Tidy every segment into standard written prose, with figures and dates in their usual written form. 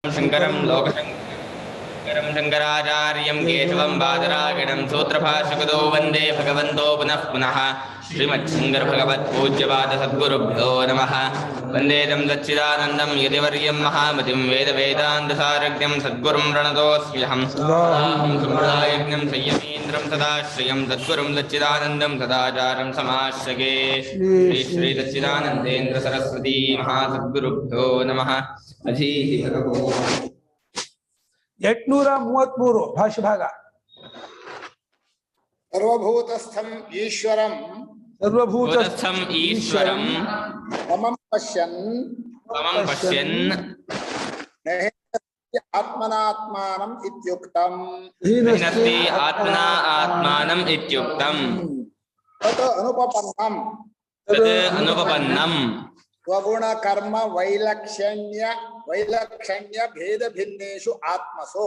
शंकरं लोकशंकरं शंकराचार्यं केशवं बादरायणं सूत्रभाष्यकृतो वन्दे भगवन्तो पुनः पुनः श्रीमच्छङ्करभगवत्पूज्यपादसद्गुरुभ्यो नमः। वन्दे तं सच्चिदानन्दं यतिवर्यं महामतिं वेदवेदान्तसारज्ञं सद्गुरुं प्रणतोऽस्म्यहं सम्प्रदायज्ञं संयमीन्द्रं सदाश्रयं सद्गुरुं सच्चिदानन्दं सदाचारं समाश्रये। श्री सच्चिदानन्देन्द्र सरस्वती महासद्गुरुभ्यो नमः। 833 ಭಾಷ್ಯ ಭಾಗ. ಸರ್ವಭೂತಸ್ಥಂ ಈಶ್ವರಂ ಮಮಂ ಪಶ್ಯನ್ ಆತ್ಮನಾತ್ಮಾನಂ ಇತ್ಯುಕ್ತಂ ತತ್ ಅನುಪಪನ್ನಂ ಸ್ವಗುಣ ಕರ್ಮ ವೈಲಕ್ಷಣ್ಯ ಭೇದ ಭಿನ್ನೇಷು ಆತ್ಮಸು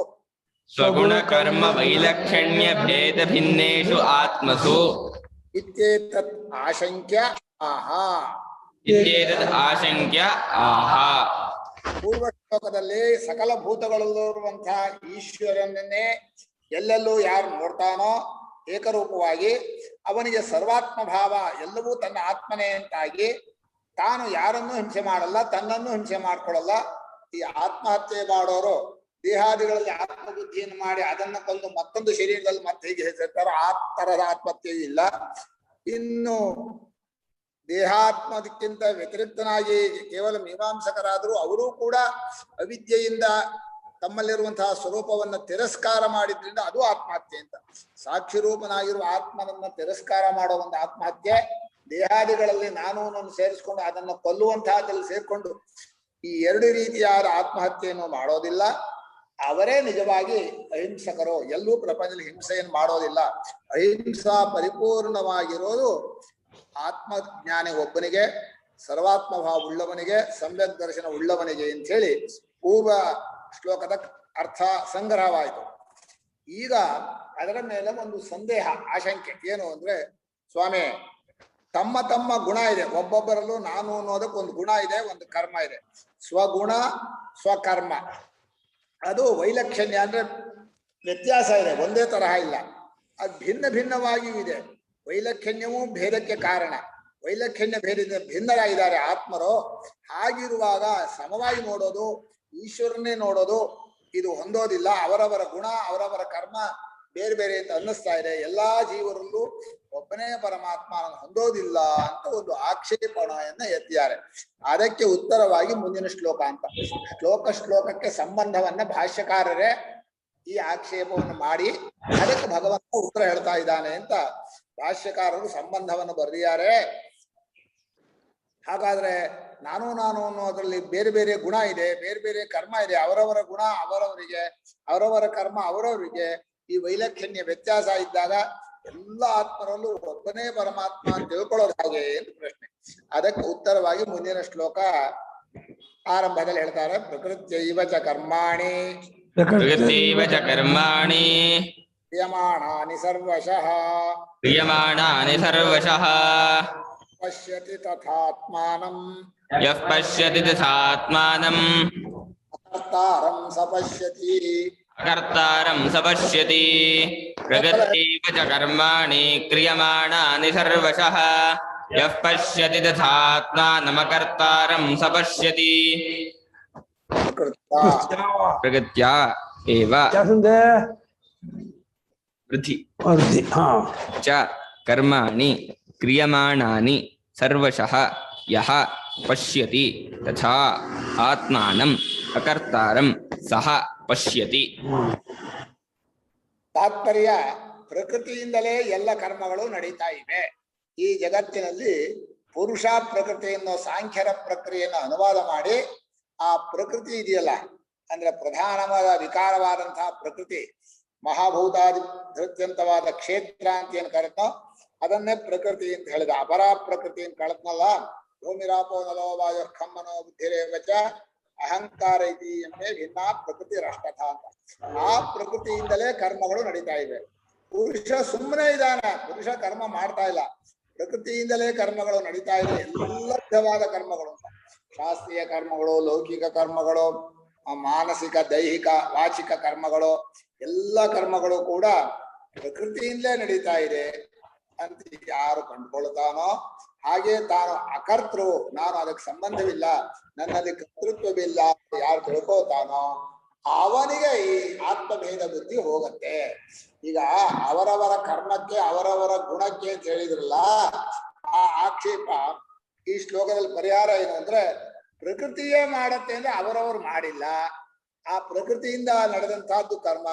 ಇತ್ಯೇತತ್ ಆಶಂಕ್ಯ ಆಹ. ಪೂರ್ವ ಶ್ಲೋಕದಲ್ಲಿ ಸಕಲ ಭೂತಗಳಲ್ಲಿರುವಂತಹ ಈಶ್ವರನನ್ನೇ ಎಲ್ಲೆಲ್ಲೂ ಯಾರು ನೋಡ್ತಾನೋ ಏಕರೂಪವಾಗಿ ಅವನಿಗೆ ಸರ್ವಾತ್ಮ ಭಾವ, ಎಲ್ಲವೂ ತನ್ನ ಆತ್ಮನೇ ಅಂತಾಗಿ ತಾನು ಯಾರನ್ನೂ ಹಿಂಸೆ ಮಾಡಲ್ಲ, ತನ್ನನ್ನು ಹಿಂಸೆ ಮಾಡ್ಕೊಳ್ಳಲ್ಲ. ಈ ಆತ್ಮಹತ್ಯೆ ಮಾಡೋರು ದೇಹಾದಿಗಳಲ್ಲಿ ಆತ್ಮಬುದ್ಧಿಯನ್ನು ಮಾಡಿ ಅದನ್ನ ಕೊಂದು ಮತ್ತೊಂದು ಶರೀರದಲ್ಲಿ ಮತ್ತೆ ಹೇಗೆ ಹೆಸರ್ತಾರೋ ಆ ತರದ ಆತ್ಮಹತ್ಯೆಯೂ ಇಲ್ಲ. ಇನ್ನು ದೇಹಾತ್ಮದಕ್ಕಿಂತ ವ್ಯತಿರಿಕ್ತನಾಗಿ ಕೇವಲ ಮೀಮಾಂಸಕರಾದರೂ ಅವರೂ ಕೂಡ ಅವಿದ್ಯೆಯಿಂದ ತಮ್ಮಲ್ಲಿರುವಂತಹ ಸ್ವರೂಪವನ್ನ ತಿರಸ್ಕಾರ ಮಾಡಿದ್ರಿಂದ ಅದು ಆತ್ಮಹತ್ಯೆ ಅಂತ. ಸಾಕ್ಷಿ ರೂಪನಾಗಿರುವ ಆತ್ಮನನ್ನ ತಿರಸ್ಕಾರ ಮಾಡೋ ಒಂದು ಆತ್ಮಹತ್ಯೆ, ದೇಹಾದಿಗಳಲ್ಲಿ ನಾನು ಸೇರಿಸ್ಕೊಂಡು ಅದನ್ನು ಕೊಲ್ಲುವಂತಹದ್ರಲ್ಲಿ ಸೇರ್ಕೊಂಡು ಈ ಎರಡು ರೀತಿಯಾದ ಆತ್ಮಹತ್ಯೆಯನ್ನು ಮಾಡೋದಿಲ್ಲ. ಅವರೇ ನಿಜವಾಗಿ ಅಹಿಂಸಕರು. ಎಲ್ಲೂ ಪ್ರಪಂಚದಲ್ಲಿ ಹಿಂಸೆಯನ್ನು ಮಾಡೋದಿಲ್ಲ. ಅಹಿಂಸಾ ಪರಿಪೂರ್ಣವಾಗಿರೋದು ಆತ್ಮಜ್ಞಾನಿ ಒಬ್ಬನಿಗೆ, ಸರ್ವಾತ್ಮ ಭಾವ ಉಳ್ಳವನಿಗೆ, ಸಮ್ಯಕ್ ದರ್ಶನ ಉಳ್ಳವನಿಗೆ ಅಂತ ಹೇಳಿ ಪೂರ್ವ ಶ್ಲೋಕದ ಅರ್ಥ ಸಂಗ್ರಹವಾಯಿತು. ಈಗ ಅದರ ಮೇಲೆ ಒಂದು ಸಂದೇಹ, ಆಶಂಕೆ ಏನು ಅಂದ್ರೆ, ಸ್ವಾಮಿ ತಮ್ಮ ತಮ್ಮ ಗುಣ ಇದೆ, ಒಬ್ಬೊಬ್ಬರಲ್ಲೂ ನಾನು ಅನ್ನೋದಕ್ಕೆ ಒಂದು ಗುಣ ಇದೆ, ಒಂದು ಕರ್ಮ ಇದೆ. ಸ್ವಗುಣ ಸ್ವಕರ್ಮ, ಅದು ವೈಲಕ್ಷಣ್ಯ ಅಂದ್ರೆ ವ್ಯತ್ಯಾಸ ಇದೆ, ಒಂದೇ ತರಹ ಇಲ್ಲ, ಅದು ಭಿನ್ನ ಭಿನ್ನವಾಗಿಯೂ ಇದೆ. ವೈಲಕ್ಷಣ್ಯವೂ ಭೇದಕ್ಕೆ ಕಾರಣ. ವೈಲಕ್ಷಣ್ಯ ಭೇದದಿಂದ ಭಿನ್ನರಾಗಿದ್ದಾರೆ ಆತ್ಮರು. ಹಾಗಿರುವಾಗ ಸಮವಾಗಿ ನೋಡೋದು, ಈಶ್ವರನ್ನೇ ನೋಡೋದು ಇದು ಹೊಂದೋದಿಲ್ಲ. ಅವರವರ ಗುಣ ಅವರವರ ಕರ್ಮ ಬೇರೆ ಬೇರೆ ಅಂತ ಅನ್ನಿಸ್ತಾ ಇದೆ. ಎಲ್ಲಾ ಜೀವರಲ್ಲೂ ಒಬ್ಬನೇ ಪರಮಾತ್ಮನ ಹೊಂದೋದಿಲ್ಲ ಅಂತ ಒಂದು ಆಕ್ಷೇಪಣೆಯನ್ನ ಎತ್ತಿದ್ದಾರೆ. ಅದಕ್ಕೆ ಉತ್ತರವಾಗಿ ಮುಂದಿನ ಶ್ಲೋಕ ಅಂತ ಶ್ಲೋಕಕ್ಕೆ ಸಂಬಂಧವನ್ನ ಭಾಷ್ಯಕಾರರೇ ಈ ಆಕ್ಷೇಪವನ್ನು ಮಾಡಿ ಅದಕ್ಕೆ ಭಗವಂತ ಉತ್ತರ ಹೇಳ್ತಾ ಇದ್ದಾನೆ ಅಂತ ಭಾಷ್ಯಕಾರರು ಸಂಬಂಧವನ್ನು ಬರೆದಿದ್ದಾರೆ. ಹಾಗಾದ್ರೆ ನಾನು ಅನ್ನೋದ್ರಲ್ಲಿ ಬೇರೆ ಬೇರೆ ಗುಣ ಇದೆ, ಬೇರೆ ಬೇರೆ ಕರ್ಮ ಇದೆ. ಅವರವರ ಗುಣ ಅವರವರಿಗೆ, ಅವರವರ ಕರ್ಮ ಅವರವರಿಗೆ. ಈ ವೈಲಕ್ಷಣ್ಯ ವ್ಯತ್ಯಾಸ ಇದ್ದಾಗ ಎಲ್ಲ ಆತ್ಮರಲ್ಲೂ ಒಬ್ಬನೇ ಪರಮಾತ್ಮ ಅಂತ ತಿಳ್ಕೊಳ್ಳೋದು ಹಾಗೆ ಅಂತ ಪ್ರಶ್ನೆ. ಅದಕ್ಕೆ ಉತ್ತರವಾಗಿ ಮುಂದಿನ ಶ್ಲೋಕ ಆರಂಭದಲ್ಲಿ ಹೇಳ್ತಾರೆ, ಪ್ರಕೃತ್ಯೈವ ಚ ಕರ್ಮಾಣಿ ಕ್ರಿಯಮಾಣಾನಿ ಸರ್ವಶಃ ಪಶ್ಯತಿ ತಥಾತ್ಮಾನಂ ಅಕರ್ತಾರಂ ಸಪಶ್ಯತಿ ಪ್ರಕೃತ್ಯೈವ ಚ ಕರ್ಮಾಣಿ ಕ್ರಿಯಮಾಣಾನಿ ಸರ್ವಶಃ ಯಃ ಪಶ್ಯತಿ ತಥಾತ್ಮಾನಂ ಅಕರ್ತಾರಂ ಸಪಶ್ಯತಿ. ಪ್ರಕೃತ್ಯಾ ಏವ ಚ ಕರ್ಮಾಣಿ ಕ್ರಿಯಮಾಣಾನಿ ಸರ್ವಶಃ ಯಃ ಪಶ್ಯತಿ ತಥಾ ಆತ್ಮಾನಂ ಅಕರ್ತಾರಂ ಸಹ ಪಶ್ಯತಿ. ತಾತ್ಪರ್ಯ, ಪ್ರಕೃತಿಯಿಂದಲೇ ಎಲ್ಲ ಕರ್ಮಗಳು ನಡೀತಾ ಇವೆ. ಈ ಜಗತ್ತಿನಲ್ಲಿ ಪುರುಷ ಪ್ರಕೃತಿ ಎನ್ನುವ ಸಾಂಖ್ಯರ ಪ್ರಕ್ರಿಯೆಯನ್ನು ಅನುವಾದ ಮಾಡಿ ಆ ಪ್ರಕೃತಿ ಇದೆಯಲ್ಲ, ಅಂದ್ರೆ ಪ್ರಧಾನವಾದ ವಿಕಾರವಾದಂತಹ ಪ್ರಕೃತಿ, ಮಹಾಭೂತಾದಿ ಧೃತ್ಯಂತವಾದ ಕ್ಷೇತ್ರ ಅಂತ ಏನ್ ಕರೆದ್ನೋ ಅದನ್ನೇ ಪ್ರಕೃತಿ ಅಂತ ಹೇಳಿದ. ಅಪರ ಪ್ರಕೃತಿ ಅಂತ ಕಳೆದ್ನಲ್ಲ, ಭೂಮಿರಾಪೋ ನಲೋ ವಾಯು ಖಮ್ಮನೋ ಬುದ್ಧಿರೇವಚ ಅಹಂಕಾರ ಇತಿ ಎಂಬೇ ಭಿನ್ನ ಪ್ರಕೃತಿ ರಾಷ್ಟ್ರಥ ಅಂತ. ಆ ಪ್ರಕೃತಿಯಿಂದಲೇ ಕರ್ಮಗಳು ನಡೀತಾ ಇವೆ. ಪುರುಷ ಸುಮ್ಮನೆ ಇದ್ದಾನೆ, ಪುರುಷ ಕರ್ಮ ಮಾಡ್ತಾ ಇಲ್ಲ, ಪ್ರಕೃತಿಯಿಂದಲೇ ಕರ್ಮಗಳು ನಡೀತಾ ಇದೆ. ಎಲ್ಲ ವಿಧವಾದ ಕರ್ಮಗಳು, ಶಾಸ್ತ್ರೀಯ ಕರ್ಮಗಳು, ಲೌಕಿಕ ಕರ್ಮಗಳು, ಮಾನಸಿಕ, ದೈಹಿಕ, ವಾಚಿಕ ಕರ್ಮಗಳು ಎಲ್ಲ ಕರ್ಮಗಳು ಕೂಡ ಪ್ರಕೃತಿಯಿಂದಲೇ ನಡೀತಾ ಇದೆ ಅಂತ ಯಾರು ಕಂಡುಕೊಳ್ತಾನೋ, ಹಾಗೆ ತಾನು ಅಕರ್ತೃ, ನಾನು ಅದಕ್ಕೆ ಸಂಬಂಧವಿಲ್ಲ, ನನ್ನಲ್ಲಿ ಕರ್ತೃತ್ವವಿಲ್ಲ ಯಾರು ತಿಳ್ಕೋತಾನೋ ಅವನಿಗೆ ಈ ಆತ್ಮಭೇದ ಬುದ್ಧಿ ಹೋಗತ್ತೆ. ಈಗ ಅವರವರ ಕರ್ಮಕ್ಕೆ ಅವರವರ ಗುಣಕ್ಕೆ ಅಂತ ಹೇಳಿದ್ರಲ್ಲ, ಆ ಆಕ್ಷೇಪ ಈ ಶ್ಲೋಕದಲ್ಲಿ ಪರಿಹಾರ ಏನು ಅಂದ್ರೆ, ಪ್ರಕೃತಿಯೇ ಮಾಡತ್ತೆ ಅಂದ್ರೆ ಅವರವರು ಮಾಡಿಲ್ಲ, ಆ ಪ್ರಕೃತಿಯಿಂದ ನಡೆದಂತಹದ್ದು ಕರ್ಮ,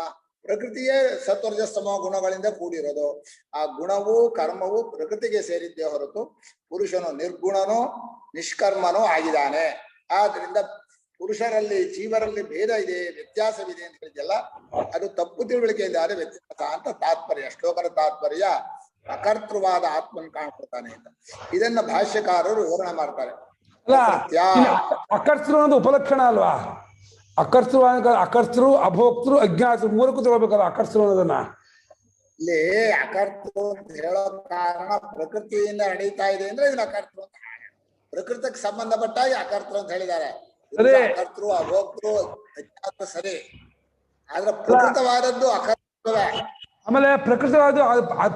ಪ್ರಕೃತಿಯೇ ಸತ್ವರಜಸ್ತಮ ಗುಣಗಳಿಂದ ಕೂಡಿರೋದು, ಆ ಗುಣವೂ ಕರ್ಮವೂ ಪ್ರಕೃತಿಗೆ ಸೇರಿದ್ದೇ ಹೊರತು ಪುರುಷನು ನಿರ್ಗುಣನೂ ನಿಷ್ಕರ್ಮನೂ ಆಗಿದ್ದಾನೆ. ಆದ್ರಿಂದ ಪುರುಷರಲ್ಲಿ ಜೀವರಲ್ಲಿ ಭೇದ ಇದೆ, ವ್ಯತ್ಯಾಸವಿದೆ ಅಂತ ಹೇಳಿದೆಲ್ಲ ಅದು ತಪ್ಪು ತಿಳುವಳಿಕೆಯಿಂದ ಆದ ವ್ಯತ್ಯಾಸ ಅಂತ ತಾತ್ಪರ್ಯ. ಶ್ಲೋಕದ ತಾತ್ಪರ್ಯ ಅಕರ್ತೃವಾದ ಆತ್ಮನ್ ಕಾಣ್ಕೊಳ್ತಾನೆ ಅಂತ. ಇದನ್ನ ಭಾಷ್ಯಕಾರರು ವಿವರಣೆ ಮಾಡ್ತಾರೆ. ಅಕರ್ತೃ ಅನ್ನೋದು ಉಪಲಕ್ಷಣ ಅಲ್ವಾ? ಅಕರ್ತೃ, ಅಭೋಕ್ತೃ, ಅಜ್ಞಾತೃ ಮೂರಕ್ಕೂ ತಗೋಬೇಕಲ್ಲ ಅಕರ್ತೃ ಅನ್ನೋದನ್ನ. ಇಲ್ಲಿ ಅಕರ್ತೃ ಅಂತ ಹೇಳೋ ಕಾರಣ ಪ್ರಕೃತಿಯಿಂದ ನಡೀತಾ ಇದೆ ಅಂದ್ರೆ ಇದನ್ನ ಅಕರ್ತೃ ಅಂತ, ಪ್ರಕೃತಿಗೆ ಸಂಬಂಧಪಟ್ಟಾಗಿ ಅಕರ್ತೃ ಅಂತ ಹೇಳಿದ್ದಾರೆ. ಅಕರ್ತೃ, ಅಭೋಕ್ತೃ, ಅಜ್ಞಾತ ಸರಿ, ಆದ್ರೆ ಪ್ರಕೃತವಾದದ್ದು ಅಕರ್ತೃವೇ. ಆಮೇಲೆ ಪ್ರಕೃತವಾದ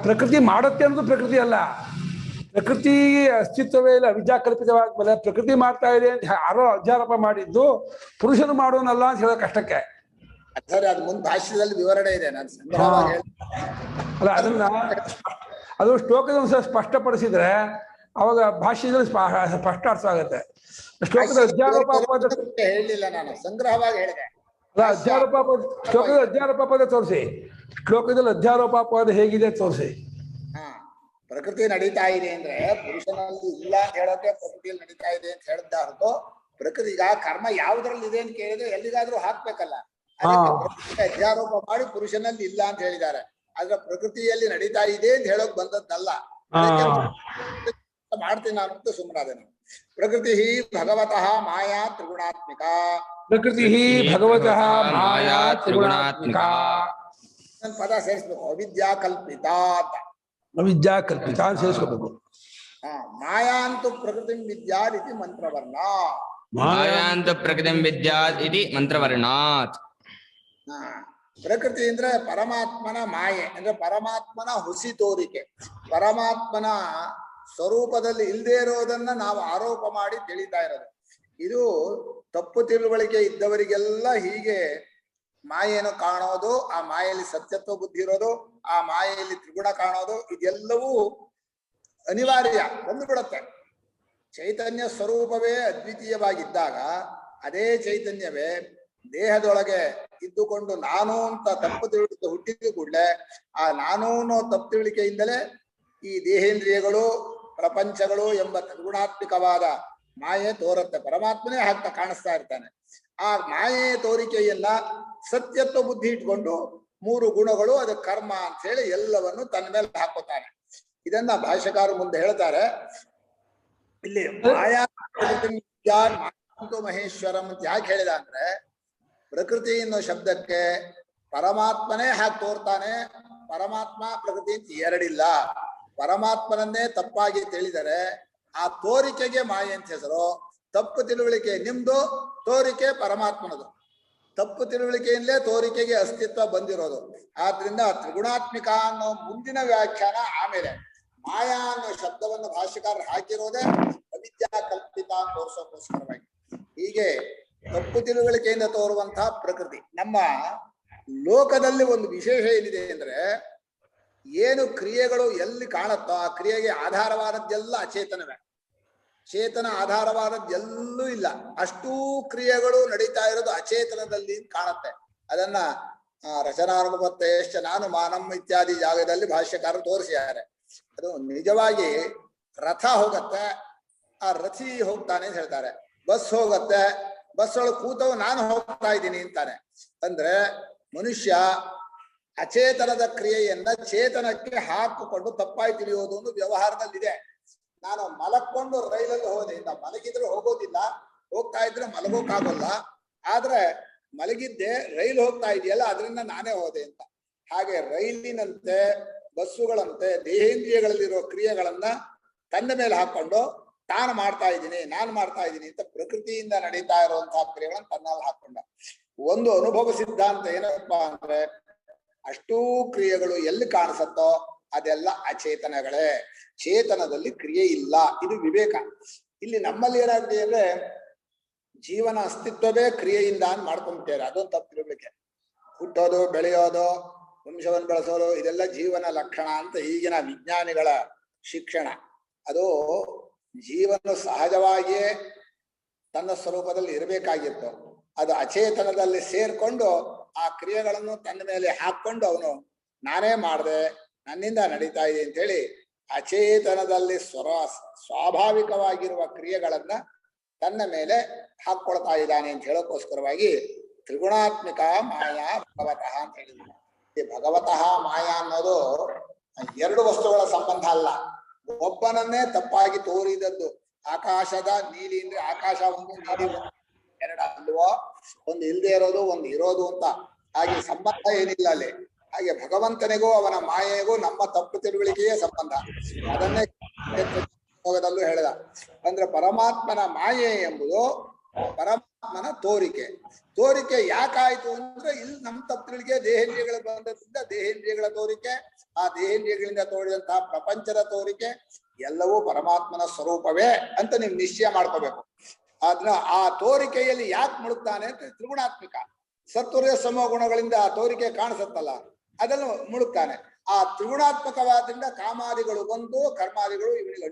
ಪ್ರಕೃತಿ ಮಾಡುತ್ತೆ ಅನ್ನೋದು ಪ್ರಕೃತಿ ಅಲ್ಲ, ಪ್ರಕೃತಿ ಅಸ್ತಿತ್ವವೇ ಇಲ್ಲ, ವಿದ್ಯಾ ಕಲ್ಪಿತವಾದ್ಮೇಲೆ ಪ್ರಕೃತಿ ಮಾಡ್ತಾ ಇದೆ ಅಂತ ಯಾರೋ ಅಧ್ಯಾರೋಪ ಮಾಡಿದ್ದು ಪುರುಷನು ಮಾಡೋನಲ್ಲ ಅಂತ ಹೇಳೋ ಕಷ್ಟಕ್ಕೆ. ಸರಿ, ಅದು ಮುಂದೆ ಭಾಷ್ಯದಲ್ಲಿ ವಿವರಣೆ ಇದೆ, ನಾನು ಸಂಗ್ರಹವಾಗಿ ಅಲ್ಲ ಅದನ್ನ ಅದು ಶ್ಲೋಕದ ಸ್ಪಷ್ಟಪಡಿಸಿದ್ರೆ ಅವಾಗ ಭಾಷ್ಯದಲ್ಲಿ ಸ್ಪಷ್ಟ ಅರ್ಥ ಆಗುತ್ತೆ. ಶ್ಲೋಕದ ಅಧ್ಯಾರೋಪ ಹೇಳಿಲ್ಲ, ನಾನು ಸಂಗ್ರಹವಾಗಿ ಹೇಳಿದೆ. ಅಲ್ಲ ಅಧ್ಯಾರೋಪ ಶ್ಲೋಕದ ಅಧ್ಯಾರೋಪ ಪದ ತೋರಿಸಿ, ಶ್ಲೋಕದಲ್ಲಿ ಅಧ್ಯಾರೋಪ ಪದ ಹೇಗಿದೆ ತೋರಿಸಿ. ಪ್ರಕೃತಿ ನಡೀತಾ ಇದೆ ಅಂದ್ರೆ ಪುರುಷನಲ್ಲಿ ಇಲ್ಲ ಅಂತ ಹೇಳೋಕೆ ಪ್ರಕೃತಿಯಲ್ಲಿ ನಡೀತಾ ಇದೆ ಅಂತ ಹೇಳ್ದ ಹೊರತು ಪ್ರಕೃತಿ ಈಗ ಕರ್ಮ ಯಾವ್ದ್ರಲ್ಲಿ ಇದೆ ಅಂತ ಕೇಳಿದ್ರೆ ಎಲ್ಲಿಗಾದ್ರೂ ಹಾಕ್ಬೇಕಲ್ಲ, ಅಧ್ಯಾರೋಪ ಮಾಡಿ ಪುರುಷನಲ್ಲಿ ಇಲ್ಲ ಅಂತ ಹೇಳಿದ್ದಾರೆ. ಆದ್ರೆ ಪ್ರಕೃತಿಯಲ್ಲಿ ನಡೀತಾ ಇದೆ ಅಂತ ಹೇಳೋಕ್ ಬಂದದ್ದಲ್ಲ, ಮಾಡ್ತೀನಿ ನಾನು ಅಂತ ಸುಮ್ಮನಾದೆ ನಾನು. ಪ್ರಕೃತಿ ಭಗವತಃ ಮಾಯಾ ತ್ರಿಗುಣಾತ್ಮಿಕ, ಪ್ರಕೃತಿ ಭಗವತಃ ಮಾಯಾ ತ್ರಿಗುಣಾತ್ಮಿಕ ಪದ ಸೇರಿಸ್ಬೇಕು, ಅವಿದ್ಯಾ ಕಲ್ಪಿತ ಅಂತ. ಅವಿದ್ಯಾ ಕಲ್ಪಿತ ಅಂತ ಸೇರಿಸ್ಕೋಬೇಕು. ಮಾಯಾಂತು ಪ್ರಕೃತಿ ವಿದ್ಯಾತ್ ಇತಿ ಮಂತ್ರವರ್ಣ, ಮಾಯಾಂತು ಪ್ರಕೃತಿ ವಿದ್ಯಾತ್ ಇತಿ ಮಂತ್ರವರ್ಣಾತ್. ಪ್ರಕೃತಿ ಅಂದ್ರೆ ಪರಮಾತ್ಮನ ಮಾಯೆ, ಅಂದ್ರೆ ಪರಮಾತ್ಮನ ಹುಸಿ ತೋರಿಕೆ, ಪರಮಾತ್ಮನ ಸ್ವರೂಪದಲ್ಲಿ ಇಲ್ಲದೆ ಇರೋದನ್ನ ನಾವು ಆರೋಪ ಮಾಡಿ ತಿಳಿತಾ ಇರೋದು. ಇದು ತಪ್ಪು ತಿಳುವಳಿಕೆ ಇದ್ದವರಿಗೆಲ್ಲ ಹೀಗೆ ಮಾಯೆಯನ್ನು ಕಾಣೋದು, ಆ ಮಾಯೆಯಲ್ಲಿ ಸತ್ಯತ್ವ ಬುದ್ಧಿ ಇರೋದು, ಆ ಮಾಯೆಯಲ್ಲಿ ತ್ರಿಗುಣ ಕಾಣೋದು, ಇದೆಲ್ಲವೂ ಅನಿವಾರ್ಯ ಬಂದುಬಿಡುತ್ತೆ. ಚೈತನ್ಯ ಸ್ವರೂಪವೇ ಅದ್ವಿತೀಯವಾಗಿದ್ದಾಗ ಅದೇ ಚೈತನ್ಯವೇ ದೇಹದೊಳಗೆ ಇದ್ದುಕೊಂಡು ನಾನು ಅಂತ ತಪ್ಪು ತಿಳುವಳಿಕೆ ಹುಟ್ಟಿದ ಕೂಡಲೇ ಆ ನಾನು ಅನ್ನೋ ತಪ್ಪು ತಿಳುವಳಿಕೆಯಿಂದಲೇ ಈ ದೇಹೇಂದ್ರಿಯಗಳು, ಪ್ರಪಂಚಗಳು ಎಂಬ ತ್ರಿಗುಣಾತ್ಮಕವಾದ ಮಾಯೆ ತೋರುತ್ತೆ. ಪರಮಾತ್ಮನೇ ಹಾಕ್ತಾ ಕಾಣಿಸ್ತಾ ಇರ್ತಾನೆ. ಆ ಮಾಯೆಯ ತೋರಿಕೆಯನ್ನ ಸತ್ಯತ್ವ ಬುದ್ಧಿ ಇಟ್ಕೊಂಡು ಮೂರು ಗುಣಗಳು ಅದು ಕರ್ಮ ಅಂತ ಹೇಳಿ ಎಲ್ಲವನ್ನು ತನ್ನ ಮೇಲೆ ಹಾಕೋತಾನೆ. ಇದನ್ನ ಭಾಷ್ಯಕಾರ ಮುಂದೆ ಹೇಳ್ತಾರೆ. ಇಲ್ಲಿ ಮಾಯಾ ಮಹೇಶ್ವರಂ ಅಂತ ಯಾಕೆ ಹೇಳಿದ ಅಂದ್ರೆ, ಪ್ರಕೃತಿ ಅನ್ನೋ ಶಬ್ದಕ್ಕೆ ಪರಮಾತ್ಮನೇ ಹಾಕಿ ತೋರ್ತಾನೆ. ಪರಮಾತ್ಮ ಪ್ರಕೃತಿ ಅಂತ ಎರಡಿಲ್ಲ. ಪರಮಾತ್ಮನನ್ನೇ ತಪ್ಪಾಗಿ ತಿಳಿದರೆ ಆ ತೋರಿಕೆಗೆ ಮಾಯೆ ಅಂತ ಹೆಸರು. ತಪ್ಪು ತಿಳುವಳಿಕೆ ನಿಮ್ದು, ತೋರಿಕೆ ಪರಮಾತ್ಮನದು. ತಪ್ಪು ತಿಳುವಳಿಕೆಯಿಂದಲೇ ತೋರಿಕೆಗೆ ಅಸ್ತಿತ್ವ ಬಂದಿರೋದು. ಆದ್ರಿಂದ ತ್ರಿಗುಣಾತ್ಮಿಕ ಅನ್ನೋ ಮುಂದಿನ ವ್ಯಾಖ್ಯಾನ ಆಮೇಲೆ. ಮಾಯಾ ಅನ್ನೋ ಶಬ್ದವನ್ನು ಭಾಷ್ಯಕಾರರು ಹಾಕಿರೋದೇ ಅವಿದ್ಯಾ ಕಲ್ಪಿತ ತೋರಿಸೋಕ್ಕೋಸ್ಕರವಾಗಿ. ಹೀಗೆ ತಪ್ಪು ತಿಳುವಳಿಕೆಯಿಂದ ತೋರುವಂತಹ ಪ್ರಕೃತಿ. ನಮ್ಮ ಲೋಕದಲ್ಲಿ ಒಂದು ವಿಶೇಷ ಏನಿದೆ ಅಂದ್ರೆ, ಏನು ಕ್ರಿಯೆಗಳು ಎಲ್ಲಿ ಕಾಣುತ್ತೋ ಆ ಕ್ರಿಯೆಗೆ ಆಧಾರವಾದದ್ದೆಲ್ಲ ಅಚೇತನವೇ. ಚೇತನ ಆಧಾರವಾದದ್ದೆಲ್ಲೂ ಇಲ್ಲ. ಅಷ್ಟೂ ಕ್ರಿಯೆಗಳು ನಡೀತಾ ಇರೋದು ಅಚೇತನದಲ್ಲಿ ಕಾಣುತ್ತೆ. ಅದನ್ನ ರಚನಾನುಭವತ್ತೆಷ್ಟ ನಾನು ಮಾನಂ ಇತ್ಯಾದಿ ಜಾಗದಲ್ಲಿ ಭಾಷ್ಯಕಾರರು ತೋರಿಸಿದ್ದಾರೆ. ಅದು ನಿಜವಾಗಿ ರಥ ಹೋಗತ್ತೆ, ಆ ರಥಿ ಹೋಗ್ತಾನೆ ಅಂತ ಹೇಳ್ತಾರೆ. ಬಸ್ ಹೋಗತ್ತೆ, ಬಸ್ ಒಳಗೆ ಕೂತವು ನಾನು ಹೋಗ್ತಾ ಇದ್ದೀನಿ ಅಂತಾನೆ. ಅಂದ್ರೆ ಮನುಷ್ಯ ಅಚೇತನದ ಕ್ರಿಯೆಯನ್ನ ಚೇತನಕ್ಕೆ ಹಾಕಿಕೊಂಡು ತಪ್ಪಾಗಿ ತಿಳಿಯೋದು ಒಂದು ವ್ಯವಹಾರದಲ್ಲಿದೆ. ನಾನು ಮಲಕ್ಕೊಂಡು ರೈಲಲ್ಲಿ ಹೋದೆ, ಮಲಗಿದ್ರೆ ಹೋಗೋದಿಲ್ಲ, ಹೋಗ್ತಾ ಇದ್ರೆ ಮಲಗೋಕ್ಕಾಗಲ್ಲ. ಆದ್ರೆ ಮಲಗಿದ್ದೆ, ರೈಲು ಹೋಗ್ತಾ ಇದೆಯಲ್ಲ ಅದರಿಂದ ನಾನೇ ಹೋದೆ ಅಂತ. ಹಾಗೆ ರೈಲಿನಂತೆ ಬಸ್ಸುಗಳಂತೆ ದೇಹೇಂದ್ರಿಯಗಳಲ್ಲಿರೋ ಕ್ರಿಯೆಗಳನ್ನ ತನ್ನ ಮೇಲೆ ಹಾಕೊಂಡು ನಾನು ಮಾಡ್ತಾ ಇದ್ದೀನಿ ಅಂತ ಪ್ರಕೃತಿಯಿಂದ ನಡೀತಾ ಇರುವಂತಹ ಕ್ರಿಯೆಗಳನ್ನು ತನ್ನಲ್ಲಿ ಹಾಕೊಂಡ. ಒಂದು ಅನುಭವ ಸಿದ್ಧಾಂತ ಏನಪ್ಪಾ ಅಂದ್ರೆ ಅಷ್ಟೂ ಕ್ರಿಯೆಗಳು ಎಲ್ಲಿ ಕಾಣಿಸತ್ತೋ ಅದೆಲ್ಲ ಅಚೇತನಗಳೇ, ಚೇತನದಲ್ಲಿ ಕ್ರಿಯೆ ಇಲ್ಲ. ಇದು ವಿವೇಕ. ಇಲ್ಲಿ ನಮ್ಮಲ್ಲಿ ಏನಾಗಿದೆ ಅಂದ್ರೆ ಜೀವನ ಅಸ್ತಿತ್ವವೇ ಕ್ರಿಯೆಯಿಂದ ಮಾಡ್ಕೊಂಡ್ಬಿಟ್ಟಾರೆ. ಅದೊಂದು ತಪ್ಪು ತಿಳ್ಬೇಕೆ. ಹುಟ್ಟೋದು, ಬೆಳೆಯೋದು, ವಂಶವನ್ನು ಬೆಳೆಸೋದು ಇದೆಲ್ಲ ಜೀವನ ಲಕ್ಷಣ ಅಂತ ಈಗಿನ ವಿಜ್ಞಾನಿಗಳ ಶಿಕ್ಷಣ. ಅದು ಜೀವನ ಸಹಜವಾಗಿಯೇ ತನ್ನ ಸ್ವರೂಪದಲ್ಲಿ ಇರಬೇಕಾಗಿತ್ತು. ಅದು ಅಚೇತನದಲ್ಲಿ ಸೇರ್ಕೊಂಡು ಆ ಕ್ರಿಯೆಗಳನ್ನು ತನ್ನ ಮೇಲೆ ಹಾಕೊಂಡು ಅವನು ನಾನೇ ಮಾಡಿದೆ, ನನ್ನಿಂದ ನಡೀತಾ ಇದೆ ಅಂತ ಹೇಳಿ ಅಚೇತನದಲ್ಲಿ ಸ್ವಾಭಾವಿಕವಾಗಿರುವ ಕ್ರಿಯೆಗಳನ್ನ ತನ್ನ ಮೇಲೆ ಹಾಕೊಳ್ತಾ ಇದ್ದಾನೆ ಅಂತ ಹೇಳೋಕ್ಕೋಸ್ಕರವಾಗಿ ತ್ರಿಗುಣಾತ್ಮಿಕ ಮಾಯಾ ಭಗವತಃ ಅಂತ ಹೇಳಿದ್ರು. ಈ ಭಗವತಃ ಮಾಯಾ ಅನ್ನೋದು ಎರಡು ವಸ್ತುಗಳ ಸಂಬಂಧ ಅಲ್ಲ, ಒಬ್ಬನನ್ನೇ ತಪ್ಪಾಗಿ ತೋರಿದದ್ದು. ಆಕಾಶದ ನೀಲಿ ಅಂದ್ರೆ ಆಕಾಶ ಒಂದು, ನೀಲಿ ಒಂದು, ಎರಡು ಅಲ್ವೋ, ಒಂದು ಇಲ್ದೇ ಇರೋದು, ಒಂದು ಇರೋದು ಅಂತ. ಹಾಗೆ ಸಂಬಂಧ ಏನಿಲ್ಲ ಅಲ್ಲಿ. ಹಾಗೆ ಭಗವಂತನಿಗೂ ಅವನ ಮಾಯೆಗೂ ನಮ್ಮ ತಪ್ಪು ತಿಳುವಳಿಕೆಯೇ ಸಂಬಂಧ. ಅದನ್ನೇ ಯೋಗದಲ್ಲೂ ಹೇಳಿದ. ಅಂದ್ರೆ ಪರಮಾತ್ಮನ ಮಾಯೆ ಎಂಬುದು ಪರಮಾತ್ಮನ ತೋರಿಕೆ ಯಾಕಾಯ್ತು ಅಂದ್ರೆ ಇಲ್ಲಿ ನಮ್ಮ ತಪ್ಪು ತಿಳುವಳಿಕೆ ದೇಹೇಂದ್ರಿಯಗಳ ಬಂದದ್ರಿಂದ ದೇಹೇಂದ್ರಿಯಗಳ ತೋರಿಕೆ, ಆ ದೇಹೇಂದ್ರಿಯಗಳಿಂದ ತೋರಿದಂತಹ ಪ್ರಪಂಚದ ತೋರಿಕೆ ಎಲ್ಲವೂ ಪರಮಾತ್ಮನ ಸ್ವರೂಪವೇ ಅಂತ ನೀವು ನಿಶ್ಚಯ ಮಾಡ್ಕೋಬೇಕು. ಅದನ್ನ ಆ ತೋರಿಕೆಯಲ್ಲಿ ಯಾಕೆ ಮುಳುಗ್ತಾನೆ ಅಂತ ತ್ರಿಗುಣಾತ್ಮಿಕ ಸತ್ವರ್ಯ ಸಮ ಗುಣಗಳಿಂದ ಆ ತೋರಿಕೆ ಕಾಣಿಸುತ್ತಲ್ಲ, ಅದನ್ನು ಮುಳುಗ್ತಾನೆ. ಆ ತ್ರಿಗುಣಾತ್ಮಕವಾದ್ರಿಂದ ಕಾಮಾದಿಗಳು ಬಂದು ಕರ್ಮಾದಿಗಳು ಇವನಿಗೆ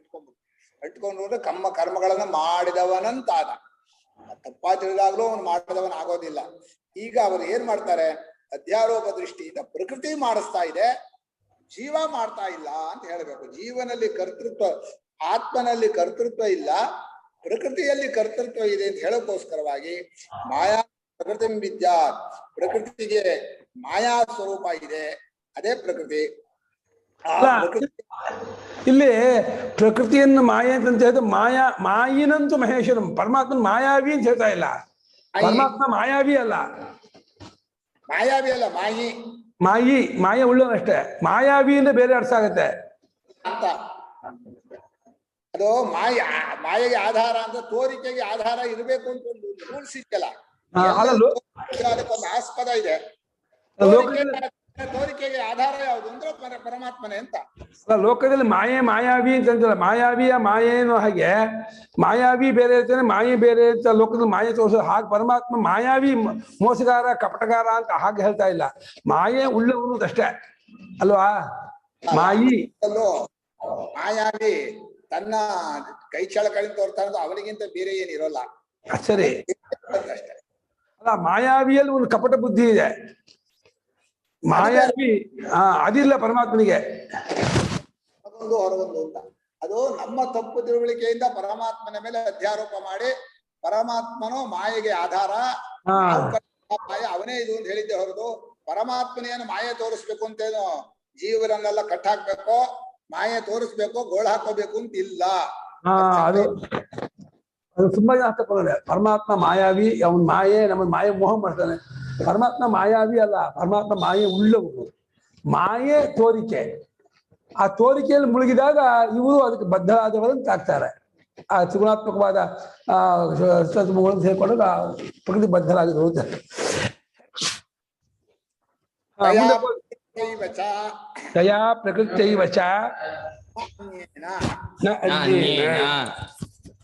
ಅಂಟ್ಕೊಂಡು ಕರ್ಮಗಳನ್ನು ಮಾಡಿದವನಂತಾದ. ತಪ್ಪಾ ತಿಳಿದಾಗ್ಲೂ ಅವನು ಮಾಡಿದವನ್ ಆಗೋದಿಲ್ಲ. ಈಗ ಅವರು ಏನ್ ಮಾಡ್ತಾರೆ, ಅಧ್ಯಾರೋಪ ದೃಷ್ಟಿಯಿಂದ ಪ್ರಕೃತಿ ಮಾಡಿಸ್ತಾ ಇದೆ, ಜೀವ ಮಾಡ್ತಾ ಇಲ್ಲ ಅಂತ ಹೇಳ್ಬೇಕು. ಜೀವನಲ್ಲಿ ಕರ್ತೃತ್ವ, ಆತ್ಮನಲ್ಲಿ ಕರ್ತೃತ್ವ ಇಲ್ಲ, ಪ್ರಕೃತಿಯಲ್ಲಿ ಕರ್ತೃತ್ವ ಇದೆ ಅಂತ ಹೇಳೋಕ್ಕೋಸ್ಕರವಾಗಿ ಮಾಯಾ ಪ್ರಕೃತಿ ವಿದ್ಯಾ, ಪ್ರಕೃತಿಗೆ ಮಾಯಾ ಸ್ವರೂಪ ಇದೆ, ಅದೇ ಪ್ರಕೃತಿ. ಇಲ್ಲಿ ಪ್ರಕೃತಿಯನ್ನು ಮಾಯೆ ಅಂತ ಹೇಳಿದ್ರೆ ಮಾಯಿನಂತೂ ಮಹೇಶ್ವರಂ, ಪರಮಾತ್ಮನ ಮಾಯಾವಿ ಅಂತ ಹೇಳ್ತಾ ಇಲ್ಲ. ಪರಮಾತ್ಮ ಮಾಯಾವಿ ಅಲ್ಲ, ಮಾಯ ಉಳ್ಳವನಷ್ಟೇ. ಮಾಯಾವಿ ಅಂದ್ರೆ ಬೇರೆ ಅರ್ಥ ಆಗತ್ತೆ ಅಂತ. ಅದು ಮಾಯೆಗೆ ಆಧಾರ ಅಂದ್ರೆ ತೋರಿಕೆಗೆ ಆಧಾರ ಇರಬೇಕು ಅಂತ ಒಂದು ರೂಲ್ಸ್ ಇದೆಯಲ್ಲ, ಅದಕ್ಕೊಂದು ಆಸ್ಪದ ಇದೆ. ತೋರಿಕೆಗೆ ಆಧಾರ ಯಾವುದು ಅಂದ್ರೆ ಪರಮಾತ್ಮನೇ ಅಂತ. ಲೋಕದಲ್ಲಿ ಮಾಯಾವಿ ಅಂತಂದಿಲ್ಲ, ಮಾಯೇನೋ ಹಾಗೆ ಮಾಯಾವಿ ಬೇರೆ ಇರ್ತಾನೆ, ಮಾಯೆ ಬೇರೆ ಅಂತ ಲೋಕದಲ್ಲಿ ಮಾಯೆ ತೋರಿಸೋದು. ಹಾಗೆ ಪರಮಾತ್ಮ ಮಾಯಾವಿ, ಮೋಸಗಾರ, ಕಪಟಗಾರ ಅಂತ ಹಾಗೆ ಹೇಳ್ತಾ ಇಲ್ಲ. ಮಾಯೆ ಉಳ್ಳವನು ಅಷ್ಟೇ ಅಲ್ವಾ. ಮಾಯಾವಿ ತನ್ನ ಕೈ ಚಳಕಳಿಂದ ತೋರ್ತಾ ಇರೋದು ಅವನಿಗಿಂತ ಬೇರೆ ಏನಿರೋಲ್ಲ. ಸರಿ ಅಲ್ಲ, ಮಾಯಾವಿಯಲ್ಲಿ ಒಂದು ಕಪಟ ಬುದ್ಧಿ ಇದೆ, ಮಾಯಾವಿ ಅದಿಲ್ಲ ಪರಮಾತ್ಮನಿಗೆ. ಹೊರಗೊಂದು ಅಂತ ಅದು ನಮ್ಮ ತಪ್ಪು ತಿಳುವಳಿಕೆಯಿಂದ ಪರಮಾತ್ಮನ ಮೇಲೆ ಅಧ್ಯಾರೋಪ ಮಾಡಿ ಪರಮಾತ್ಮನು ಮಾಯೆಗೆ ಆಧಾರ, ಮಾಯೆ ಅವನೇ ಇದು ಅಂತ ಹೇಳಿದ್ದೆ ಹೊರತು ಪರಮಾತ್ಮನೇನು ಮಾಯೆ ತೋರಿಸ್ಬೇಕು ಅಂತೇನು ಜೀವರನ್ನೆಲ್ಲ ಕಟ್ಟಾಕ್ಬೇಕು, ಮಾಯೆ ತೋರಿಸ್ಬೇಕು, ಗೋಳು ಹಾಕೋಬೇಕು ಅಂತ ಇಲ್ಲ. ಅದು ತುಂಬಾ ಜಾಸ್ತಿ ಕೊಡೋದೆ. ಪರಮಾತ್ಮ ಮಾಯಾವಿ, ಅವನ್ ಮಾಯೆ ನಮ್ಮ ಮಾಯೆ ಮೋಹ ಮಾಡ್ತಾನೆ. ಪರಮಾತ್ಮ ಮಾಯಾವಿ ಅಲ್ಲ, ಪರಮಾತ್ಮ ಮಾಯೆ ಉಳ್ಳವರು. ಮಾಯೆ ತೋರಿಕೆ, ಆ ತೋರಿಕೆಯಲ್ಲಿ ಮುಳುಗಿದಾಗ ಇವರು ಅದಕ್ಕೆ ಬದ್ಧರಾದವರಂತ ಆಗ್ತಾರೆ. ಆ ತ್ರಿಗುಣಾತ್ಮಕವಾದ ಸೇರ್ಕೊಂಡಾಗ ಪ್ರಕೃತಿ ಬದ್ಧರಾಗಿದ್ರು. ದಯಾ ಪ್ರಕೃತಿವಚ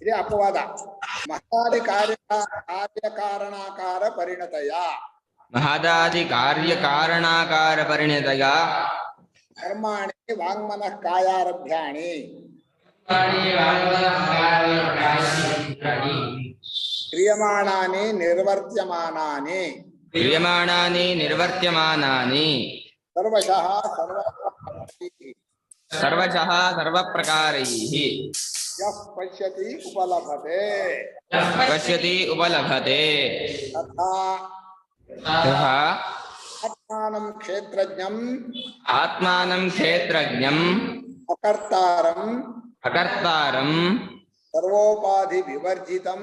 ಇದೇ ಅಪವಾದ. ಮಹಾದಿ ಕಾರ್ಯಕಾರಣಾಕಾರ ಪರಿಣತಯ, ಮಹದಾದಿ ಕಾರ್ಯಕಾರಣಾಕಾರ ಪರಿಣತಯ ಕರ್ಮಾಣಿ ವಾಂಗ್ಮನಃ ಕಾಯಾರಭ್ಯಾಣಿ ಕ್ರಿಯಮಾಣಾನಿ ನಿರ್ವರ್ತ್ಯಮಾನಾನಿ ಸರ್ವಶಃ ಸರ್ವಪ್ರಕಾರೈಃ ಯಃ ಪಶ್ಯತಿ ಉಪಲಭತೆ ತಥಾ ಆತ್ಮಾನಂ ಕ್ಷೇತ್ರಜ್ಞಂ ಅಕರ್ತಾರಂ ಸರ್ವೋಪಾಧಿ ವಿವರ್ಜಿತಂ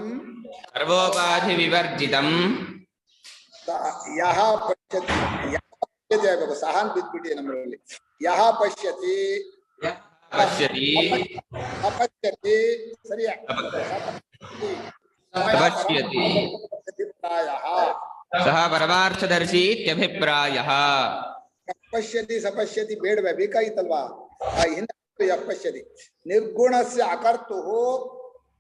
ಯಹ ಪಶ್ಯತಿ, ಆಗಬೇಕು ಸಹ ಬಿದ್ಬಿಟ್ಟಿದೆ ನಮ್ಮಲ್ಲಿ. ಯಹ ಪಶ್ಯತಿ ಪಶ್ಯತಿ ಅಪಶ್ಯತಿ ಸರಿಯಾ ತಪಸ್ಯತಿ ಅಭಿಪ್ರಾಯಃ ಸಹ ಪರಮಾರ್ಥದರ್ಶಿ ಇತ್ಯಭಿಪ್ರಾಯಃ. ಪಶ್ಯತಿ ಸಪಶ್ಯತಿ ಬೇಡವೇ ಬೇಕಾಗಿತ್ತಲ್ವಾ ಆ ಹಿಂದೆ ಅಪಶ್ಯತಿ ನಿರ್ಗುಣಸ್ಯ ಅಕರ್ತುಃ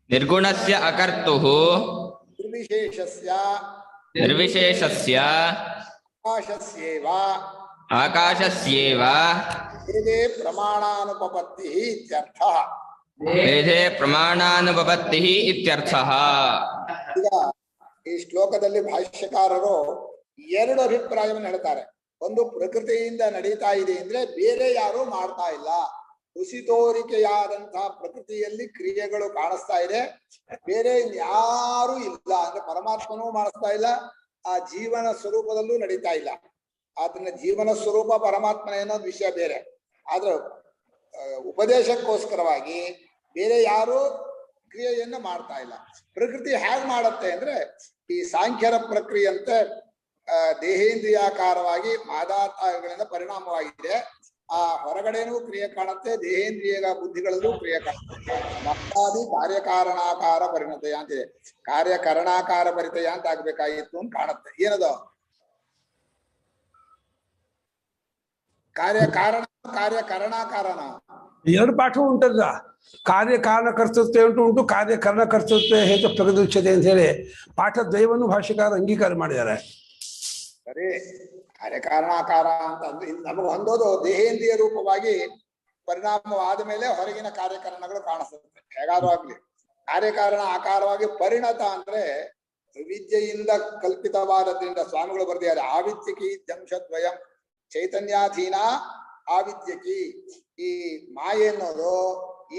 ನಿರ್ಗುಣಸ್ಯ ಅಕರ್ತುಃ ನಿರ್ವಿಶೇಷಸ್ಯ ನಿರ್ವಿಶೇಷಸ್ಯ ಆಕಾಶಸ್ಯೇವ ಆಕಾಶಸ್ಯೇವ ವೇದೇ ಪ್ರಮಾಣಾನುಪಪತ್ತಿಃ ಇತ್ಯರ್ಥಃ. ವೇದೇ ಪ್ರಮಾಣಾನುಪಪತ್ತಿಃ ಇತ್ಯರ್ಥಃ. ಈಗ ಈ ಶ್ಲೋಕದಲ್ಲಿ ಭಾಷ್ಯಕಾರರು ಎರಡು ಅಭಿಪ್ರಾಯವನ್ನು ಹೇಳ್ತಾರೆ. ಒಂದು, ಪ್ರಕೃತಿಯಿಂದ ನಡೀತಾ ಇದೆ ಅಂದ್ರೆ ಬೇರೆ ಯಾರು ಮಾಡ್ತಾ ಇಲ್ಲ, ಹುಸಿತೋರಿಕೆಯಾದಂತಹ ಪ್ರಕೃತಿಯಲ್ಲಿ ಕ್ರಿಯೆಗಳು ಕಾಣಿಸ್ತಾ ಇದೆ, ಬೇರೆ ಯಾರು ಇಲ್ಲ ಅಂದ್ರೆ ಪರಮಾತ್ಮನೂ ಮಾಡಿಸ್ತಾ ಇಲ್ಲ, ಆ ಜೀವನ ಸ್ವರೂಪದಲ್ಲೂ ನಡೀತಾ ಇಲ್ಲ. ಆತನ ಜೀವನ ಸ್ವರೂಪ ಪರಮಾತ್ಮನ ಅನ್ನೋದು ವಿಷಯ ಬೇರೆ. ಆದ್ರೆ ಉಪದೇಶಕ್ಕೋಸ್ಕರವಾಗಿ ಬೇರೆ ಯಾರು ಕ್ರಿಯೆಯನ್ನು ಮಾಡ್ತಾ ಇಲ್ಲ. ಪ್ರಕೃತಿ ಹೇಗೆ ಮಾಡುತ್ತೆ ಅಂದ್ರೆ ಈ ಸಾಂಖ್ಯರ ಪ್ರಕ್ರಿಯೆಯಂತೆ ದೇಹೇಂದ್ರಿಯಾಕಾರವಾಗಿ ಮಾದಾತಗಳಿಂದ ಪರಿಣಾಮವಾಗಿದೆ. ಆ ಹೊರಗಡೆನೂ ಕ್ರಿಯೆ ಕಾಣುತ್ತೆ, ದೇಹೇಂದ್ರಿಯ ಬುದ್ಧಿಗಳಲ್ಲೂ ಕ್ರಿಯೆ ಕಾಣುತ್ತೆ. ಮತ್ತಾದಿ ಕಾರ್ಯಕಾರಣಾಕಾರ ಪರಿಣತಯ ಅಂತಿದೆ. ಕಾರ್ಯಕರಣಾಕಾರ ಪರಿತಯ ಅಂತ ಆಗ್ಬೇಕಾಗಿತ್ತು ಅಂತ ಕಾಣುತ್ತೆ. ಏನದು ಕಾರ್ಯಕಾರಣ ಕಾರ್ಯಕರಣಾಕಾರನ ಎರಡು ಪಾಠವೂ ಉಂಟಲ್ಲ. ಕಾರ್ಯ ಕಾರಣ ಕರ್ತೃತ್ವ ಉಂಟು, ಕಾರ್ಯ ಕರ್ಣ ಕರ್ತೃತ್ವ ಹೇತು ಪ್ರಗತಿಚ್ಛತೆ ಅಂತ ಹೇಳಿ ಪಾಠ ದ್ವಯವನ್ನು ಭಾಷ್ಯಕಾರ ಅಂಗೀಕಾರ ಮಾಡಿದ್ದಾರೆ. ಸರಿ, ಕಾರ್ಯಕಾರಣಾಕಾರ ಅಂತ ಅಂದ್ರೆ ನಮಗೆ ಹೊಂದೋದು ದೇಹೇಂದ್ರಿಯ ರೂಪವಾಗಿ ಪರಿಣಾಮವಾದ ಮೇಲೆ ಹೊರಗಿನ ಕಾರ್ಯಕಾರಣಗಳು ಕಾಣಿಸುತ್ತೆ. ಹೇಗಾದ್ರೂ ಆಗ್ಲಿ ಕಾರ್ಯಕಾರಣ ಆಕಾರವಾಗಿ ಪರಿಣತ ಅಂದ್ರೆ ವಿದ್ಯೆಯಿಂದ ಕಲ್ಪಿತವಾದದ್ರಿಂದ ಸ್ವಾಮಿಗಳು ಬರ್ದಿದ್ದಾರೆ. ಆವಿದ್ಯಕಿ ದಂಶದ್ವಯಂ ಚೈತನ್ಯಾಧೀನ ಆವಿದ್ಯಕಿ. ಈ ಮಾಯೆ ಅನ್ನೋದು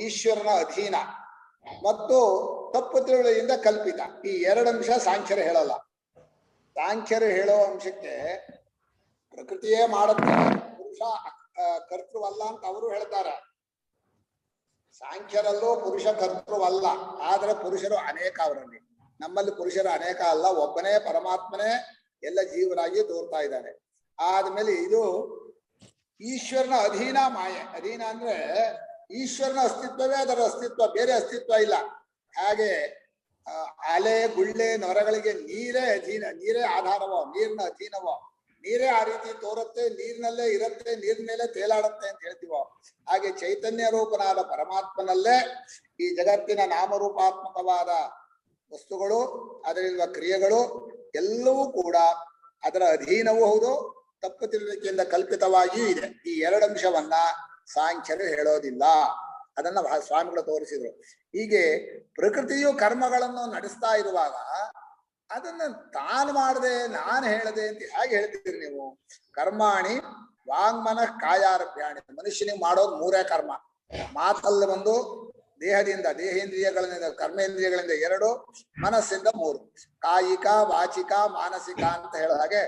ಈಶ್ವರನ ಅಧೀನ ಮತ್ತು ತಪ್ಪು ತಿಳಿಯಿಂದ ಕಲ್ಪಿತ. ಈ ಎರಡು ಅಂಶ ಸಾಂಖ್ಯರು ಹೇಳಲ್ಲ. ಸಾಂಖ್ಯರು ಹೇಳೋ ಅಂಶಕ್ಕೆ ಪ್ರಕೃತಿಯೇ ಮಾಡುತ್ತೆ, ಪುರುಷ ಕರ್ತೃವಲ್ಲ ಅಂತ ಅವರು ಹೇಳ್ತಾರೆ. ಸಾಂಖ್ಯರಲ್ಲೂ ಪುರುಷ ಕರ್ತೃವಲ್ಲ, ಆದ್ರೆ ಪುರುಷರು ಅನೇಕ ಅವರಲ್ಲಿ. ನಮ್ಮಲ್ಲಿ ಪುರುಷರು ಅನೇಕ ಅಲ್ಲ, ಒಬ್ಬನೇ ಪರಮಾತ್ಮನೇ ಎಲ್ಲ ಜೀವರಾಗಿ ತೋರ್ತಾ ಇದ್ದಾನೆ. ಆದ್ಮೇಲೆ ಇದು ಈಶ್ವರನ ಅಧೀನ ಮಾಯೆ. ಅಧೀನ ಅಂದ್ರೆ ಈಶ್ವರನ ಅಸ್ತಿತ್ವವೇ ಅದರ ಅಸ್ತಿತ್ವ, ಬೇರೆ ಅಸ್ತಿತ್ವ ಇಲ್ಲ. ಹಾಗೆ ಅಲೆ ಗುಳ್ಳೆ ನೊರಗಳಿಗೆ ನೀರೇ ಅಧೀನ, ನೀರೇ ಆಧಾರವೋ, ನೀರಿನ ಅಧೀನವೋ, ನೀರೇ ಆ ರೀತಿ ತೋರುತ್ತೆ, ನೀರಿನಲ್ಲೇ ಇರುತ್ತೆ, ನೀರಿನ ಮೇಲೆ ತೇಲಾಡುತ್ತೆ ಅಂತ ಹೇಳ್ತೀವೋ, ಹಾಗೆ ಚೈತನ್ಯ ರೂಪನಾದ ಪರಮಾತ್ಮನಲ್ಲೇ ಈ ಜಗತ್ತಿನ ನಾಮರೂಪಾತ್ಮಕವಾದ ವಸ್ತುಗಳು, ಅದರಲ್ಲಿರುವ ಕ್ರಿಯೆಗಳು ಎಲ್ಲವೂ ಕೂಡ ಅದರ ಅಧೀನವೂ ಹೌದು, ತಪ್ಪು ತಿಳುವಳಿಕೆಯಿಂದ ಕಲ್ಪಿತವಾಗಿಯೂ ಇದೆ. ಈ ಎರಡು ಅಂಶವನ್ನ ಸಾಂಖ್ಯರು ಹೇಳೋದಿಲ್ಲ. ಅದನ್ನ ಸ್ವಾಮಿಗಳು ತೋರಿಸಿದ್ರು. ಹೀಗೆ ಪ್ರಕೃತಿಯು ಕರ್ಮಗಳನ್ನು ನಡೆಸ್ತಾ ಇರುವಾಗ ಅದನ್ನ ತಾನು ಮಾಡದೆ ನಾನು ಹೇಳದೆ ಅಂತ ಹೇಗೆ ಹೇಳ್ತಿದ್ದೀರಿ ನೀವು? ಕರ್ಮಾಣಿ ವಾಂಗ್ಮನ ಕಾಯಾರಭ್ಯಾಣಿ. ಮನುಷ್ಯನಿಗೆ ಮಾಡೋದು ಮೂರೇ ಕರ್ಮ. ಮಾತಲ್ಲಿ ಒಂದು, ದೇಹದಿಂದ ದೇಹೇಂದ್ರಿಯಗಳಿಂದ ಕರ್ಮೇಂದ್ರಿಯಗಳಿಂದ ಎರಡು, ಮನಸ್ಸಿಂದ ಮೂರು. ಕಾಯಿಕ ವಾಚಿಕ ಮಾನಸಿಕ ಅಂತ ಹೇಳಿದ ಹಾಗೆ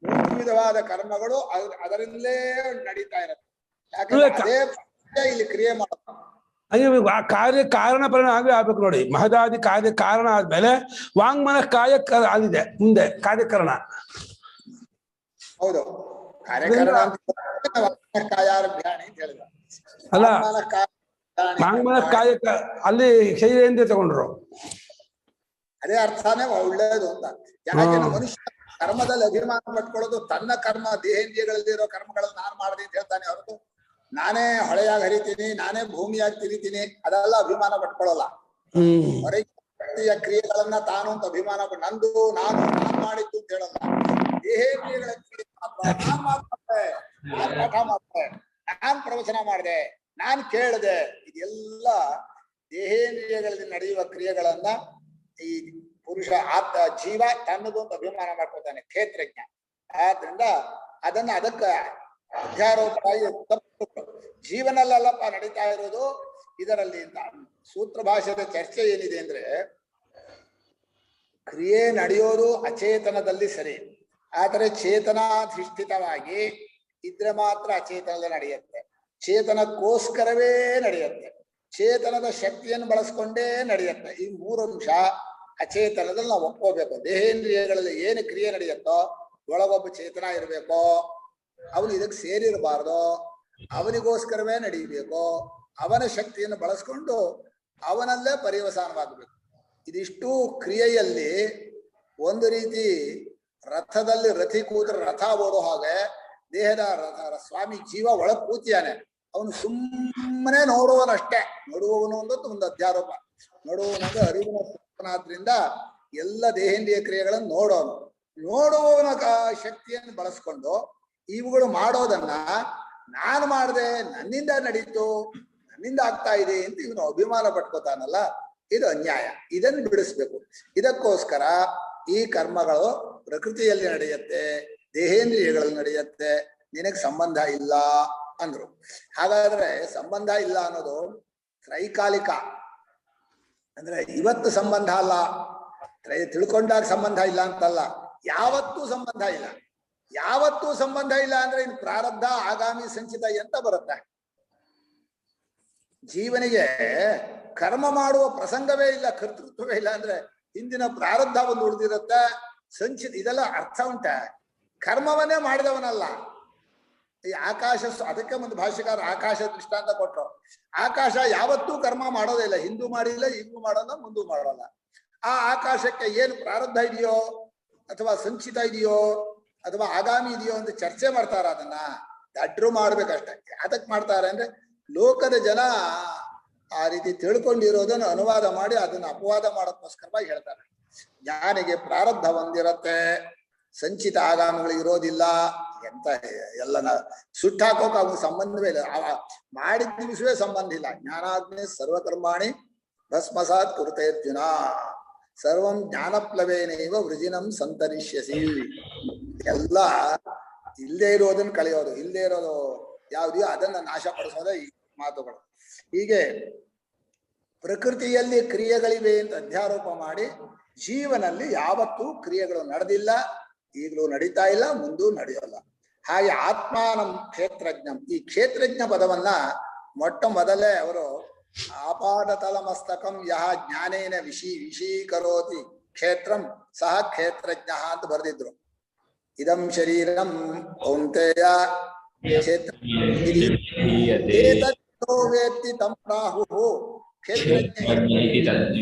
ಮೂರು ವಿಧವಾದ ಕರ್ಮಗಳು ಅದರಿಂದಲೇ ನಡೀತಾ ಇರುತ್ತೆ. ಯಾಕಂದ್ರೆ ಅದೇ ಇಲ್ಲಿ ಕ್ರಿಯೆ ಮಾಡೋದು. ಕಾರ್ಯ ಕಾರಣ ಪರಿಣಾಮ ಆಗೇ ಆಗ್ಬೇಕು ನೋಡಿ. ಮಹದಾದಿ ಕಾರ್ಯ ಕಾರಣ ಆದ್ಮೇಲೆ ವಾಂಗ್ಮನ ಕಾಯ ಆಗಿದೆ, ಮುಂದೆ ಕಾರ್ಯಕರಣ. ಹೌದು, ಕಾರ್ಯಕರಣ ಕಾಯಾರಭ್ಯಾಣಿ ಅಂತ ಹೇಳಿದ ಅಲ್ಲ, ವಾಂಗ್ಮನ ಕಾಯ ಅಲ್ಲಿ ಶೈಲೇಂದ್ರ ತಗೊಂಡ್ರು. ಅದೇ ಅರ್ಥನೇ ಒಳ್ಳೇದು ಅಂತ. ಯಾಕೆಂದ್ರೆ ಮನುಷ್ಯ ಕರ್ಮದಲ್ಲಿ ಅಭಿಮಾನ ಪಟ್ಕೊಳ್ಳೋದು ತನ್ನ ಕರ್ಮ, ದೇಹೇಂದ್ರಿಯಗಳಲ್ಲಿರೋ ಕರ್ಮಗಳನ್ನು ನಾನು ಮಾಡದೆ ಅಂತ ಹೇಳ್ತಾನೆ ಹೊರತು ನಾನೇ ಹೊಳೆಯಾಗಿ ಹರಿತೀನಿ, ನಾನೇ ಭೂಮಿಯಾಗಿ ತಿರಿತೀನಿ ಅದೆಲ್ಲ ಅಭಿಮಾನ ಪಟ್ಕೊಳ್ಳಲ್ಲ. ಹೊರಗಿನ ಕ್ರಿಯೆಗಳನ್ನ ತಾನು ಅಂತ ಅಭಿಮಾನ ನಂದು ನಾನು ಮಾಡಿದ್ದು ಅಂತ ಹೇಳಲ್ಲ. ದೇಹೇಂದ್ರಿಯಗಳ ಕ್ರಿಯೆ ಮಾತ್ರ ನಾನ್ ಮಾತಾಡ್ತೆ, ನಾನ್ ಪಾಠ ಮಾಡ್ತೆ, ನಾನ್ ಪ್ರವಚನ ಮಾಡಿದೆ, ನಾನ್ ಕೇಳಿದೆ, ಇದೆಲ್ಲ ದೇಹೇಂದ್ರಿಯಗಳಲ್ಲಿ ನಡೆಯುವ ಕ್ರಿಯೆಗಳನ್ನ ಈ ಪುರುಷ ಜೀವ ತನ್ನದು ಅಂತ ಅಭಿಮಾನ ಮಾಡ್ಕೊತಾನೆ, ಕ್ಷೇತ್ರಜ್ಞ. ಆದ್ರಿಂದ ಅದಕ್ಕೆ ಅಧ್ಯಾರೋಪವಾಗಿ ತಪ್ಪು. ಜೀವನಲ್ಲಲ್ಲಪ್ಪ ನಡೀತಾ ಇರೋದು ಇದರಲ್ಲಿ ಅಂತ. ಸೂತ್ರ ಭಾಷೆದ ಚರ್ಚೆ ಏನಿದೆ ಅಂದ್ರೆ, ಕ್ರಿಯೆ ನಡೆಯೋದು ಅಚೇತನದಲ್ಲಿ ಸರಿ, ಆದರೆ ಚೇತನಾಧಿಷ್ಠಿತವಾಗಿ ಇದ್ರೆ ಮಾತ್ರ ಅಚೇತನದಲ್ಲಿ ನಡೆಯುತ್ತೆ. ಚೇತನಕ್ಕೋಸ್ಕರವೇ ನಡೆಯುತ್ತೆ, ಚೇತನದ ಶಕ್ತಿಯನ್ನು ಬಳಸ್ಕೊಂಡೇ ನಡೆಯುತ್ತೆ. ಈ ಮೂರು ಅಂಶ ಅಚೇತನದಲ್ಲಿ ನಾವು ಒಪ್ಕೋಬೇಕು. ದೇಹೇಂದ್ರಿಯಗಳಲ್ಲಿ ಏನು ಕ್ರಿಯೆ ನಡೆಯುತ್ತೋ ಒಳಗೊಬ್ಬ ಚೇತನ ಇರಬೇಕೋ, ಅವನು ಇದಕ್ಕೆ ಸೇರಿರಬಾರ್ದು, ಅವನಿಗೋಸ್ಕರವೇ ನಡೀಬೇಕು, ಅವನ ಶಕ್ತಿಯನ್ನು ಬಳಸ್ಕೊಂಡು ಅವನಲ್ಲೇ ಪರ್ಯವಸಾನವಾಗಬೇಕು. ಇದಿಷ್ಟು ಕ್ರಿಯೆಯಲ್ಲಿ ಒಂದು ರೀತಿ ರಥದಲ್ಲಿ ರಥಿ ಕೂತ್ರೆ ರಥ ಓಡೋ ಹಾಗೆ ದೇಹದ ಸ್ವಾಮಿ ಜೀವ ಒಳಗ್ ಕೂತಿಯಾನೆ. ಅವನು ಸುಮ್ಮನೆ ನೋಡುವನಷ್ಟೇ. ನೋಡುವವನು ಒಂದು ಅಧ್ಯಾರೋಪ. ನೋಡುವವನಂದ್ರೆ ಅರಿವಿನ ಎಲ್ಲ ದೇಹೇಂದ್ರಿಯ ಕ್ರಿಯೆಗಳನ್ನು ನೋಡುವವನ ಶಕ್ತಿಯನ್ನು ಬಳಸ್ಕೊಂಡು ಇವುಗಳು ಮಾಡೋದನ್ನ ನಾನು ಮಾಡಿದೆ, ನನ್ನಿಂದ ನಡೀತು, ನನ್ನಿಂದ ಆಗ್ತಾ ಇದೆ ಅಂತ ಇವನು ಅಭಿಮಾನ ಪಟ್ಕೋತಾನಲ್ಲ, ಇದು ಅನ್ಯಾಯ. ಇದನ್ನು ಬಿಡಿಸ್ಬೇಕು. ಇದಕ್ಕೋಸ್ಕರ ಈ ಕರ್ಮಗಳು ಪ್ರಕೃತಿಯಲ್ಲಿ ನಡೆಯುತ್ತೆ, ದೇಹೇಂದ್ರಿಯಗಳಲ್ಲಿ ನಡೆಯುತ್ತೆ, ನಿನಗೆ ಸಂಬಂಧ ಇಲ್ಲ ಅಂದ್ರು. ಹಾಗಾದ್ರೆ ಸಂಬಂಧ ಇಲ್ಲ ಅನ್ನೋದು ತ್ರೈಕಾಲಿಕ, ಅಂದ್ರೆ ಇವತ್ತು ಸಂಬಂಧ ಅಲ್ಲ, ತಿಳ್ಕೊಂಡಾಗ ಸಂಬಂಧ ಇಲ್ಲ ಅಂತಲ್ಲ, ಯಾವತ್ತೂ ಸಂಬಂಧ ಇಲ್ಲ. ಯಾವತ್ತೂ ಸಂಬಂಧ ಇಲ್ಲ ಅಂದ್ರೆ ಇನ್ನು ಪ್ರಾರಬ್ಧ, ಆಗಾಮಿ, ಸಂಚಿತ ಎಂತ ಬರುತ್ತೆ? ಜೀವನಿಗೆ ಕರ್ಮ ಮಾಡುವ ಪ್ರಸಂಗವೇ ಇಲ್ಲ, ಕರ್ತೃತ್ವವೇ ಇಲ್ಲ ಅಂದ್ರೆ ಹಿಂದಿನ ಪ್ರಾರಬ್ಧ ಒಂದು ಉಳಿದಿರುತ್ತೆ, ಸಂಚಿತ, ಇದೆಲ್ಲ ಅರ್ಥ ಉಂಟ. ಕರ್ಮವನ್ನೇ ಮಾಡಿದವನಲ್ಲ ಈ ಆಕಾಶ. ಅದಕ್ಕೆ ಒಂದು ಭಾಷ್ಯಕಾರ ಆಕಾಶ ದೃಷ್ಟಾಂತ ಕೊಟ್ರು. ಆಕಾಶ ಯಾವತ್ತೂ ಕರ್ಮ ಮಾಡೋದೇ ಇಲ್ಲ, ಹಿಂದೂ ಮಾಡಿಲ್ಲ, ಈಗೂ ಮಾಡೋಲ್ಲ, ಮುಂದೂ ಮಾಡೋಲ್ಲ. ಆ ಆಕಾಶಕ್ಕೆ ಏನು ಪ್ರಾರಬ್ಧ ಇದೆಯೋ ಅಥವಾ ಸಂಚಿತ ಇದೆಯೋ ಅಥವಾ ಆಗಾಮಿ ಇದೆಯೋ ಅಂತ ಚರ್ಚೆ ಮಾಡ್ತಾರ. ಅದನ್ನ ದಡ್ರು ಮಾಡ್ಬೇಕಷ್ಟೆ. ಅದಕ್ಕೆ ಮಾಡ್ತಾರೆ ಅಂದ್ರೆ ಲೋಕದ ಜನ ಆ ರೀತಿ ತಿಳ್ಕೊಂಡಿರೋದನ್ನು ಅನುವಾದ ಮಾಡಿ ಅದನ್ನ ಅಪವಾದ ಮಾಡೋದಕ್ಕೋಸ್ಕರವಾಗಿ ಹೇಳ್ತಾರೆ. ಜ್ಞಾನಿಗೆ ಪ್ರಾರಬ್ಧ ಒಂದಿರತ್ತೆ, ಸಂಚಿತ ಆಗಾಮಿಗಳು ಇರೋದಿಲ್ಲ. ಎಂತ ಎಲ್ಲನ ಸುಟ್ಟಾಕೋಕ ಅವ್ನಿಗೆ ಸಂಬಂಧವೇ ಇಲ್ಲ. ಮಾಡಿದ ನಿಮಿಷವೇ ಸಂಬಂಧ ಇಲ್ಲ. ಜ್ಞಾನಾಗ್ನಿ ಸರ್ವಕರ್ಮಾಣಿ ಭಸ್ಮಸಾತ್ ಕುರುತೈರ್ಜುನ ಸರ್ವಂ ಜ್ಞಾನಪ್ಲವೇನೈವ ವೃಜಿನಂ ಸಂತರಿಷ್ಯಸಿ. ಎಲ್ಲ ಇಲ್ಲದೆ ಇರೋದನ್ನ ಕಳೆಯೋದು, ಇಲ್ಲದೆ ಇರೋದು ಯಾವುದೆಯೋ ಅದನ್ನ ನಾಶಪಡಿಸೋದೇ ಈ ಮಾತುಗಳು. ಹೀಗೆ ಪ್ರಕೃತಿಯಲ್ಲಿ ಕ್ರಿಯೆಗಳಿವೆ ಅಂತ ಅಧ್ಯಾರೋಪ ಮಾಡಿ ಜೀವನಲ್ಲಿ ಯಾವತ್ತೂ ಕ್ರಿಯೆಗಳು ನಡೆದಿಲ್ಲ, ಈಗಲೂ ನಡೀತಾ ಇಲ್ಲ, ಮುಂದೂ ನಡೆಯೋಲ್ಲ. ಹಾಗೆ ಆತ್ಮಾನಂ ಕ್ಷೇತ್ರಜ್ಞಂ, ಈ ಕ್ಷೇತ್ರಜ್ಞ ಪದವನ್ನ ಮೊಟ್ಟ ಮೊದಲೇ ಅವರು ಆಪಾದತಲಮಸ್ತಕಂ ಯಹ ಜ್ಞಾನೇನ ವಿಷೀಕರೋತಿ ಕ್ಷೇತ್ರಂ ಸಹ ಕ್ಷೇತ್ರಜ್ಞ ಅಂತ ಬರೆದಿದ್ರು. ಇದಂ ಶರೀರಂ ಕೌಂತೆಯ ಕ್ಷೇತ್ರ ವೇತ್ತಿ ತಂ ಪ್ರಾಹುಃ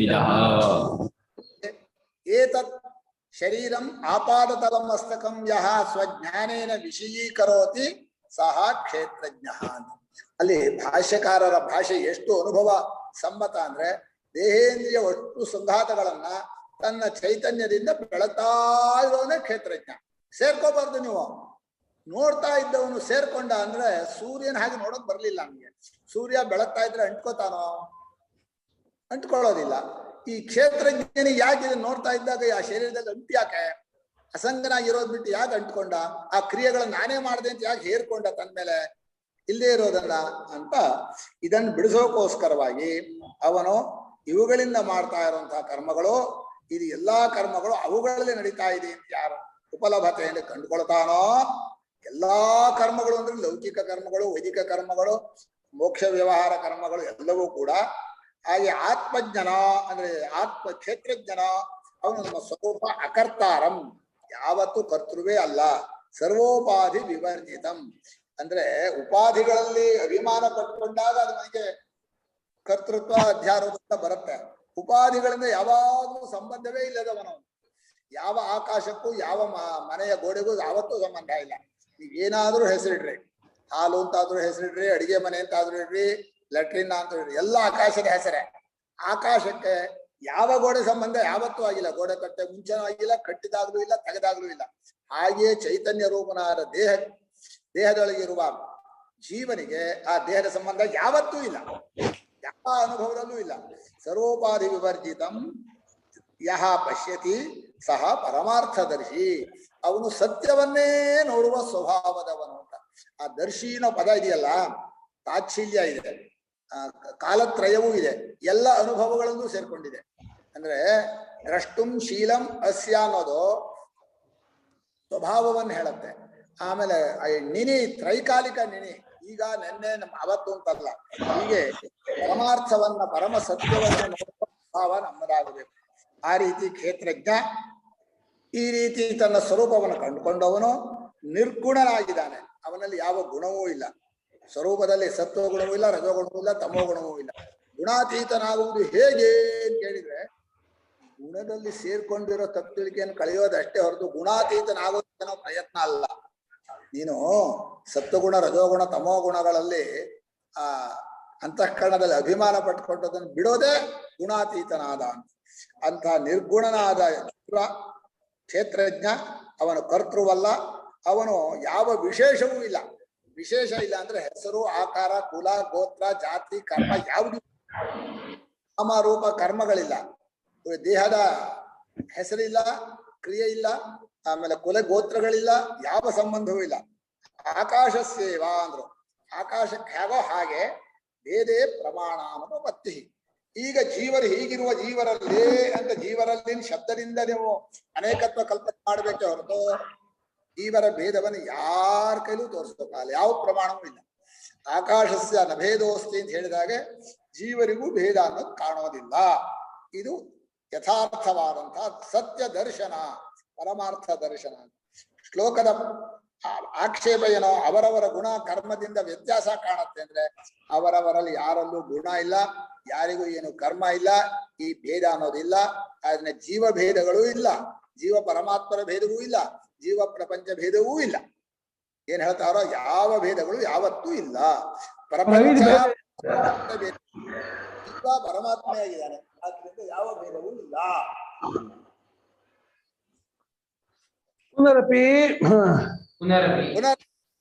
ಏತತ್ ಶರೀರಂ ಆಪಾದತಲಂ ಮಸ್ತಕಂ ಯಹ ಸ್ವಜ್ಞಾನೇನ ವಿಷಯೀಕರೋತಿ ಸಹ ಕ್ಷೇತ್ರಜ್ಞ ಅಂತ. ಅಲ್ಲಿ ಭಾಷ್ಯಕಾರರ ಭಾಷೆ ಎಷ್ಟು ಅನುಭವ ಸಮ್ಮತ ಅಂದ್ರೆ ದೇಹೇಂದ್ರಿಯ ಒಟ್ಟು ಸಂಘಾತಗಳನ್ನ ತನ್ನ ಚೈತನ್ಯದಿಂದ ಬೆಳತಾ ಇರೋನೇ ಕ್ಷೇತ್ರಜ್ಞ. ಸೇರ್ಕೋಬಾರ್ದು ನೀವು. ನೋಡ್ತಾ ಇದ್ದವನು ಸೇರ್ಕೊಂಡ ಅಂದ್ರೆ ಸೂರ್ಯನ ಹಾಗೆ ನೋಡೋಕ್ ಬರ್ಲಿಲ್ಲ ನಮ್ಗೆ. ಸೂರ್ಯ ಬೆಳಗ್ತಾ ಇದ್ರೆ ಅಂಟ್ಕೋತಾನೋ? ಅಂಟ್ಕೊಳ್ಳೋದಿಲ್ಲ. ಈ ಕ್ಷೇತ್ರಜ್ಞನಿಗೆ ಯಾಕೆ ಇದನ್ನ ನೋಡ್ತಾ ಇದ್ದಾಗ ಆ ಶರೀರದಲ್ಲಿ ಅಂಟು ಯಾಕೆ? ಅಸಂಗನಾಗಿರೋದ್ ಬಿಟ್ಟು ಯಾಕೆ ಅಂಟ್ಕೊಂಡ? ಆ ಕ್ರಿಯೆಗಳನ್ನ ನಾನೇ ಮಾಡಿದೆ ಅಂತ ಯಾಕೆ ಹೇರ್ಕೊಂಡ ತನ್ ಮೇಲೆ ಇಲ್ಲದೆ ಇರೋದನ್ನ ಅಂತ ಇದನ್ನು ಬಿಡಿಸೋಕೋಸ್ಕರವಾಗಿ ಅವನು ಇವುಗಳಿಂದ ಮಾಡ್ತಾ ಇರುವಂತಹ ಕರ್ಮಗಳು, ಇದು ಎಲ್ಲಾ ಕರ್ಮಗಳು ಅವುಗಳಲ್ಲಿ ನಡೀತಾ ಇದೆ ಅಂತ ಯಾರು ಉಪಲಭತೆಯನ್ನು ಕಂಡುಕೊಳ್ತಾನೋ, ಎಲ್ಲಾ ಕರ್ಮಗಳು ಅಂದ್ರೆ ಲೌಕಿಕ ಕರ್ಮಗಳು, ವೈದಿಕ ಕರ್ಮಗಳು, ಮೋಕ್ಷ ವ್ಯವಹಾರ ಕರ್ಮಗಳು ಎಲ್ಲವೂ ಕೂಡ ಹಾಗೆ ಆತ್ಮಜ್ಞನ ಅಂದ್ರೆ ಆತ್ಮ ಕ್ಷೇತ್ರಜ್ಞನ ಅವನು ನಮ್ಮ ಸ್ವರೂಪ ಅಕರ್ತಾರಂ, ಯಾವತ್ತೂ ಕರ್ತೃವೇ ಅಲ್ಲ, ಸರ್ವೋಪಾಧಿ ವಿವರ್ಜಿತಂ ಅಂದ್ರೆ ಉಪಾಧಿಗಳಲ್ಲಿ ಅಭಿಮಾನ ಪಟ್ಕೊಂಡಾಗ ಅದು ನನಗೆ ಕರ್ತೃತ್ವ ಅಧ್ಯಾರೋಪ ಬರುತ್ತೆ. ಉಪಾಧಿಗಳಿಂದ ಯಾವಾಗಲೂ ಸಂಬಂಧವೇ ಇಲ್ಲದವನು. ಯಾವ ಆಕಾಶಕ್ಕೂ ಯಾವ ಮನೆಯ ಗೋಡೆಗೂ ಯಾವತ್ತೂ ಸಂಬಂಧ ಇಲ್ಲ. ನೀವೇನಾದ್ರೂ ಹೆಸರಿಡ್ರಿ, ಹಾಲು ಅಂತಾದ್ರೂ ಹೆಸರಿಡ್ರಿ, ಅಡಿಗೆ ಮನೆ ಅಂತಾದ್ರೂ ಇಡ್ರಿ, ಲೆಟ್ರಿನ್ ಅಂತ ಇಡ್ರಿ, ಎಲ್ಲ ಆಕಾಶದ ಹೆಸರೇ. ಆಕಾಶಕ್ಕೆ ಯಾವ ಗೋಡೆ ಸಂಬಂಧ ಯಾವತ್ತೂ ಆಗಿಲ್ಲ. ಗೋಡೆ ಕಟ್ಟೆ ಮುಂಚೆನೂ ಆಗಿಲ್ಲ, ಕಟ್ಟಿದಾಗ್ಲೂ ಇಲ್ಲ, ತೆಗೆದಾಗ್ಲೂ ಇಲ್ಲ. ಹಾಗೆಯೇ ಚೈತನ್ಯ ರೂಪನಾದ ದೇಹದೊಳಗಿರುವ ಜೀವನಿಗೆ ಆ ದೇಹದ ಸಂಬಂಧ ಯಾವತ್ತೂ ಇಲ್ಲ, ಯಾವ ಅನುಭವದಲ್ಲೂ ಇಲ್ಲ. ಸರ್ವೋಪಾಧಿ ವಿವರ್ಜಿತಂ ಯಹ ಪಶ್ಯತಿ ಸಹ ಪರಮಾರ್ಥದರ್ಶಿ, ಅವನು ಸತ್ಯವನ್ನೇ ನೋಡುವ ಸ್ವಭಾವದವನು ಅಂತ. ಆ ದರ್ಶಿ ಅನ್ನೋ ಪದ ಇದೆಯಲ್ಲ, ತಾಚ್ಛಿಲ್ಯ ಇದೆ, ಕಾಲತ್ರಯವೂ ಇದೆ, ಎಲ್ಲ ಅನುಭವಗಳಲ್ಲೂ ಸೇರ್ಕೊಂಡಿದೆ. ಅಂದ್ರೆ ದ್ರಷ್ಟುಂ ಶೀಲಂ ಅಸ್ಯ ಅನ್ನೋದು ಸ್ವಭಾವವನ್ನು ಹೇಳುತ್ತೆ. ಆಮೇಲೆ ನಿನಿ ತ್ರೈಕಾಲಿಕ ನಿನಿ, ಈಗ ನೆನ್ನೆ ಅವತ್ತು ಅಂತಲ್ಲ, ಹೀಗೆ ಪರಮಾರ್ಥವನ್ನ ಪರಮ ಸತ್ಯವನ್ನ ನೋಡುವ ಸ್ವಭಾವ ನಮ್ಮದಾಗಬೇಕು. ಆ ರೀತಿ ಕ್ಷೇತ್ರಜ್ಞ ಈ ರೀತಿ ತನ್ನ ಸ್ವರೂಪವನ್ನು ಕಂಡುಕೊಂಡವನು ನಿರ್ಗುಣನಾಗಿದ್ದಾನೆ. ಅವನಲ್ಲಿ ಯಾವ ಗುಣವೂ ಇಲ್ಲ. ಸ್ವರೂಪದಲ್ಲಿ ಸತ್ವಗುಣವೂ ಇಲ್ಲ, ರಜೋಗುಣವೂ ಇಲ್ಲ, ತಮೋಗುಣವೂ ಇಲ್ಲ. ಗುಣಾತೀತನಾಗುವುದು ಹೇಗೆ ಅಂತ ಕೇಳಿದ್ರೆ ಗುಣದಲ್ಲಿ ಸೇರ್ಕೊಂಡಿರೋ ತಪ್ಪು ತಿಳಿಕೆಯನ್ನು ಕಳೆಯೋದಷ್ಟೇ ಹೊರತು ಗುಣಾತೀತನಾಗೋದನ್ನೋ ಪ್ರಯತ್ನ ಅಲ್ಲ. ನೀನು ಸತ್ವಗುಣ, ರಜೋಗುಣ, ತಮೋಗುಣಗಳಲ್ಲಿ ಅಂತಃಕರಣದಲ್ಲಿ ಅಭಿಮಾನ ಪಟ್ಟುಕೊಂಡದನ್ನು ಬಿಡೋದೇ ಗುಣಾತೀತನಾದ ಅಂತ ನಿರ್ಗುಣನಾದ ಕ್ಷೇತ್ರಜ್ಞ. ಅವನು ಕರ್ತೃವಲ್ಲ, ಅವನು ಯಾವ ವಿಶೇಷವೂ ಇಲ್ಲ. ವಿಶೇಷ ಇಲ್ಲ ಅಂದ್ರೆ ಹೆಸರು, ಆಕಾರ, ಕುಲ, ಗೋತ್ರ, ಜಾತಿ, ಕರ್ಮ ಯಾವುದು ನಾಮ ರೂಪ ಕರ್ಮಗಳಿಲ್ಲ. ದೇಹದ ಹೆಸರಿಲ್ಲ, ಕ್ರಿಯೆ ಇಲ್ಲ, ಆಮೇಲೆ ಕುಲ ಗೋತ್ರಗಳಿಲ್ಲ, ಯಾವ ಸಂಬಂಧವೂ ಇಲ್ಲ. ಆಕಾಶ ಸೇವಾ ಅಂದ್ರು, ಆಕಾಶಕ್ಕೆ ಹೇಗೋ ಹಾಗೆ ಭೇದೇ ಪ್ರಮಾಣ ಅನ್ನೋಪತ್ತಿ. ಈಗ ಜೀವರು ಹೀಗಿರುವ ಜೀವರಲ್ಲಿ ಅಂತ ಜೀವರಲ್ಲಿ ಶಬ್ದದಿಂದ ನೀವು ಅನೇಕತ್ವ ಕಲ್ಪನೆ ಮಾಡಬೇಕೆ ಹೊರತು ಜೀವರ ಭೇದವನ್ನು ಯಾರ ಕೈಲೂ ತೋರಿಸ್ಬೇಕಾಗಲ್ಲ, ಯಾವ ಪ್ರಮಾಣವೂ ಇಲ್ಲ. ಆಕಾಶಸ್ಯ ನಭೇದೋಸ್ತಿ ಅಂತ ಹೇಳಿದಾಗೆ ಜೀವರಿಗೂ ಭೇದ ಅನ್ನೋದು ಕಾಣೋದಿಲ್ಲ. ಇದು ಯಥಾರ್ಥವಾದಂತಹ ಸತ್ಯ ದರ್ಶನ, ಪರಮಾರ್ಥ ದರ್ಶನ. ಶ್ಲೋಕದ ಆಕ್ಷೇಪ ಏನೋ ಅವರವರ ಗುಣ ಕರ್ಮದಿಂದ ವ್ಯತ್ಯಾಸ ಕಾಣುತ್ತೆ ಅಂದ್ರೆ ಅವರವರಲ್ಲಿ ಯಾರಲ್ಲೂ ಗುಣ ಇಲ್ಲ, ಯಾರಿಗೂ ಏನು ಕರ್ಮ ಇಲ್ಲ, ಈ ಭೇದ ಅನ್ನೋದಿಲ್ಲ. ಅದನ್ನ ಜೀವ ಭೇದಗಳೂ ಇಲ್ಲ, ಜೀವ ಪರಮಾತ್ಮರ ಭೇದವೂ ಇಲ್ಲ, ಜೀವ ಪ್ರಪಂಚ ಭೇದವೂ ಇಲ್ಲ. ಏನ್ ಹೇಳ್ತಾರೋ ಯಾವ ಭೇದಗಳು ಯಾವತ್ತೂ ಇಲ್ಲ. ಪ್ರಪಂಚ ಜೀವ ಪರಮಾತ್ಮೆಯಾಗಿದ್ದಾನೆ, ಆದ್ರಿಂದ ಯಾವ ಭೇದವೂ ಇಲ್ಲ. ಪುನರಪಿ ಪುನರ್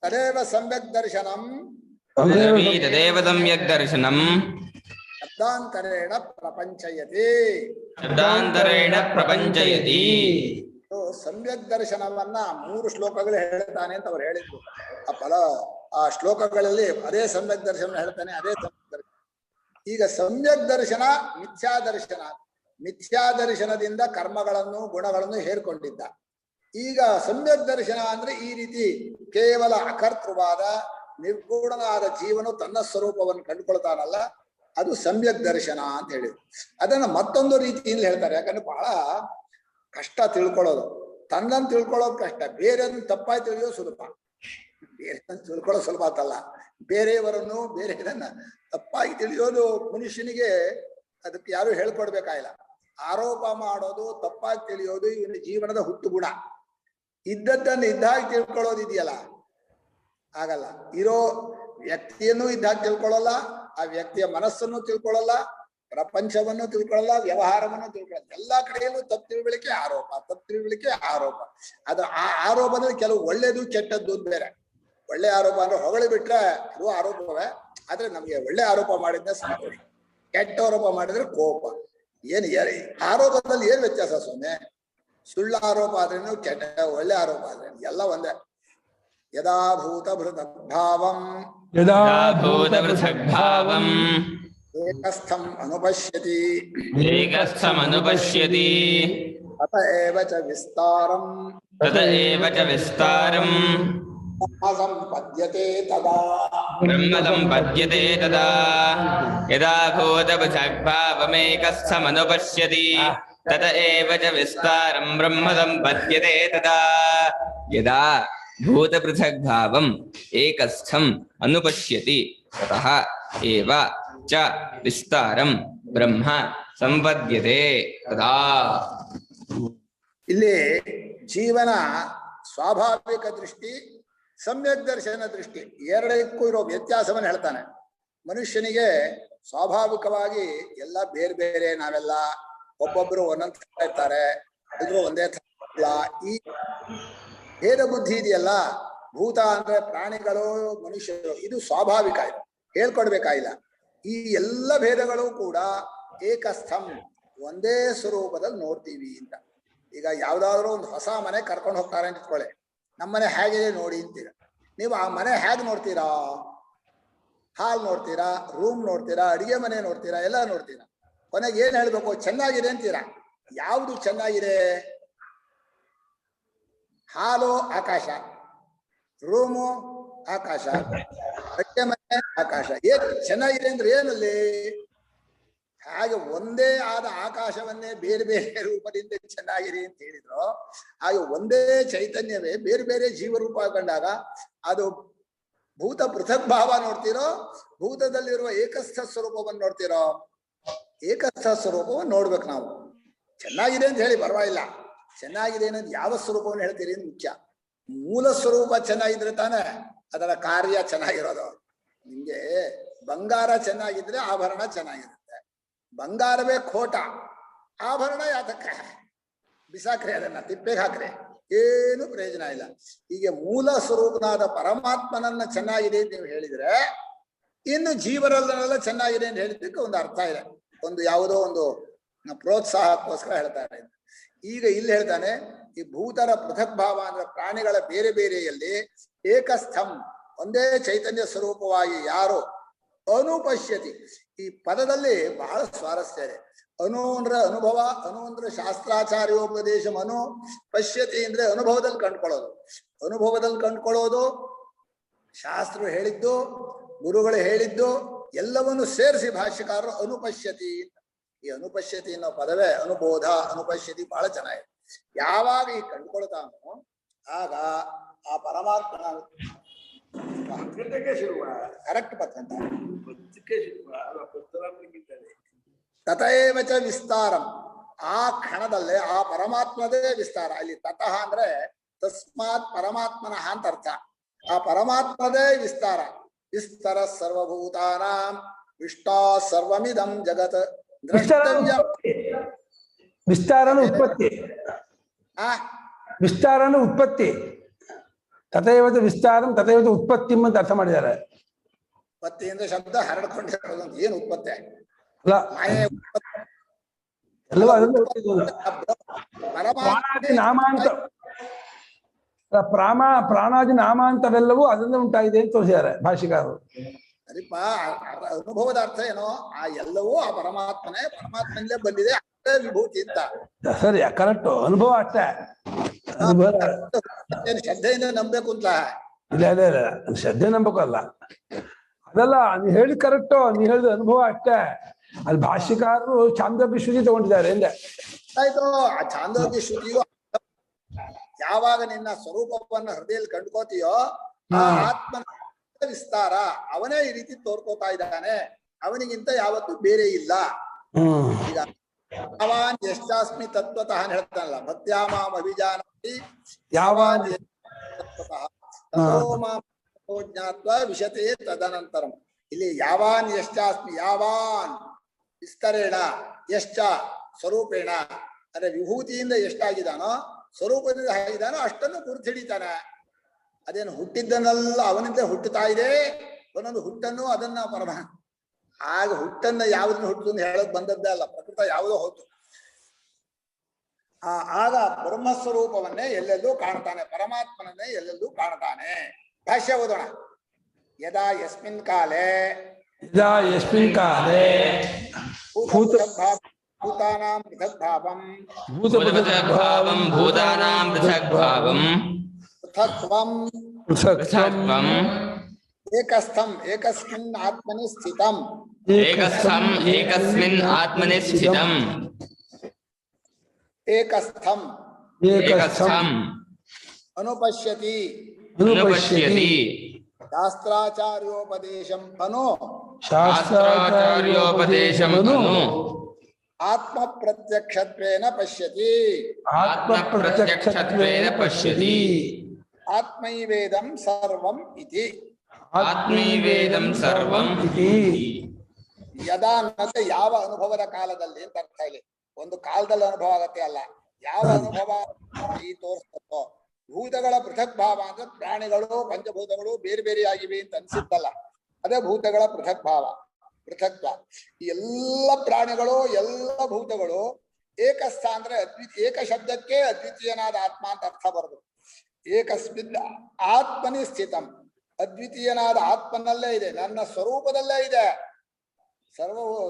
ತದೇವ ಸಮ್ಯಕ್ ದರ್ಶನಂ ತದೇವ ಸಮ್ಯಕ್ ದರ್ಶನಂ ಶಬ್ದಾಂತರೇಣ ಪ್ರಪಂಚಯತಿ. ಶಬ್ದಾಂತರೇಣ ಪ್ರಪಂಚಯತಿ. ಸಮ್ಯಕ್ ದರ್ಶನವನ್ನ 3 ಶ್ಲೋಕಗಳು ಹೇಳ್ತಾನೆ ಅಂತ ಅವ್ರು ಹೇಳಿದ್ರು. ಆ ಶ್ಲೋಕಗಳಲ್ಲಿ ಅದೇ ಸಮ್ಯಕ್ ದರ್ಶನ ಹೇಳ್ತಾನೆ, ಅದೇ ಸಮ್ಯಕ್ ದರ್ಶನ. ಈಗ ಸಮ್ಯಕ್ ದರ್ಶನ ಮಿಥ್ಯಾ ದರ್ಶನ. ಮಿಥ್ಯಾ ದರ್ಶನದಿಂದ ಕರ್ಮಗಳನ್ನು ಗುಣಗಳನ್ನು ಹೇರ್ಕೊಂಡಿದ್ದ. ಈಗ ಸಮ್ಯಕ್ ದರ್ಶನ ಅಂದ್ರೆ ಈ ರೀತಿ ಕೇವಲ ಅಕರ್ತೃವಾದ ನಿರ್ಗುಣನಾದ ಜೀವನು ತನ್ನ ಸ್ವರೂಪವನ್ನು ಕಂಡುಕೊಳ್ತಾನಲ್ಲ, ಅದು ಸಮ್ಯಕ್ ದರ್ಶನ ಅಂತ ಹೇಳಿದ್ರು. ಅದನ್ನ ಮತ್ತೊಂದು ರೀತಿಯಲ್ಲಿ ಹೇಳ್ತಾರೆ. ಯಾಕಂದ್ರೆ ಬಹಳ ಕಷ್ಟ ತಿಳ್ಕೊಳ್ಳೋದು. ತನ್ನನ್ನು ತಿಳ್ಕೊಳ್ಳೋದು ಕಷ್ಟ, ಬೇರೆಯನ್ನು ತಪ್ಪಾಗಿ ತಿಳಿಯೋದು ಸುಲಭ. ಬೇರೆಯನ್ನು ತಿಳ್ಕೊಳ್ಳೋದು ಸುಲಭ ಅಂತಲ್ಲ, ಬೇರೆಯವರನ್ನು ಬೇರೆಯವರನ್ನ ತಪ್ಪಾಗಿ ತಿಳಿಯೋದು ಮನುಷ್ಯನಿಗೆ ಅದಕ್ಕೆ ಯಾರು ಹೇಳ್ಕೊಡ್ಬೇಕಾಗಿಲ್ಲ. ಆರೋಪ ಮಾಡೋದು, ತಪ್ಪಾಗಿ ತಿಳಿಯೋದು ಇವನ ಜೀವನದ ಹುಟ್ಟು ಗುಣ. ಇದ್ದದ್ದನ್ನು ಇದ್ದಾಗಿ ತಿಳ್ಕೊಳ್ಳೋದು ಇದೆಯಲ್ಲ, ಆಗಲ್ಲ. ಇರೋ ವ್ಯಕ್ತಿಯನ್ನು ಇದ್ದಾಗಿ ತಿಳ್ಕೊಳ್ಳಲ್ಲ, ಆ ವ್ಯಕ್ತಿಯ ಮನಸ್ಸನ್ನು ತಿಳ್ಕೊಳ್ಳಲ್ಲ, ಪ್ರಪಂಚವನ್ನು ತಿಳ್ಕೊಳ್ಳಲ್ಲ, ವ್ಯವಹಾರವನ್ನು ತಿಳ್ಕೊಳ್ಳಲ್ಲ. ಎಲ್ಲಾ ಕಡೆಯಲ್ಲೂ ತಪ್ಪು ತಿಳುವಳಿಕೆ ಆರೋಪ, ತಪ್ಪು ತಿಳುವಳಿಕೆ ಆರೋಪ. ಅದು ಆ ಆರೋಪದಲ್ಲಿ ಕೆಲವು ಒಳ್ಳೇದು ಕೆಟ್ಟದ್ದು ಬೇರೆ. ಒಳ್ಳೆ ಆರೋಪ ಅಂದ್ರೆ ಹೊಗಳಿ ಬಿಟ್ರೆ ಅದು ಆರೋಪವೇ, ಆದ್ರೆ ನಮ್ಗೆ ಒಳ್ಳೆ ಆರೋಪ ಮಾಡಿದ್ರೆ ಸಂತೋಷ, ಕೆಟ್ಟ ಆರೋಪ ಮಾಡಿದ್ರೆ ಕೋಪ. ಏನು ಆರೋಪದಲ್ಲಿ ಏನ್ ವ್ಯತ್ಯಾಸ ಸ್ವಾಮಿ? ಸುಳ್ಳು ಆರೋಪ ಆದ್ರೇನು, ಕೆಟ್ಟ ಒಳ್ಳೆ ಆರೋಪ ಆದ್ರೇನು, ಎಲ್ಲ ಒಂದೇ. ಯದಾ ಭೂತ ಭೃತಭಾವಂ ಏಕಸ್ಥಂ ಅನುಪಶ್ಯತಿ ಅತ ಏವ ಚ ವಿಸ್ತಾರಂ ಸಂಪದ್ಯತೆ ತದಾ ಯದಾ ಭೂತಪೃಥಗ್ಭಾವಮೇಕಸ್ಥಮನುಪಶ್ಯತಿ ತತ ಏವ ಚ ವಿಸ್ತಾರಂ ಬ್ರಹ್ಮ ಸಂಪದ್ಯತೆ ತದಾ. ಯದಾ ಭೂತಪೃಥಗ್ಭಾವಂ ಏಕಸ್ಥಂ ಅನುಪಶ್ಯತಿ ತತಃ ಏವ ಚ ವಿಸ್ತಾರಂ ಬ್ರಹ್ಮ ಸಂಪದ್ಯತೆ ತದಾ. ಇಲ್ಲಿ ಜೀವನ ಸ್ವಾಭಾವಿಕ ದೃಷ್ಟಿ, ಸಮ್ಯಕ್ ದರ್ಶನ ದೃಷ್ಟಿ, ಎರಡಕ್ಕೂ ಇರೋ ವ್ಯತ್ಯಾಸವನ್ನು ಹೇಳ್ತಾನೆ. ಮನುಷ್ಯನಿಗೆ ಸ್ವಾಭಾವಿಕವಾಗಿ ಎಲ್ಲ ಬೇರೆ ಬೇರೆ, ನಾವೆಲ್ಲ ಒಬ್ಬೊಬ್ರು ಒಂದೊಂದು ತರ ಇರ್ತಾರೆ, ಇದ್ರು ಒಂದೇ ತರ ಇಲ್ಲ. ಈ ಭೇದ ಬುದ್ಧಿ ಇದೆಯಲ್ಲ, ಭೂತ ಅಂದ್ರೆ ಪ್ರಾಣಿಗಳು, ಮನುಷ್ಯರು, ಇದು ಸ್ವಾಭಾವಿಕ, ಇದು ಹೇಳ್ಕೊಡ್ಬೇಕಾಗಿಲ್ಲ. ಈ ಎಲ್ಲ ಭೇದಗಳು ಕೂಡ ಏಕಸ್ಥಂ, ಒಂದೇ ಸ್ವರೂಪದಲ್ಲಿ ನೋಡ್ತೀವಿ ಅಂತ. ಈಗ ಯಾವ್ದಾದ್ರು ಒಂದು ಹೊಸ ಮನೆ ಕರ್ಕೊಂಡು ಹೋಗ್ತಾರೆ ಅಂತ ಇಟ್ಕೊಳ್ಳಿ, ನಮ್ಮನೆ ಹೇಗಿದೆ ನೋಡಿ ಅಂತೀರ. ನೀವು ಆ ಮನೆ ಹೇಗೆ ನೋಡ್ತೀರಾ? ಹಾಲ್ ನೋಡ್ತೀರಾ, ರೂಮ್ ನೋಡ್ತೀರಾ, ಅಡಿಗೆ ಮನೆ ನೋಡ್ತೀರಾ, ಎಲ್ಲ ನೋಡ್ತೀರಾ. ಕೊನೆಗೆ ಏನ್ ಹೇಳ್ಬೇಕು? ಚೆನ್ನಾಗಿದೆ ಅಂತೀರಾ. ಯಾವುದು ಚೆನ್ನಾಗಿದೆ? ಹಾಲು ಆಕಾಶ, ರೂಮು ಆಕಾಶ, ಅಡಿಗೆ ಮನೆ ಆಕಾಶ. ಏನ್ ಚೆನ್ನಾಗಿದೆ ಅಂದ್ರೆ ಏನಲ್ಲಿ? ಹಾಗೆ ಒಂದೇ ಆದ ಆಕಾಶವನ್ನೇ ಬೇರೆ ಬೇರೆ ರೂಪದಿಂದ ಚೆನ್ನಾಗಿದೆ ಅಂತ ಹೇಳಿದ್ರು. ಹಾಗೆ ಒಂದೇ ಚೈತನ್ಯವೇ ಬೇರೆ ಬೇರೆ ಜೀವರೂಪ ಕಂಡಾಗ ಅದು ಭೂತ ಪೃಥಕ್ ಭಾವ ನೋಡ್ತೀರೋ, ಭೂತದಲ್ಲಿರುವ ಏಕಸ್ಥ ಸ್ವರೂಪವನ್ನು ನೋಡ್ತೀರೋ? ಏಕಸ್ಥ ಸ್ವರೂಪವನ್ನು ನೋಡ್ಬೇಕು ನಾವು. ಚೆನ್ನಾಗಿದೆ ಅಂತ ಹೇಳಿ ಪರವಾಗಿಲ್ಲ, ಚೆನ್ನಾಗಿದೆ ಅನ್ನೋದು ಯಾವ ಸ್ವರೂಪವನ್ನು ಹೇಳ್ತೀರಿ ಅಂತ ಮುಖ್ಯ. ಮೂಲ ಸ್ವರೂಪ ಚೆನ್ನಾಗಿದ್ರೆ ತಾನೇ ಅದರ ಕಾರ್ಯ ಚೆನ್ನಾಗಿರೋದು. ನಿಮ್ಗೆ ಬಂಗಾರ ಚೆನ್ನಾಗಿದ್ರೆ ಆಭರಣ ಚೆನ್ನಾಗಿರುತ್ತೆ, ಬಂಗಾರವೇ ಖೋಟ, ಆಭರಣ ಯಾತಕ್ಕೆ? ಬಿಸಾಕ್ರಿ, ಅದನ್ನ ತಿಪ್ಪೆಗೆ ಹಾಕ್ರಿ, ಏನು ಪ್ರಯೋಜನ ಇಲ್ಲ. ಹೀಗೆ ಮೂಲ ಸ್ವರೂಪನಾದ ಪರಮಾತ್ಮನನ್ನ ಚೆನ್ನಾಗಿದೆ ಅಂತ ನೀವು ಹೇಳಿದ್ರೆ, ಇನ್ನು ಜೀವರಲ್ಲೆಲ್ಲ ಚೆನ್ನಾಗಿದೆ ಅಂತ ಹೇಳಿದ್ದಕ್ಕೆ ಒಂದು ಅರ್ಥ ಇದೆ, ಒಂದು ಯಾವುದೋ ಒಂದು ಪ್ರೋತ್ಸಾಹಕ್ಕೋಸ್ಕರ ಹೇಳ್ತಾರೆ. ಈಗ ಇಲ್ಲಿ ಹೇಳ್ತಾನೆ, ಈ ಭೂತರ ಪೃಥಕ್ ಭಾವ ಅಂದ್ರೆ ಪ್ರಾಣಿಗಳ ಬೇರೆ ಬೇರೆಯಲ್ಲಿ ಏಕಸ್ಥಂ ಒಂದೇ ಚೈತನ್ಯ ಸ್ವರೂಪವಾಗಿ ಯಾರು ಅನುಪಶ್ಯತಿ. ಈ ಪದದಲ್ಲಿ ಬಹಳ ಸ್ವಾರಸ್ಯ ಇದೆ. ಅನು ಅಂದ್ರೆ ಅನುಭವ, ಅನು ಅಂದ್ರೆ ಶಾಸ್ತ್ರಾಚಾರ್ಯೋಪದೇಶ, ಅನು ಪಶ್ಯತಿ ಅಂದ್ರೆ ಅನುಭವದಲ್ಲಿ ಕಂಡ್ಕೊಳ್ಳೋದು. ಅನುಭವದಲ್ಲಿ ಕಂಡ್ಕೊಳ್ಳೋದು, ಶಾಸ್ತ್ರ ಹೇಳಿದ್ದು, ಗುರುಗಳು ಹೇಳಿದ್ದು ಎಲ್ಲವನ್ನು ಸೇರಿಸಿ ಭಾಷ್ಯಕಾರರು ಅನುಪಶ್ಯತಿ. ಈ ಅನುಪಶ್ಯತಿ ಅನ್ನೋ ಪದವೇ ಅನುಬೋಧ, ಅನುಪಶ್ಯತಿ ಬಹಳ ಚೆನ್ನಾಗಿದೆ. ಯಾವಾಗ ಈ ಕಂಡುಕೊಳ್ತಾನೋ ಆಗ ಆ ಪರಮಾತ್ಮನ ಕರೆಕ್ಟ್ ಪತ್ತಂತ ತಥೈವಚ ವಿಸ್ತಾರಂ, ಆ ಕ್ಷಣದಲ್ಲೇ ಆ ಪರಮಾತ್ಮದೇ ವಿಸ್ತಾರ. ಇಲ್ಲಿ ತತಃ ಅಂದ್ರೆ ತಸ್ಮಾತ್ ಪರಮಾತ್ಮನಃ ಅಂತ ಅರ್ಥ. ಆ ಪರಮಾತ್ಮದೇ ವಿಸ್ತಾರ. ವಿಸ್ತಾರ ಸರ್ವಭೂತಾನಾಂ ವಿಷ್ಟಾ ಸರ್ವಮಿದಂ ಜಗತ್ ದ್ರಷ್ಟವ್ಯ. ವಿಸ್ತಾರನ ಉತ್ಪತ್ತಿ, ವಿಸ್ತಾರನ ಉತ್ಪತ್ತಿ. ತಥೈವಚ ವಿಸ್ತಾರಂ ತಥೈವಚ ಉತ್ಪತ್ತಿ ಅಂತ ಅರ್ಥ ಮಾಡಿದ್ದಾರೆ. ಉತ್ಪತ್ತಿ ಅಂದ್ರೆ ಶಬ್ದ ಹರಡ್ಕೊಂಡಿರೋದು ಅಂತ. ಏನು ಉತ್ಪತ್ತಿ? ಅಲ್ಲ, ಮಾಯೆ ಎಲ್ಲವೂ ಅದನ್ನು ಪ್ರಾಣಾದಿ ನಾಮಾಂತ, ಪ್ರಾಣಾದಿ ನಾಮಾಂತವೆಲ್ಲವೂ ಅದನ್ನೇ ಉಂಟಾಗಿದೆ ಅಂತ ತೋರಿಸಿದ್ದಾರೆ ಭಾಷಿಕಾರರು. ಸರಿಪ, ಅನುಭವದ ಅರ್ಥ ಏನೋ, ಆ ಎಲ್ಲವೂ ಆ ಪರಮಾತ್ಮನೇ, ಪರಮಾತ್ಮನಲ್ಲೇ ಬಂದಿದೆ, ಅದೇ ವಿಭೂತಿ ಅಂತ. ಸರಿ, ಕರೆಕ್ಟ್. ಅನುಭವ ಅಷ್ಟೇ. ಶ್ರದ್ಧೆಯಿಂದ ನಂಬಬೇಕು ಅಂತ ಇಲ್ಲ ಇಲ್ಲ ಇಲ್ಲ, ಶ್ರದ್ಧೆ ನಂಬಕು ಅಲ್ಲ, ಅದಲ್ಲ. ನೀ ಹೇಳಿ ಕರೆಕ್ಟು, ನೀ ಹೇಳಿದ ಅನುಭವ ಅಷ್ಟೇ. ಅಲ್ಲಿ ಭಾಷ್ಯಕಾರರು ಚಾಂದೋಗ್ಯ ಶ್ರುತಿ ತಗೊಂಡಿದ್ದಾರೆ ಎಂದೆ. ಆಯ್ತು, ಆ ಚಾಂದೋಗ್ಯ ಶ್ರುತಿಯು ಯಾವಾಗ ನಿನ್ನ ಸ್ವರೂಪವನ್ನ ಹೃದಯದಲ್ಲಿ ಕಂಡುಕೋತೀಯೋ ಆ ಆತ್ಮನ ವಿಸ್ತಾರ, ಅವನೇ ಈ ರೀತಿ ತೋರ್ಕೋತಾ ಇದ್ದಾನೆ, ಅವನಿಗಿಂತ ಯಾವತ್ತೂ ಬೇರೆ ಇಲ್ಲ. ಈಗ ಯಾವಾನ್ ಯಶ್ಚಾಸ್ಮಿ ತತ್ವತಃ ಹೇಳ್ತಾನಲ್ಲ, ಭಕ್ತ್ಯಾಮಾಂ ಅಭಿಜಾನತಿ ಯಾವಾನ್ ತತ್ವತಃ ತಥೋ ಮಾಂ ಜ್ಞಾತ್ವ ವಿಶತೆ ತದನಂತರಂ. ಇಲ್ಲಿ ಯಾವಾನ್ ಯಶ್ಚಾಸ್ಮಿ, ಯಾವಾನ್ ವಿಸ್ತರೇಣ, ಯಶ್ಚ ಸ್ವರೂಪೇಣ ಅಂದ್ರೆ ವಿಭೂತಿಯಿಂದ ಎಷ್ಟಾಗಿದ್ದಾನೋ ಸ್ವರೂಪದಿಂದ ಆಗಿದ್ದಾನೋ ಅಷ್ಟನ್ನು ಗುರುತು ಹಿಡಿತಾನೆ. ಅದೇನು ಹುಟ್ಟಿದ್ದನ್ನೆಲ್ಲ ಅವನಿಂದ ಹುಟ್ಟುತ್ತಾ ಇದೆ, ಒಂದೊಂದು ಹುಟ್ಟನ್ನು ಅದನ್ನ ಆಗ ಹುಟ್ಟನ್ನ ಯಾವುದನ್ನ ಹುಟ್ಟುದನ್ನು ಹೇಳೋದು ಬಂದದ್ದೇ ಅಲ್ಲ, ಪ್ರಕೃತ ಯಾವುದೋ ಹೋತು. ಆಗ ಬ್ರಹ್ಮಸ್ವರೂಪವನ್ನೇ ಎಲ್ಲೆಲ್ಲೂ ಕಾಣ್ತಾನೆ, ಪರಮಾತ್ಮನನ್ನೇ ಎಲ್ಲೆಲ್ಲೂ ಕಾಣ್ತಾನೆ. ಭಾಷ್ಯ ಓದೋಣ. ಯದಾ ಯಸ್ಮಿನ್ ಕಾಲೇ ಭೂತಾನಾಂ ಪೃಥಗ್ಭಾವಂ ಭೂತಾನಾಂ ಪೃಥಗ್ಭಾವಂ ಪೃಥಕ್ತ್ವಂ ಏಕಸ್ಥಂ ಏಕಸ್ಮಿನ್ ಆತ್ಮನಿ ಸ್ಥಿತಂ ಏಕಸ್ಥಂ ಏಕಸ್ಮಿನ್ ಆತ್ಮನಿ ಸ್ಥಿತಂ ಏಕಸ್ಥಂ ಏಕಸ್ಥಂ ಅನುಪಶ್ಯತಿ ಅನುಪಶ್ಯತಿ ಶಾಸ್ತ್ರಾಚಾರ್ಯೋಪದೇಶಂ ಅನು ಶಾಸ್ತ್ರಾಚಾರ್ಯೋಪದೇಶಂ ಅನು ಆತ್ಮ ಪ್ರತ್ಯಕ್ಷತ್ವೇನ ಪಶ್ಯತಿ ಆತ್ಮ ಪ್ರತ್ಯಕ್ಷತ್ವೇನ ಪಶ್ಯತಿ ಆತ್ಮೈವೇದಂ ಸರ್ವಂ ಇತಿ ಆತ್ಮೈವೇದಂ ಸರ್ವಂ ಇತಿ. ಯದಾ ಅನ್ನತ್ತೆ ಯಾವ ಅನುಭವದ ಕಾಲದಲ್ಲಿ ಅಂತ ಅರ್ಥ. ಇಲ್ಲಿ ಒಂದು ಕಾಲದಲ್ಲಿ ಅನುಭವ ಆಗತ್ತೆ ಅಲ್ಲ, ಯಾವ ಅನುಭವ ಈ ತೋರಿಸ್ತೋ. ಭೂತಗಳ ಪೃಥಕ್ ಭಾವ ಅಂದ್ರೆ ಪ್ರಾಣಿಗಳು ಪಂಚಭೂತಗಳು ಬೇರೆ ಬೇರೆಯಾಗಿವೆ ಅಂತ ಅನ್ಸಿತ್ತಲ್ಲ, ಅದೇ ಭೂತಗಳ ಪೃಥಕ್ ಭಾವ, ಪೃಥಕ್ತ್ವ. ಈ ಎಲ್ಲ ಪ್ರಾಣಿಗಳು ಎಲ್ಲ ಭೂತಗಳು ಏಕಸ್ಥ ಅಂದ್ರೆ ಏಕ ಶಬ್ದಕ್ಕೆ ಅದ್ವಿತೀಯನಾದ ಆತ್ಮ ಅಂತ ಅರ್ಥ ಬರೋದು. ಏಕಸ್ಮಿನ್ ಆತ್ಮನಿ ಸ್ಥಿತಂ, ಅದ್ವಿತೀಯನಾದ ಆತ್ಮನಲ್ಲೇ ಇದೆ, ನನ್ನ ಸ್ವರೂಪದಲ್ಲೇ ಇದೆ.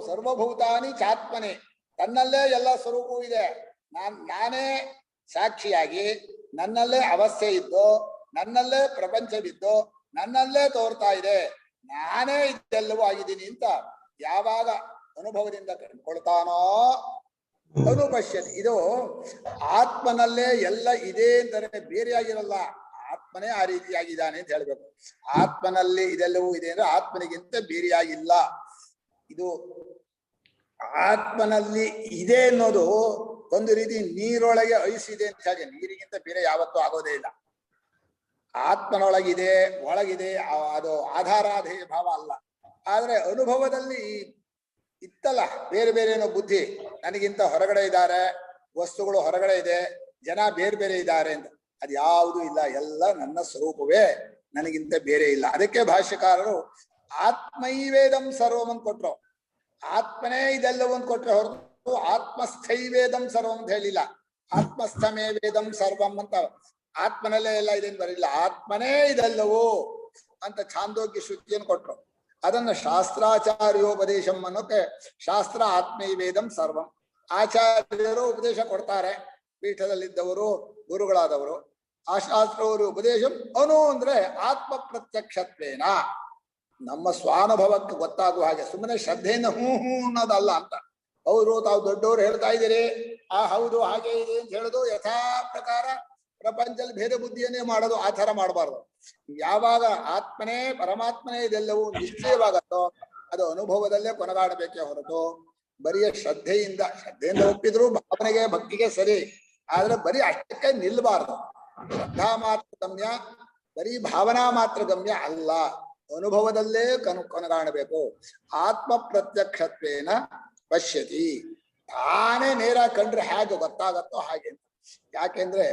ಸರ್ವಭೂತಾನಿ ಚಾತ್ಮನೆ, ತನ್ನಲ್ಲೇ ಎಲ್ಲ ಸ್ವರೂಪವೂ ಇದೆ. ನಾನೇ ಸಾಕ್ಷಿಯಾಗಿ ನನ್ನಲ್ಲೇ ಅವಸ್ಥೆ ಇದ್ದು, ನನ್ನಲ್ಲೇ ಪ್ರಪಂಚವಿದ್ದು, ನನ್ನಲ್ಲೇ ತೋರ್ತಾ ಇದೆ, ನಾನೇ ಇದೆಲ್ಲವೂ ಆಗಿದ್ದೀನಿ ಅಂತ ಯಾವಾಗ ಅನುಭವದಿಂದ ಕಂಡುಕೊಳ್ತಾನೋ ಅನುಪಶ್ಯತಿ. ಇದು ಆತ್ಮನಲ್ಲೇ ಎಲ್ಲ ಇದೆ ಅಂದರೆ ಬೇರೆಯಾಗಿರಲ್ಲ, ಆತ್ಮನೇ ಆ ರೀತಿಯಾಗಿದ್ದಾನೆ ಅಂತ ಹೇಳ್ಬೇಕು. ಆತ್ಮನಲ್ಲಿ ಇದೆಲ್ಲವೂ ಇದೆ ಅಂದ್ರೆ ಆತ್ಮನಿಗಿಂತ ಬೇರೆಯಾಗಿಲ್ಲ. ಇದು ಆತ್ಮನಲ್ಲಿ ಇದೆ ಅನ್ನೋದು ಒಂದು ರೀತಿ ನೀರೊಳಗೆ ಐಸಿದೆ ಅಂತ ಹಾಗೆ, ನೀರಿಗಿಂತ ಬೇರೆ ಯಾವತ್ತೂ ಆಗೋದೇ ಇಲ್ಲ. ಆತ್ಮನೊಳಗಿದೆ, ಒಳಗಿದೆ, ಅದು ಆಧಾರಾಧೇಯ ಭಾವ ಅಲ್ಲ. ಆದ್ರೆ ಅನುಭವದಲ್ಲಿ ಇತ್ತಲ್ಲ ಬೇರೆ ಬೇರೆ ಏನೋ ಬುದ್ಧಿ, ನನಗಿಂತ ಹೊರಗಡೆ ಇದ್ದಾರೆ, ವಸ್ತುಗಳು ಹೊರಗಡೆ ಇದೆ, ಜನ ಬೇರೆ ಬೇರೆ ಇದ್ದಾರೆ ಅಂತ, ಅದು ಯಾವುದೂ ಇಲ್ಲ. ಎಲ್ಲ ನನ್ನ ಸ್ವರೂಪವೇ, ನನಗಿಂತ ಬೇರೆ ಇಲ್ಲ. ಅದಕ್ಕೆ ಭಾಷ್ಯಕಾರರು ಆತ್ಮೈವೇದಂ ಸರ್ವಂ ಅಂತ ಕೊಟ್ರು. ಆತ್ಮನೇ ಇದೆಲ್ಲವಂತ ಕೊಟ್ರೆ ಹೊರತು ಆತ್ಮಸ್ಥೈವೇದಂ ಸರ್ವಂ ಅಂತ ಹೇಳಿಲ್ಲ. ಆತ್ಮಸ್ಥಮೇ ವೇದಂ ಸರ್ವಂ ಅಂತ ಆತ್ಮನಲ್ಲೇ ಎಲ್ಲ ಇದೆ ಅಂತ ಬರಲಿಲ್ಲ. ಆತ್ಮನೇ ಇದೆಲ್ಲವೋ ಅಂತ ಛಾಂದೋಗ್ಯ ಶ್ರುತಿಯನ್ನು ಕೊಟ್ರು. ಅದನ್ನ ಶಾಸ್ತ್ರಾಚಾರ್ಯೋಪದೇಶಂ ಅನ್ನೋಕೆ ಶಾಸ್ತ್ರ ಆತ್ಮೈವೇದಂ ಸರ್ವಂ. ಆಚಾರ್ಯರು ಉಪದೇಶ ಕೊಡ್ತಾರೆ, ಪೀಠದಲ್ಲಿದ್ದವರು, ಗುರುಗಳಾದವರು. ಆ ಶಾಸ್ತ್ರವರು ಉಪದೇಶಂ ಅನು ಅಂದ್ರೆ ಆತ್ಮ ಪ್ರತ್ಯಕ್ಷತ್ವೇನ, ನಮ್ಮ ಸ್ವಾನುಭವಕ್ಕೆ ಗೊತ್ತಾಗುವ ಹಾಗೆ, ಸುಮ್ಮನೆ ಶ್ರದ್ಧೆಯಿಂದ ಹೂ ಹೂ ಅನ್ನೋದಲ್ಲ ಅಂತ. ಅವರು ತಾವು ದೊಡ್ಡವರು ಹೇಳ್ತಾ ಇದ್ದೀರಿ, ಆ ಹೌದು ಹಾಗೆ ಇದೆ ಅಂತ ಹೇಳೋದು, ಯಥಾ ಪ್ರಕಾರ ಪ್ರಪಂಚದಲ್ಲಿ ಭೇದ ಬುದ್ಧಿಯನ್ನೇ ಮಾಡೋದು, ಆ ಥರ ಮಾಡಬಾರ್ದು. ಯಾವಾಗ ಆತ್ಮನೇ ಪರಮಾತ್ಮನೇ ಇದೆಲ್ಲವೂ ನಿಶ್ಚಯವಾಗತ್ತೋ ಅದು ಅನುಭವದಲ್ಲೇ ಕೊನೆಗಾಡಬೇಕೇ ಹೊರತು ಬರಿಯ ಶ್ರದ್ಧೆಯಿಂದ ಒಪ್ಪಿದ್ರು ಭಾವನೆಗೆ ಭಕ್ತಿಗೆ ಸರಿ, ಆದ್ರೆ ಬರೀ ಅಷ್ಟಕ್ಕೆ ನಿಲ್ಬಾರ್ದು. ಶ್ರದ್ಧಾ ಮಾತ್ರ ಗಮ್ಯ, ಬರೀ ಭಾವನಾ ಮಾತ್ರ ಗಮ್ಯ ಅಲ್ಲ, ಅನುಭವದಲ್ಲೇ ಕೊನೆಗಾಣಬೇಕು. ಆತ್ಮ ಪ್ರತ್ಯಕ್ಷತ್ವೇನ ಪಶ್ಯತಿ, ತಾನೇ ನೇರ ಕಂಡ್ರೆ ಹೇಗೆ ಗೊತ್ತಾಗತ್ತೋ ಹಾಗೆ. ಯಾಕೆಂದ್ರೆ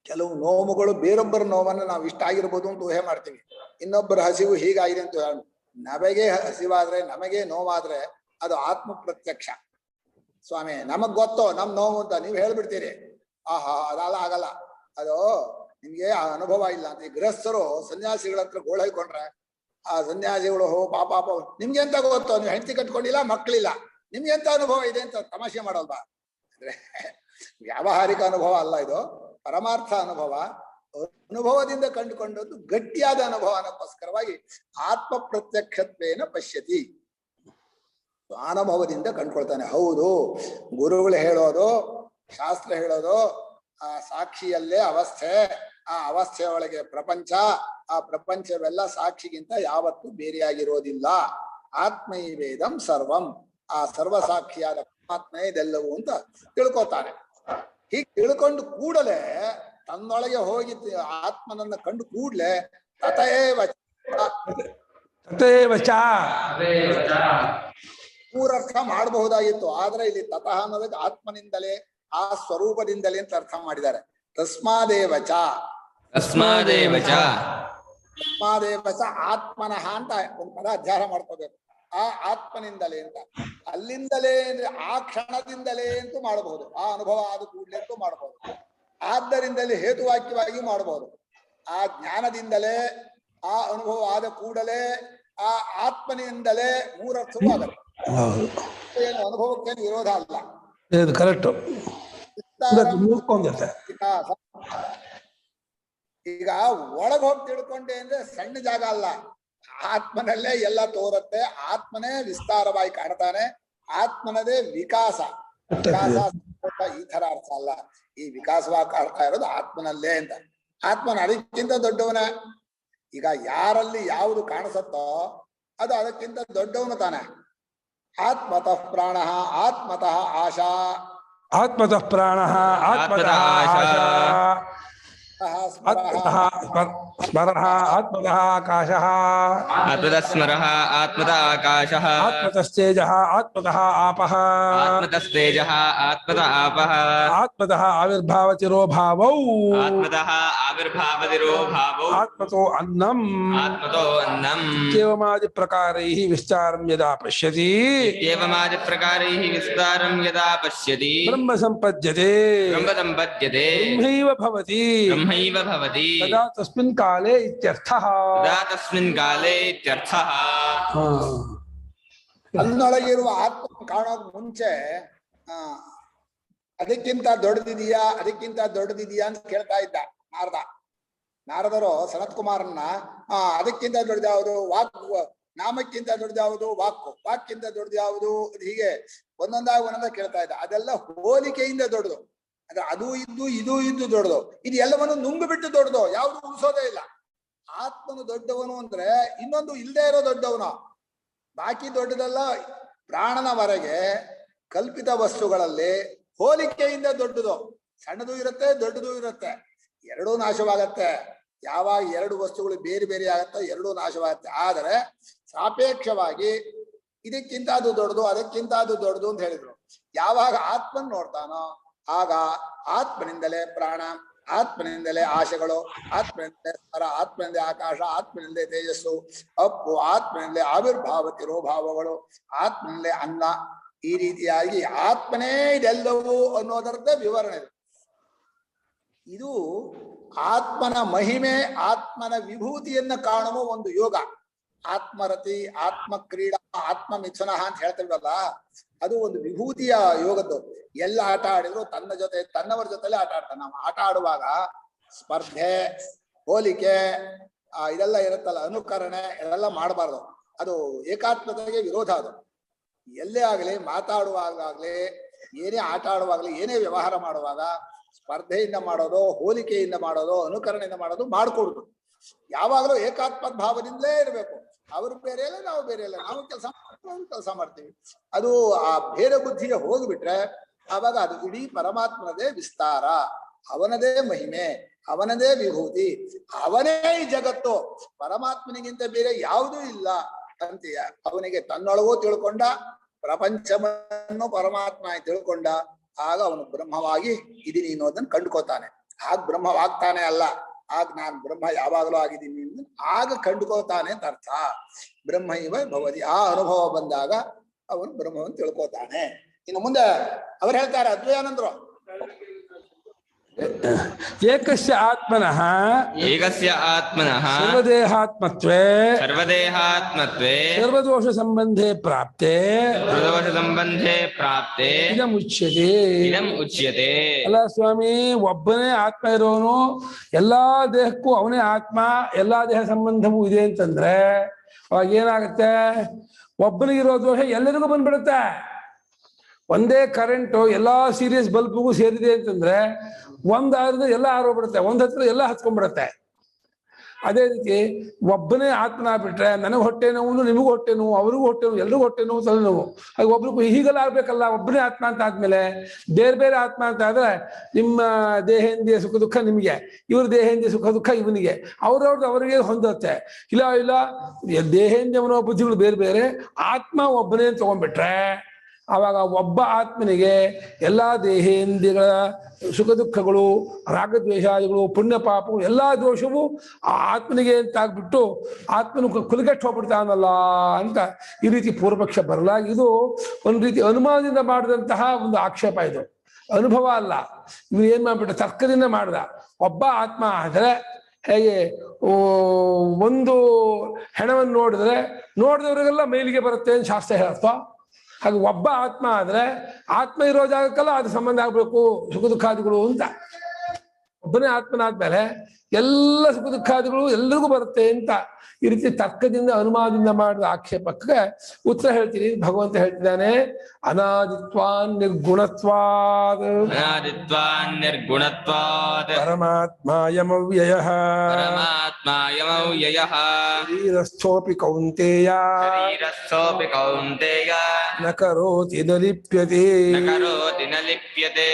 ಕೆಲವು ನೋವುಗಳು ಬೇರೊಬ್ಬರ ನೋವನ್ನು ನಾವು ಇಷ್ಟ ಆಗಿರ್ಬೋದು ಅಂತ ಊಹೆ ಮಾಡ್ತೀವಿ. ಇನ್ನೊಬ್ಬರ ಹಸಿವು ಹೀಗಾಗಿದೆ ಅಂತ ಹೇಳ, ನಮಗೆ ಹಸಿವಾದ್ರೆ ನಮಗೆ ನೋವಾದ್ರೆ ಅದು ಆತ್ಮ ಪ್ರತ್ಯಕ್ಷ. ಸ್ವಾಮಿ ನಮಗ್ ಗೊತ್ತೋ ನಮ್ ನೋವು ಅಂತ ನೀವು ಹೇಳ್ಬಿಡ್ತೀರಿ, ಆಹಾ ಅದಲ್ಲ ಆಗಲ್ಲ, ಅದು ನಿಮ್ಗೆ ಆ ಅನುಭವ ಇಲ್ಲ ಅಂತ. ಈ ಗೃಹಸ್ಥರು ಸನ್ಯಾಸಿಗಳ ಹತ್ರ ಗೋಳು ಹಾಕೊಂಡ್ರೆ ಆ ಸನ್ಯಾಸಿಗಳು ಪಾಪ ನಿಮ್ಗೆ ಎಂತ ಗೊತ್ತೋ, ನೀವು ಹೆಂಡತಿ ಕಟ್ಕೊಂಡಿಲ್ಲ, ಮಕ್ಕಳಿಲ್ಲ, ನಿಮ್ಗೆ ಎಂತ ಅನುಭವ ಇದೆ ಅಂತ ತಮಾಷೆ ಮಾಡೋಲ್ವಾ? ಅಂದ್ರೆ ವ್ಯಾವಹಾರಿಕ ಅನುಭವ ಅಲ್ಲ ಇದು, ಪರಮಾರ್ಥ ಅನುಭವ. ಅನುಭವದಿಂದ ಕಂಡುಕೊಂಡದ್ದು ಗಟ್ಟಿಯಾದ ಅನುಭವ ಅನ್ನೋಕ್ಕೋಸ್ಕರವಾಗಿ ಆತ್ಮ ಪ್ರತ್ಯಕ್ಷತ್ವೇನ ಪಶ್ಯತಿ, ಅನುಭವದಿಂದ ಕಂಡುಕೊಳ್ತಾನೆ. ಹೌದು, ಗುರುಗಳು ಹೇಳೋದು, ಶಾಸ್ತ್ರ ಹೇಳೋದು ಆ ಸಾಕ್ಷಿಯಲ್ಲೇ ಅವಸ್ಥೆ, ಆ ಅವಸ್ಥೆಯೊಳಗೆ ಪ್ರಪಂಚ, ಆ ಪ್ರಪಂಚವೆಲ್ಲ ಸಾಕ್ಷಿಗಿಂತ ಯಾವತ್ತೂ ಬೇರೆಯಾಗಿರೋದಿಲ್ಲ. ಆತ್ಮೈವೇದಂ ಸರ್ವಂ, ಆ ಸರ್ವ ಸಾಕ್ಷಿಯಾದ ಪರಮಾತ್ಮ ಇದೆಲ್ಲವೂ ಅಂತ ತಿಳ್ಕೊತಾನೆ. ಹೀಗೆ ತಿಳ್ಕೊಂಡು ಕೂಡಲೇ ತನ್ನೊಳಗೆ ಹೋಗಿ ಆತ್ಮನನ್ನ ಕಂಡು ಕೂಡ್ಲೆ ತಥೇವ ಮೂರರ್ಥ ಮಾಡಬಹುದಾಗಿತ್ತು. ಆದ್ರೆ ಇಲ್ಲಿ ತತಃ ಅನ್ನೋದಕ್ಕೆ ಆತ್ಮನಿಂದಲೇ, ಆ ಸ್ವರೂಪದಿಂದಲೇ ಅಂತ ಅರ್ಥ ಮಾಡಿದ್ದಾರೆ. ತಸ್ಮಾದೇವಚ ಆತ್ಮನಃ ಅಂತ ಒಂದು ಪದ ಅಧ್ಯಾಯ ಮಾಡ್ಕೋಬೇಕು. ಆ ಆತ್ಮನಿಂದಲೇ ಅಂತ, ಅಲ್ಲಿಂದಲೇ ಅಂದ್ರೆ ಆ ಕ್ಷಣದಿಂದಲೇ ಅಂತೂ ಮಾಡಬಹುದು, ಆ ಅನುಭವ ಆದ ಕೂಡಲೇ ಅಂತೂ ಮಾಡಬಹುದು. ಆದ್ದರಿಂದಲೇ ಹೇತುವಾಕ್ಯವಾಗಿ ಮಾಡಬಹುದು. ಆ ಜ್ಞಾನದಿಂದಲೇ, ಆ ಅನುಭವ ಆದ ಕೂಡಲೇ, ಆ ಆತ್ಮನಿಂದಲೇ ಮೂರರ್ಥವೂ ಆಗತ್ತೆ. ಏನು ಅನುಭವಕ್ಕೇನು ವಿರೋಧ ಅಲ್ಲ, ಕರೆಕ್ಟ್. ಈಗ ಒಳಗ್ ಹೋಗಿ ತಿಳ್ಕೊಂಡೆ ಅಂದ್ರೆ ಸಣ್ಣ ಜಾಗ ಅಲ್ಲ, ಆತ್ಮನಲ್ಲೇ ಎಲ್ಲ ತೋರತ್ತೆ, ಆತ್ಮನೇ ವಿಸ್ತಾರವಾಗಿ ಕಾಣ್ತಾನೆ, ಆತ್ಮನದೇ ವಿಕಾಸ. ಈ ತರ ಅರ್ಥ ಅಲ್ಲ, ಈ ವಿಕಾಸವಾಗಿ ಕಾಣ್ತಾ ಇರೋದು ಆತ್ಮನಲ್ಲೇ ಅಂತ. ಆತ್ಮನ ಅದಕ್ಕಿಂತ ದೊಡ್ಡವನ. ಈಗ ಯಾರಲ್ಲಿ ಯಾವುದು ಕಾಣಿಸತ್ತೋ ಅದು ಅದಕ್ಕಿಂತ ದೊಡ್ಡವನು ತಾನೆ. ಆತ್ಮತಃ ಪ್ರಾಣ ಆತ್ಮತಃ ಆಶಾ, ಆತ್ಮತಃ ಪ್ರಾಣ ಆತ್ಮತಃ ಆಶಾ, ಸ್ಮರಃ ಆತ್ಮತಃ ಆಕಾಶಃ, ಆತ್ಮತಃ ಸ್ಮರಃ ಆತ್ಮತಃ ಆಕಾಶಃ, ಆತ್ಮತಸ್ತೇಜಃ ಆತ್ಮತಃ ಆಪಃ, ಆತ್ಮತಸ್ತೇಜಃ ಆತ್ಮತಃ ಆಪಃ, ಆತ್ಮತಃ ಆವಿರ್ಭಾವತಿರೋಭಾವೌ, ಆತ್ಮತಃ ಆವಿರ್ಭಾವತಿರೋಭಾವೌ, ಆತ್ಮತೋ ಅನ್ನಂ, ಆತ್ಮತೋ ಅನ್ನಂ. ಇತ್ಯೇವಮಾದಿ ಪ್ರಕಾರೈಃ ವಿಸ್ತಾರಂ ಯದಾ ಪಶ್ಯತಿ, ಇತ್ಯೇವಮಾದಿ ಪ್ರಕಾರೈಃ ವಿಸ್ತಾರಂ ಯದಾ ಪಶ್ಯತಿ, ಬ್ರಹ್ಮ ಸಂಪದ್ಯತೆ, ಬ್ರಹ್ಮ ಸಂಪದ್ಯತೆ, ಬ್ರಹ್ಮೈವ ಭವತಿ, ಬ್ರಹ್ಮೈವ ಭವತಿ, ತದಾ ತಸ್ಮಿನ್ ಕಾಲೇ ಇತ್ಯರ್ಥಃ. ತದಾ ತಸ್ಮಿನ್ ಕಾಲೇ ಇತ್ಯರ್ಥಃ. ಅನ್ನೊಳಗಿರುವ ಆತ್ಮ ಕಾಣೋಕ್ ಮುಂಚೆ ಅದಕ್ಕಿಂತ ದೊಡ್ಡದಿದೆಯಾ ಅದಕ್ಕಿಂತ ದೊಡ್ಡದಿದೆಯಾ ಅಂತ ಕೇಳ್ತಾ ಇದ್ದ ನಾರದರು ಸನತ್ ಕುಮಾರನ್ನ. ಅದಕ್ಕಿಂತ ದೊಡ್ಡದ್ಯಾವುದು ವಾಕ್, ನಾಮಕ್ಕಿಂತ ದೊಡ್ಡದ್ಯಾವುದು ವಾಕ್ಕು, ವಾಕ್ಕಿಂತ ದೊಡ್ಡದ್ಯಾವುದು, ಹೀಗೆ ಒಂದೊಂದಾಗಿ ಕೇಳ್ತಾ ಇದ್ದ. ಅದೆಲ್ಲ ಹೋಲಿಕೆಯಿಂದ ದೊಡ್ಡದು. ಅಂದ್ರೆ ಅದು ಇದ್ದು ಇದು ಇದ್ದು ದೊಡ್ಡದು, ಇದು ಎಲ್ಲವನ್ನು ನುಂಗು ಬಿಟ್ಟು ದೊಡ್ಡದು, ಯಾವುದು ಉಳಿಸೋದೇ ಇಲ್ಲ. ಆತ್ಮನು ದೊಡ್ಡವನು ಅಂದ್ರೆ ಇನ್ನೊಂದು ಇಲ್ಲದೆ ಇರೋ ದೊಡ್ಡವನು, ಬಾಕಿ ದೊಡ್ಡದಲ್ಲ. ಪ್ರಾಣನವರೆಗೆ ಕಲ್ಪಿತ ವಸ್ತುಗಳಲ್ಲಿ ಹೋಲಿಕೆಯಿಂದ ದೊಡ್ಡದು, ಸಣ್ಣದು ಇರುತ್ತೆ ದೊಡ್ಡದು ಇರುತ್ತೆ, ಎರಡೂ ನಾಶವಾಗತ್ತೆ. ಯಾವಾಗ ಎರಡು ವಸ್ತುಗಳು ಬೇರೆ ಬೇರೆ ಆಗತ್ತೆ ಎರಡೂ ನಾಶವಾಗತ್ತೆ. ಆದರೆ ಸಾಪೇಕ್ಷವಾಗಿ ಇದಕ್ಕಿಂತ ಅದು ದೊಡ್ಡದು ಅದಕ್ಕಿಂತ ಅದು ದೊಡ್ಡದು ಅಂತ ಹೇಳಿದ್ರು. ಯಾವಾಗ ಆತ್ಮನ್ ನೋಡ್ತಾನೋ ಆಗ ಆತ್ಮನಿಂದಲೇ ಪ್ರಾಣ, ಆತ್ಮನಿಂದಲೇ ಆಶೆಗಳು, ಆತ್ಮನಿಂದಲೇ ಸ್ವರ, ಆತ್ಮನಿಂದಲೇ ಆಕಾಶ, ಆತ್ಮನಿಂದಲೇ ತೇಜಸ್ಸು, ಅಪ್ಪು, ಆತ್ಮನಿಂದಲೇ ಆವಿರ್ಭಾವ ತಿರೋಭಾವಗಳು, ಆತ್ಮನಿಂದಲೇ ಅನ್ನ. ಈ ರೀತಿಯಾಗಿ ಆತ್ಮನೇ ಇದೆಲ್ಲವೂ ಅನ್ನೋದರದ್ದೇ ವಿವರಣೆ. ಇದು ಆತ್ಮನ ಮಹಿಮೆ, ಆತ್ಮನ ವಿಭೂತಿಯನ್ನ ಕಾಣುವ ಒಂದು ಯೋಗ. ಆತ್ಮರತಿ, ಆತ್ಮ ಕ್ರೀಡಾ, ಆತ್ಮ ಮಿಥುನ ಅಂತ ಹೇಳ್ತೇವಲ್ಲ, ಅದು ಒಂದು ವಿಭೂತಿಯ ಯೋಗದ್ದು. ಎಲ್ಲ ಆಟ ಆಡಿದ್ರು ತನ್ನ ಜೊತೆ ತನ್ನವರ ಜೊತೆಲೆ ಆಟ ಆಡ್ತಾನೆ. ನಾವು ಆಟ ಆಡುವಾಗ ಸ್ಪರ್ಧೆ, ಹೋಲಿಕೆ ಇದೆಲ್ಲ ಇರುತ್ತಲ್ಲ, ಅನುಕರಣೆ ಇದೆಲ್ಲ ಮಾಡಬಾರ್ದು. ಅದು ಏಕಾತ್ಮತೆಗೆ ವಿರೋಧ. ಅದು ಎಲ್ಲೇ ಆಗಲಿ, ಮಾತಾಡುವಾಗಲಿ, ಏನೇ ಆಟ ಆಡುವಾಗಲಿ, ಏನೇ ವ್ಯವಹಾರ ಮಾಡುವಾಗ ಸ್ಪರ್ಧೆಯಿಂದ ಮಾಡೋದು, ಹೋಲಿಕೆಯಿಂದ ಮಾಡೋದು, ಅನುಕರಣೆಯಿಂದ ಮಾಡೋದು ಮಾಡ್ಕೊಡುದು. ಯಾವಾಗಲೂ ಏಕಾತ್ಮ ಭಾವದಿಂದಲೇ ಇರಬೇಕು. ಅವರು ಬೇರೆ ಇಲ್ಲ, ನಾವು ಬೇರೆ ಇಲ್ಲ, ನಾವು ಕೆಲಸ ಮಾಡ್ತೀವಿ. ಅದು ಆ ಭೇದ ಬುದ್ಧಿಯ ಹೋಗ್ಬಿಟ್ರೆ ಆವಾಗ ಅದು ಇಡೀ ಪರಮಾತ್ಮನದೇ ವಿಸ್ತಾರ, ಅವನದೇ ಮಹಿಮೆ, ಅವನದೇ ವಿಭೂತಿ, ಅವನೇ ಈ ಜಗತ್ತು. ಪರಮಾತ್ಮನಿಗಿಂತ ಬೇರೆ ಯಾವುದೂ ಇಲ್ಲ ಅಂತೀಯ. ಅವನಿಗೆ ತನ್ನೊಳಗೂ ತಿಳ್ಕೊಂಡ, ಪ್ರಪಂಚವನ್ನು ಪರಮಾತ್ಮ ತಿಳ್ಕೊಂಡ, ಆಗ ಅವನು ಬ್ರಹ್ಮವಾಗಿ ಇದೀನಿ ಅನ್ನೋದನ್ನ ಕಂಡುಕೋತಾನೆ. ಆಗ ಬ್ರಹ್ಮವಾಗ್ತಾನೆ ಅಲ್ಲ, ಆಗ ನಾನು ಬ್ರಹ್ಮ ಯಾವಾಗಲೂ ಆಗಿದ್ದೀನಿ ಆಗ ಕಂಡುಕೋತಾನೆ ಅಂತ ಅರ್ಥ. ಬ್ರಹ್ಮ ಇವ ಭವತಿ, ಆ ಅನುಭವ ಬಂದಾಗ ಅವನು ಬ್ರಹ್ಮವನ್ನು ತಿಳ್ಕೋತಾನೆ. ಇನ್ನು ಮುಂದೆ ಅವ್ರು ಹೇಳ್ತಾರೆ ಅದ್ವಯಾನಂದ್ರು, ಏಕಸ್ಯ ಆತ್ಮನಃ ಏಕಸ್ಯ ಆತ್ಮನಃ ಸರ್ವದೇಹಾತ್ಮತ್ವೇ ಸರ್ವದೇಹಾತ್ಮತ್ವೇ ಸರ್ವದೋಷ ಸಂಬಂಧೇ ಪ್ರಾಪ್ತೆ ಸರ್ವದೋಷ ಸಂಬಂಧೇ ಪ್ರಾಪ್ತೆ ಇದಂ ಉಚ್ಯತೆ. ಇದಂ ಉಚ್ಯತೆ. ಅಲ್ಲ ಸ್ವಾಮಿ, ಒಬ್ಬನೇ ಆತ್ಮ ಇರೋನು, ಎಲ್ಲಾ ದೇಹಕ್ಕೂ ಅವನೇ ಆತ್ಮ, ಎಲ್ಲಾ ದೇಹ ಸಂಬಂಧವೂ ಇದೆ ಅಂತಂದ್ರೆ ಅವಾಗ ಏನಾಗುತ್ತೆ? ಒಬ್ಬನಿಗಿರೋ ದೋಷ ಎಲ್ಲರಿಗೂ ಬಂದ್ಬಿಡುತ್ತೆ. ಒಂದೇ ಕರೆಂಟು ಎಲ್ಲಾ ಸೀರಿಯಸ್ ಬಲ್ಬ್ಗೂ ಸೇರಿದೆ ಅಂತಂದ್ರೆ ಒಂದಾದ್ರೂ ಎಲ್ಲ ಆರೋಗ್ಬಿಡುತ್ತೆ, ಒಂದ್ ಹತ್ರ ಎಲ್ಲ ಹತ್ಕೊಂಡ್ಬಿಡುತ್ತೆ. ಅದೇ ರೀತಿ ಒಬ್ಬನೇ ಆತ್ಮನ ಬಿಟ್ರೆ ನನಗೆ ಹೊಟ್ಟೆ ನೋವು, ನಿಮಗೂ ಹೊಟ್ಟೆ ನೋವು, ಅವ್ರಿಗೂ ಹೊಟ್ಟೆ ನೋವು, ಎಲ್ರಿಗೂ ಹೊಟ್ಟೆ ನೋವು, ತಲೆನೋವು. ಹಾಗೆ ಒಬ್ರಿಗೂ ಹೀಗೆಲ್ಲ ಆಗ್ಬೇಕಲ್ಲ. ಒಬ್ಬನೇ ಆತ್ಮ ಅಂತ ಆದ್ಮೇಲೆ ಬೇರೆ ಬೇರೆ ಆತ್ಮ ಅಂತ ಆದ್ರೆ ನಿಮ್ಮ ದೇಹೇಂದ್ರಿಯ ಸುಖ ದುಃಖ ನಿಮಗೆ, ಇವ್ರ ದೇಹೇಂದ್ರಿಯ ಸುಖ ದುಃಖ ಇವನಿಗೆ, ಅವ್ರವ್ರದ್ದು ಅವರಿಗೆ ಹೊಂದುತ್ತೆ. ಇಲ್ಲ ದೇಹೇಂದ್ರಿಯ ಮನೋಬುದ್ಧಿಗಳು ಬೇರೆ ಬೇರೆ, ಆತ್ಮ ಒಬ್ಬನೇ ತಗೊಂಡ್ಬಿಟ್ರೆ ಆವಾಗ ಒಬ್ಬ ಆತ್ಮನಿಗೆ ಎಲ್ಲ ದೇಹೇಂದ್ರಿಯಗಳ ಸುಖ ದುಃಖಗಳು, ರಾಗದ್ವೇಷಾದಿಗಳು, ಪುಣ್ಯ ಪಾಪಗಳು ಎಲ್ಲ ದೋಷವು ಆ ಆತ್ಮನಿಗೆ ಅಂತ ಆಗ್ಬಿಟ್ಟು ಆತ್ಮನು ಕುಲಗೆಟ್ಟು ಹೋಗ್ಬಿಡ್ತಾನಲ್ಲ ಅಂತ ಈ ರೀತಿ ಪೂರ್ವಪಕ್ಷ ಬರಲಾಗಿ ಇದು ಒಂದು ರೀತಿ ಅನುಮಾನದಿಂದ ಮಾಡಿದಂತಹ ಒಂದು ಆಕ್ಷೇಪ. ಇದು ಅನುಭವ ಅಲ್ಲ. ಇವು ಏನ್ ಮಾಡ್ಬಿಟ್ಟ, ತರ್ಕದಿಂದ ಮಾಡ್ದ. ಒಬ್ಬ ಆತ್ಮ ಆದರೆ ಹೇಗೆ ಒಂದು ಹೆಣವನ್ನು ನೋಡಿದವರಿಗೆಲ್ಲ ಮೇಲಿಗೆ ಬರುತ್ತೆ ಅಂತ ಶಾಸ್ತ್ರ ಹೇಳತ್ವ, ಹಾಗೆ ಒಬ್ಬ ಆತ್ಮ ಆದ್ರೆ ಆತ್ಮ ಇರೋ ಜಾಗಕ್ಕೆಲ್ಲ ಅದು ಸಂಬಂಧ ಆಗ್ಬೇಕು ಸುಖ ದುಃಖಾದಿಗಳು ಅಂತ. ಒಬ್ಬನೇ ಆತ್ಮನಾದ್ಮೇಲೆ ಎಲ್ಲ ಸುಖ ದುಃಖಾದಿಗಳು ಎಲ್ಲರಿಗೂ ಬರುತ್ತೆ ಅಂತ ಈ ರೀತಿ ತರ್ಕದಿಂದ ಅನುಮಾನದಿಂದ ಮಾಡಿದ ಆಕ್ಷೇಪಕ್ಕೆ ಉತ್ತರ ಹೇಳ್ತೀನಿ. ಭಗವಂತ ಹೇಳ್ತಿದ್ದಾನೆ, ಅನಾದಿತ್ವಾನ್ ನಿರ್ಗುಣತ್ವಾದ್ ಅನಾದಿತ್ವಾನ್ ನಿರ್ಗುಣತ್ವಾದ್ ಪರಮಾತ್ಮಾಯಮವ್ಯಯಃ ಪರಮಾತ್ಮಾಯಮವ್ಯಯಃ ಶರೀರಸ್ಥೋಪಿ ಕೌಂತೇಯ ಶರೀರಸ್ಥೋಪಿ ಕೌಂತೇಯ ನ ಕರೋತಿ ನ ಲಿಪ್ಯತೆ ನ ಕರೋತಿ ನ ಲಿಪ್ಯತೆ.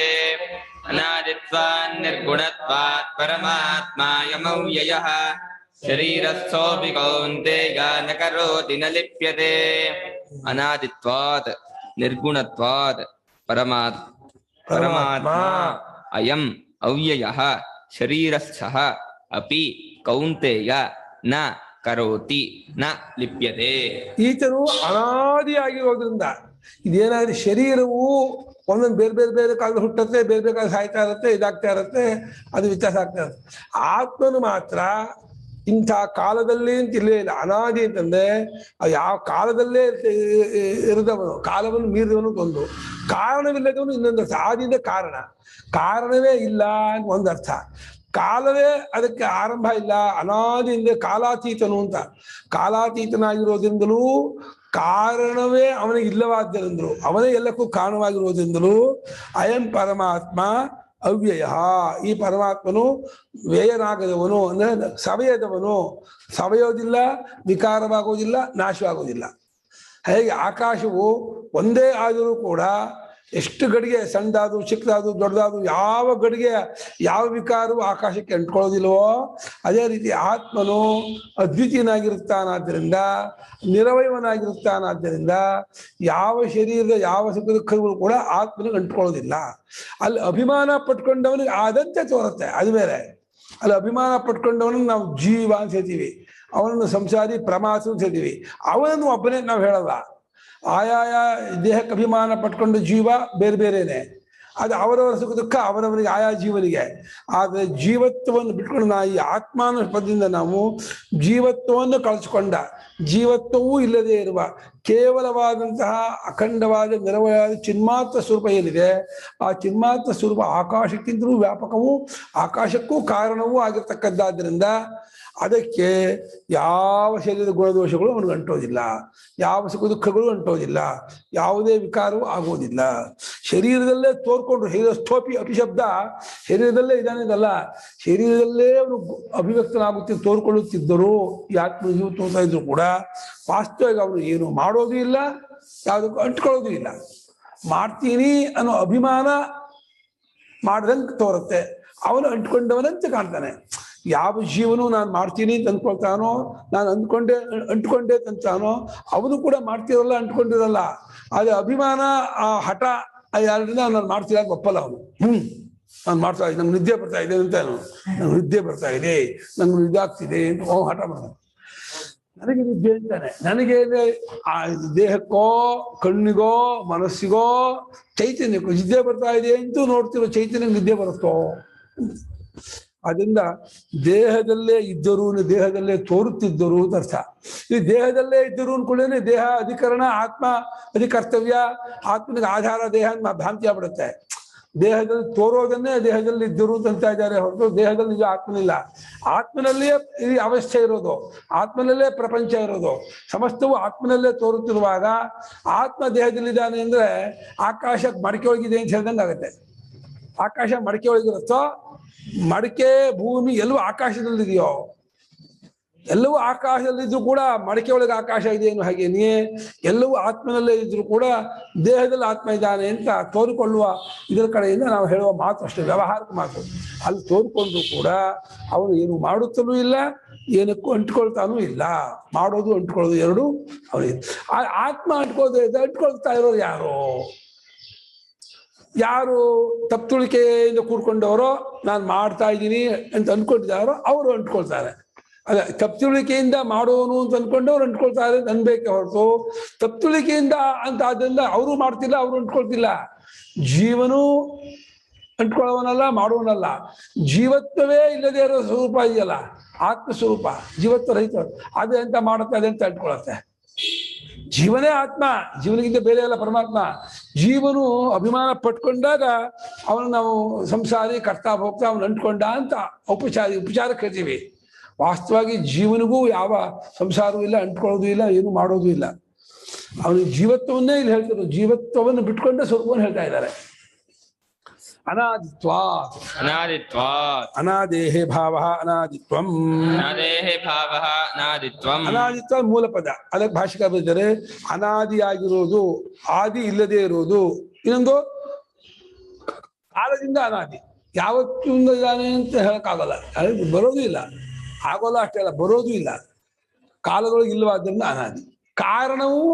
ಅನಾದಿತ್ವಾನ್ ನಿರ್ಗುಣತ್ವಾತ್ ಪರಮಾತ್ಮಾಯಮವ್ಯಯಃ ಶರೀರಸ್ಥೋಪಿ ಕೌಂತೇಯ ನ ಕರೋತಿ ನ ಲಿಪ್ಯತೆ. ಅನಾದಿತ್ವಾತ್ ನಿರ್ಗುಣತ್ವಾತ್ ಪರಮಾತ್ಮ ಅಯಂ ಅವ್ಯಯಃ ಶರೀರಸ್ಥಃ ಅಪಿ ಕೌಂತೇಯ ನ ಕರೋತಿ ನ ಲಿಪ್ಯತೆ. ಈತನು ಅನಾದಿಯಾಗಿರೋದ್ರಿಂದ ಇದೇನಾದ್ರೆ ಶರೀರವು ಒಂದೊಂದು ಬೇರೆ ಬೇರೆ ಬೇರೆ ಕಾಲದಲ್ಲಿ ಹುಟ್ಟತ್ತೆ, ಬೇರೆ ಬೇರೆ ಕಾಲ ಸಾಯ್ತಾ ಇರುತ್ತೆ, ಇದಾಗ್ತಾ ಇರುತ್ತೆ, ಅದು ವ್ಯತ್ಯಾಸ ಆಗ್ತಾ ಇರುತ್ತೆ. ಆತ್ಮನು ಮಾತ್ರ ಇಂಥ ಕಾಲದಲ್ಲಿ ಅಂತ ಇಲ್ಲೇ ಇಲ್ಲ. ಅನಾದಿ ಅಂತಂದ್ರೆ ಅದು ಯಾವ ಕಾಲದಲ್ಲೇ ಇರದವನು, ಕಾಲವನ್ನು ಮೀರಿದವನು ಒಂದು, ಕಾರಣವಿಲ್ಲದವನು ಇನ್ನೊಂದು ಅರ್ಥ. ಆದಿಯಿಂದ ಕಾರಣವೇ ಇಲ್ಲ ಅಂತ ಒಂದು ಅರ್ಥ. ಕಾಲವೇ ಅದಕ್ಕೆ ಆರಂಭ ಇಲ್ಲ, ಅನಾದಿಯಿಂದ ಕಾಲಾತೀತನು ಅಂತ. ಕಾಲಾತೀತನಾಗಿರೋದ್ರಿಂದಲೂ ಕಾರಣವೇ ಅವನಿಗೆ ಇಲ್ಲವಾದ್ದರಿಂದಲೂ ಅವನೇ ಎಲ್ಲಕ್ಕೂ ಕಾರಣವಾಗಿರೋದ್ರಿಂದಲೂ ಅಯಂ ಪರಮಾತ್ಮ ಅವ್ಯಯ, ಈ ಪರಮಾತ್ಮನು ವ್ಯಯನಾಗದವನು ಅಂದ್ರೆ ಸವಯದವನು, ಸವಯೋದಿಲ್ಲ, ವಿಕಾರವಾಗುವುದಿಲ್ಲ, ನಾಶವಾಗುವುದಿಲ್ಲ. ಹೇಗೆ ಆಕಾಶವು ಒಂದೇ ಆದರೂ ಕೂಡ ಎಷ್ಟು ಗಡಿಗೆ ಸಣ್ಣದಾದು ಚಿಕ್ಕದಾದು ದೊಡ್ಡದಾದು ಯಾವ ಗಡಿಗೆ ಯಾವ ವಿಕಾರವೂ ಆಕಾಶಕ್ಕೆ ಅಂಟ್ಕೊಳ್ಳೋದಿಲ್ವೋ ಅದೇ ರೀತಿ ಆತ್ಮನು ಅದ್ವಿತೀಯನಾಗಿರುತ್ತಾನಾದ್ದರಿಂದ, ನಿರವಯವನಾಗಿರುತ್ತಾನಾದ್ದರಿಂದ ಯಾವ ಶರೀರದ ಯಾವ ಸುಖ ದುಃಖಗಳು ಕೂಡ ಆತ್ಮನಿಗೆ ಅಂಟ್ಕೊಳ್ಳೋದಿಲ್ಲ. ಅಲ್ಲಿ ಅಭಿಮಾನ ಪಟ್ಕೊಂಡವನಿಗೆ ಆದಂತೆ ತೋರುತ್ತೆ, ಅದು ಬೇರೆ. ಅಲ್ಲಿ ಅಭಿಮಾನ ಪಟ್ಕೊಂಡವನಿಗೆ ನಾವು ಜೀವ ಅಂತ ಹೇಳ್ತೀವಿ, ಅವನನ್ನು ಸಂಸಾರಿ ಪ್ರಮಾಸ ಅಂತ ಹೇಳ್ತೀವಿ. ಅವನನ್ನು ಒಬ್ಬನೇ ನಾವು ಹೇಳಲ್ಲ. ಆಯಾಯ ದೇಹಕ್ಕೆ ಅಭಿಮಾನ ಪಟ್ಕೊಂಡು ಜೀವ ಬೇರೆ ಬೇರೆನೆ, ಅದು ಅವರವರ ಸುಖ ದುಃಖ ಅವರವರಿಗೆ ಆಯಾ ಜೀವನಿಗೆ. ಆದರೆ ಜೀವತ್ವವನ್ನು ಬಿಟ್ಕೊಂಡು ನಾವು ಈ ಆತ್ಮಾನ ಪದದಿಂದ ನಾವು ಜೀವತ್ವವನ್ನು ಕಳಿಸ್ಕೊಂಡ, ಜೀವತ್ವವೂ ಇಲ್ಲದೆ ಇರುವ ಕೇವಲವಾದಂತಹ ಅಖಂಡವಾದ ನಿರವಯವಾದ ಚಿನ್ಮಾತ್ರ ಸ್ವರೂಪ ಏನಿದೆ, ಆ ಚಿನ್ಮಾತ್ರ ಸ್ವರೂಪ ಆಕಾಶಕ್ಕಿಂತಲೂ ವ್ಯಾಪಕವೂ ಆಕಾಶಕ್ಕೂ ಕಾರಣವೂ ಆಗಿರ್ತಕ್ಕದ್ದಾದ್ದರಿಂದ ಅದಕ್ಕೆ ಯಾವ ಶರೀರದ ಗುಣದೋಷಗಳು ಅವನಿಗೆ ಅಂಟೋದಿಲ್ಲ, ಯಾವ ಸುಖ ದುಃಖಗಳು ಅಂಟೋದಿಲ್ಲ, ಯಾವುದೇ ವಿಕಾರವೂ ಆಗುವುದಿಲ್ಲ. ಶರೀರದಲ್ಲೇ ತೋರ್ಕೊಂಡ್ರು, ಶರೀರಸ್ಥೋಪಿ ಅಪಿಶಬ್ದ ಶರೀರದಲ್ಲೇ ಇದಾನಿದಲ್ಲ, ಶರೀರದಲ್ಲೇ ಅವನು ಅಭಿವ್ಯಕ್ತನಾಗುತ್ತಿ ತೋರ್ಕೊಳ್ಳುತ್ತಿದ್ದರು ಈ ಆತ್ಮಜೀವ ತೋರ್ತಾ ಇದ್ರು ಕೂಡ ವಾಸ್ತವವಾಗಿ ಅವನು ಏನು ಮಾಡೋದು ಇಲ್ಲ, ಯಾವುದಕ್ಕೂ ಅಂಟ್ಕೊಳ್ಳೋದು ಇಲ್ಲ. ಮಾಡ್ತೀನಿ ಅನ್ನೋ ಅಭಿಮಾನ ಮಾಡ್ದಂಗೆ ತೋರುತ್ತೆ, ಅವನು ಅಂಟ್ಕೊಂಡವನಂತೆ ಕಾಣ್ತಾನೆ. ಯಾವ ಜೀವನು ನಾನು ಮಾಡ್ತೀನಿ ಅಂತ ಅಂದ್ಕೊಳ್ತಾನೋ, ನಾನು ಅಂಟ್ಕೊಂಡೆ ಅಂತಾನೋ, ಅವನು ಕೂಡ ಮಾಡ್ತಿರಲ್ಲ, ಅಂಟ್ಕೊಂಡಿರಲ್ಲ. ಅದೇ ಅಭಿಮಾನ, ಆ ಹಠ ಯಾರಿಂದ ನಾನು ಮಾಡ್ತೀರ ಒಪ್ಪಲ್ಲ ಅವನು. ನಾನು ಮಾಡ್ತಾ ಇದ್ದೆ, ನಂಗೆ ನಿದ್ದೆ ಬರ್ತಾ ಇದೆ ಅಂತಾನು, ನಂಗೆ ನಿದ್ದೆ ಬರ್ತಾ ಇದೆ, ನಂಗೆ ಇದಾಗ್ತಿದೆ ಅಂತ ಅವನು ಹಠ ಮಾಡ್ತಾನೆ. ನನಗೆ ನಿದ್ದೆ ಅಂತಾನೆ, ನನಗೆ ಆ ದೇಹಕ್ಕೋ ಕಣ್ಣಿಗೋ ಮನಸ್ಸಿಗೋ ಚೈತನ್ಯಕ್ಕೋ ನಿದ್ದೆ ಬರ್ತಾ ಇದೆ ಅಂತೂ ನೋಡ್ತಿರೋ ಚೈತನ್ಯ ನಿದ್ದೆ ಬರುತ್ತೋ. ಅದರಿಂದ ದೇಹದಲ್ಲೇ ಇದ್ದರು, ದೇಹದಲ್ಲೇ ತೋರುತ್ತಿದ್ದರು ಅಂತ ಅರ್ಥ. ಈ ದೇಹದಲ್ಲೇ ಇದ್ದರು ಅನ್ಕೊಳ್ಳೇನೆ ದೇಹ ಅಧಿಕರಣ, ಆತ್ಮ ಅಧಿಕರ್ತವ್ಯ, ಆತ್ಮನಿಗೆ ಆಧಾರ ದೇಹ ಅಂತ ಭ್ರಾಂತಿ ಆಗ್ಬಿಡುತ್ತೆ. ದೇಹದಲ್ಲಿ ತೋರೋದನ್ನೇ ದೇಹದಲ್ಲಿ ಇದ್ದರು ಅಂತ ಇದ್ದಾರೆ ಹೊರತು ದೇಹದಲ್ಲಿ ನಿಜ ಆತ್ಮನಿಲ್ಲ. ಆತ್ಮನಲ್ಲಿಯೇ ಈ ಅವಸ್ಥೆ ಇರೋದು, ಆತ್ಮನಲ್ಲೇ ಪ್ರಪಂಚ ಇರೋದು, ಸಮಸ್ತವು ಆತ್ಮನಲ್ಲೇ ತೋರುತ್ತಿರುವಾಗ ಆತ್ಮ ದೇಹದಲ್ಲಿದ್ದಾನೆ ಅಂದ್ರೆ ಆಕಾಶ ಮಡಿಕೆ ಒಳಗಿದೆ ಅಂತ ಹೇಳ್ದಂಗೆ ಆಗುತ್ತೆ. ಆಕಾಶ ಮಡಿಕೆ ಒಳಗಿರುತ್ತೋ, ಮಡಿಕೆ ಭೂಮಿ ಎಲ್ಲವೂ ಆಕಾಶದಲ್ಲಿದೆಯೋ, ಎಲ್ಲವೂ ಆಕಾಶದಲ್ಲಿದ್ರು ಕೂಡ ಮಡಿಕೆ ಒಳಗೆ ಆಕಾಶ ಇದೆ ಏನು ಹಾಗೇನೆ ಎಲ್ಲವೂ ಆತ್ಮನಲ್ಲೇ ಇದ್ರು ಕೂಡ ದೇಹದಲ್ಲಿ ಆತ್ಮ ಇದ್ದಾನೆ ಅಂತ ತೋರಿಕೊಳ್ಳುವ ಇದರ ಕಡೆಯಿಂದ ನಾವು ಹೇಳುವ ಮಾತು ಅಷ್ಟೇ, ವ್ಯವಹಾರಿಕ ಮಾತು. ಅಲ್ಲಿ ತೋರಿಕೊಂಡ್ರು ಕೂಡ ಅವನು ಏನು ಮಾಡುತ್ತಲೂ ಇಲ್ಲ, ಏನಕ್ಕೂ ಅಂಟ್ಕೊಳ್ತಾನೂ ಇಲ್ಲ. ಮಾಡೋದು ಅಂಟ್ಕೊಳ್ಳೋದು ಎರಡು ಅವನಿಗೆ. ಆತ್ಮ ಅಂಟ್ಕೊಳ್ತಾ ಇರೋರು ಯಾರು? ಯಾರು ತಪ್ಪುಳಿಕೆಯಿಂದ ಕೂಡ್ಕೊಂಡವರೋ, ನಾನು ಮಾಡ್ತಾ ಇದ್ದೀನಿ ಅಂತ ಅಂದ್ಕೊಂಡಿದ್ದಾರೋ ಅವರು ಅಂಟ್ಕೊಳ್ತಾರೆ. ಅದೇ ತಪ್ಪುಳಿಕೆಯಿಂದ ಮಾಡೋನು ಅಂತ ಅಂದ್ಕೊಂಡವ್ರು ಅಂಟ್ಕೊಳ್ತಾರೆ ಅಂತ ಅನ್ಬೇಕೆ ಹೊರತು ತಪ್ಪುಳಿಕೆಯಿಂದ ಅಂತ ಆದ್ದರಿಂದ ಅವರು ಮಾಡ್ತಿಲ್ಲ, ಅವರು ಅಂಟ್ಕೊಳ್ತಿಲ್ಲ. ಜೀವನು ಅಂಟ್ಕೊಳ್ಳೋವನಲ್ಲ, ಮಾಡುವನಲ್ಲ. ಜೀವತ್ವವೇ ಇಲ್ಲದೆ ಇರೋ ಸ್ವರೂಪ ಇದೆಯಲ್ಲ, ಆತ್ಮಸ್ವರೂಪ ಜೀವತ್ವ ರಹಿತ, ಅದೇ ಅಂತ ಮಾಡುತ್ತೆ, ಅದೇ ಅಂತ ಅಂಟ್ಕೊಳತ್ತೆ. ಜೀವನೇ ಆತ್ಮ, ಜೀವನಿಗಿಂತ ಬೇರೆ ಅಲ್ಲ ಪರಮಾತ್ಮ. ಜೀವನು ಅಭಿಮಾನ ಅವನು ನಾವು ಸಂಸಾರಿ ಕರ್ತಾ ಹೋಗ್ತಾ ಅವನು ಅಂಟ್ಕೊಂಡ ಅಂತ ಉಪಚಾರ ಕೇಳ್ತೀವಿ. ವಾಸ್ತವವಾಗಿ ಜೀವನಿಗೂ ಯಾವ ಸಂಸಾರವೂ ಇಲ್ಲ, ಅಂಟ್ಕೊಳ್ಳೋದು ಇಲ್ಲ, ಏನು ಮಾಡೋದು ಇಲ್ಲ. ಅವನಿಗೆ ಜೀವತ್ವವನ್ನೇ ಇಲ್ಲಿ ಹೇಳ್ತಾರೆ, ಜೀವತ್ವವನ್ನು ಬಿಟ್ಕೊಂಡೆ ಸ್ವರೂಪವನ್ನು ಹೇಳ್ತಾ ಇದ್ದಾರೆ. ಅನಾದಿತ್ವಾತ್, ಅನಾದೇಹೇ ಭಾವ ಅನಾದಿತ್ವಂ, ಅನಾದಿತ್ವ ಮೂಲ ಪದ. ಅದಕ್ಕೆ ಭಾಷಿಕ ಬರೆದರೆ ಅನಾದಿಯಾಗಿರೋದು, ಆದಿ ಇಲ್ಲದೆ ಇರೋದು. ಇನ್ನೊಂದು ಕಾಲದಿಂದ ಅನಾದಿ, ಯಾವತ್ತಿಂದ ಇದ್ದಾನೆ ಅಂತ ಹೇಳಕ್ಕಾಗಲ್ಲ, ಬರೋದು ಇಲ್ಲ, ಆಗೋಲ್ಲ ಅಷ್ಟೇ ಅಲ್ಲ, ಬರೋದು ಇಲ್ಲ, ಕಾಲದೊಳಗೆ ಇಲ್ಲವಾದ್ರಿಂದ ಅನಾದಿ. ಕಾರಣವೂ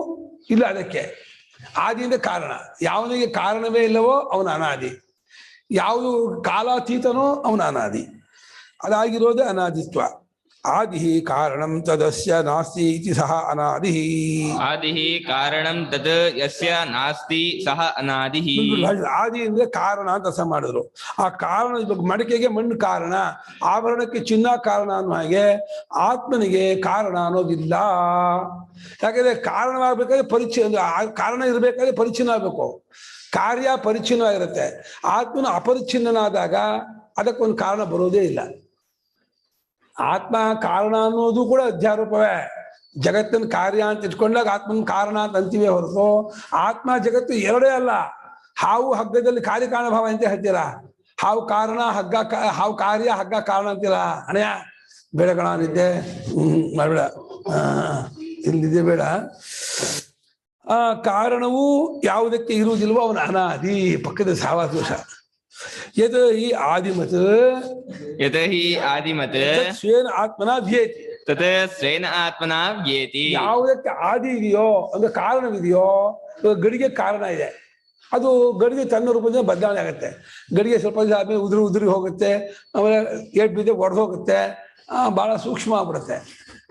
ಇಲ್ಲ ಅದಕ್ಕೆ, ಆದಿಯಿಂದ ಕಾರಣ. ಯಾವನಿಗೆ ಕಾರಣವೇ ಇಲ್ಲವೋ ಅವನ ಅನಾದಿ, ಯಾವುದು ಕಾಲಾತೀತನೋ ಅವನ ಅನಾದಿ. ಅದಾಗಿರೋದೇ ಅನಾದಿತ್ವ. ಆದಿ ಕಾರಣಂ ತದಸ್ಯ ನಾಸ್ತಿ ಇತಿ ಸಹ ಅನಾದಿ. ಆದಿ ಕಾರಣಂ ತದ್ ಯಸ್ಯ ನಾಸ್ತಿ ಸಹ ಅನಾದಿ. ಆದಿ ಅಂದ್ರೆ ಕಾರಣ ಅಂತ ಅರ್ಥ ಮಾಡಿದ್ರು. ಆ ಕಾರಣ, ಇವಾಗ ಮಡಿಕೆಗೆ ಮಣ್ಣು ಕಾರಣ, ಆಭರಣಕ್ಕೆ ಚಿನ್ನ ಕಾರಣ ಅನ್ನೋ ಹಾಗೆ ಆತ್ಮನಿಗೆ ಕಾರಣ ಅನ್ನೋದಿಲ್ಲ. ಯಾಕಂದ್ರೆ ಕಾರಣವಾಗಬೇಕಾದ್ರೆ ಪರಿಚ್ಛಿನ್ನ, ಕಾರಣ ಇರಬೇಕಾದ್ರೆ ಪರಿಚ್ಛಿನ್ನ ಆಗ್ಬೇಕು. ಕಾರ್ಯ ಪರಿಚ್ಛಿನ್ನವಾಗಿರುತ್ತೆ. ಆತ್ಮನ ಅಪರಿಚ್ಛಿನ್ನನಾದಾಗ ಅದಕ್ಕೊಂದು ಕಾರಣ ಬರೋದೇ ಇಲ್ಲ. ಆತ್ಮ ಕಾರಣ ಅನ್ನೋದು ಕೂಡ ಅಧ್ಯಾರೋಪವೇ. ಜಗತ್ತಿನ ಕಾರ್ಯ ಅಂತ ಇಟ್ಕೊಂಡಾಗ ಆತ್ಮನ ಕಾರಣ ಅಂತ ಅಂತೀವಿ ಹೊರತು ಆತ್ಮ ಜಗತ್ತು ಎರಡೇ ಅಲ್ಲ. ಹಾವು ಹಗ್ಗದಲ್ಲಿ ಕಾರ್ಯಕಾರಣ ಭಾವ ಅಂತ ಹೇಳ್ತೀರಾ, ಹಾವು ಕಾರಣ ಹಗ್ಗ ಹಾವು ಕಾರ್ಯ ಹಗ್ಗ ಕಾರಣ ಅಂತಿಲ್ಲ ಅಣೆಯ ಬೇಡ ಕಣ ನಿದ್ದೆ ಮಾಡಬೇಡ ಇಲ್ಲಿದೆ ಬೇಡ. ಆ ಕಾರಣವು ಯಾವುದಕ್ಕೆ ಇರುವುದಿಲ್ವೋ ಅವನ ಅನಾದಿ ಪಕ್ಕದ ಸಾವಾದೋಷ. ಯತ್ ಈ ಆದಿಮತ್ ಯತ್ ಹಿ ಆದಿಮತ್ ಸ್ವೇನ ಆತ್ಮನ ವ್ಯೇತಿ ತತ್ ಸ್ವೇನ ಆತ್ಮನ ವ್ಯೇತಿ. ಯಾವುದಕ್ಕೆ ಆದಿ ಇದೆಯೋ ಅಂದ್ರೆ ಕಾರಣವಿದೆಯೋ, ಗಡಿಗೆ ಕಾರಣ ಇದೆ, ಅದು ಗಡಿಗೆ ತನ್ನ ರೂಪದಿಂದ ಬದಲಾವಣೆ ಆಗುತ್ತೆ. ಗಡಿಗೆ ಸ್ವಲ್ಪ ದಿವಸ ಆದ್ಮೇಲೆ ಉದುರಿ ಹೋಗುತ್ತೆ, ಆಮೇಲೆ ಏಟ್ ಬಿದ್ದೆ ಒಡೆದು ಹೋಗುತ್ತೆ, ಬಹಳ ಸೂಕ್ಷ್ಮ ಆಗ್ಬಿಡುತ್ತೆ.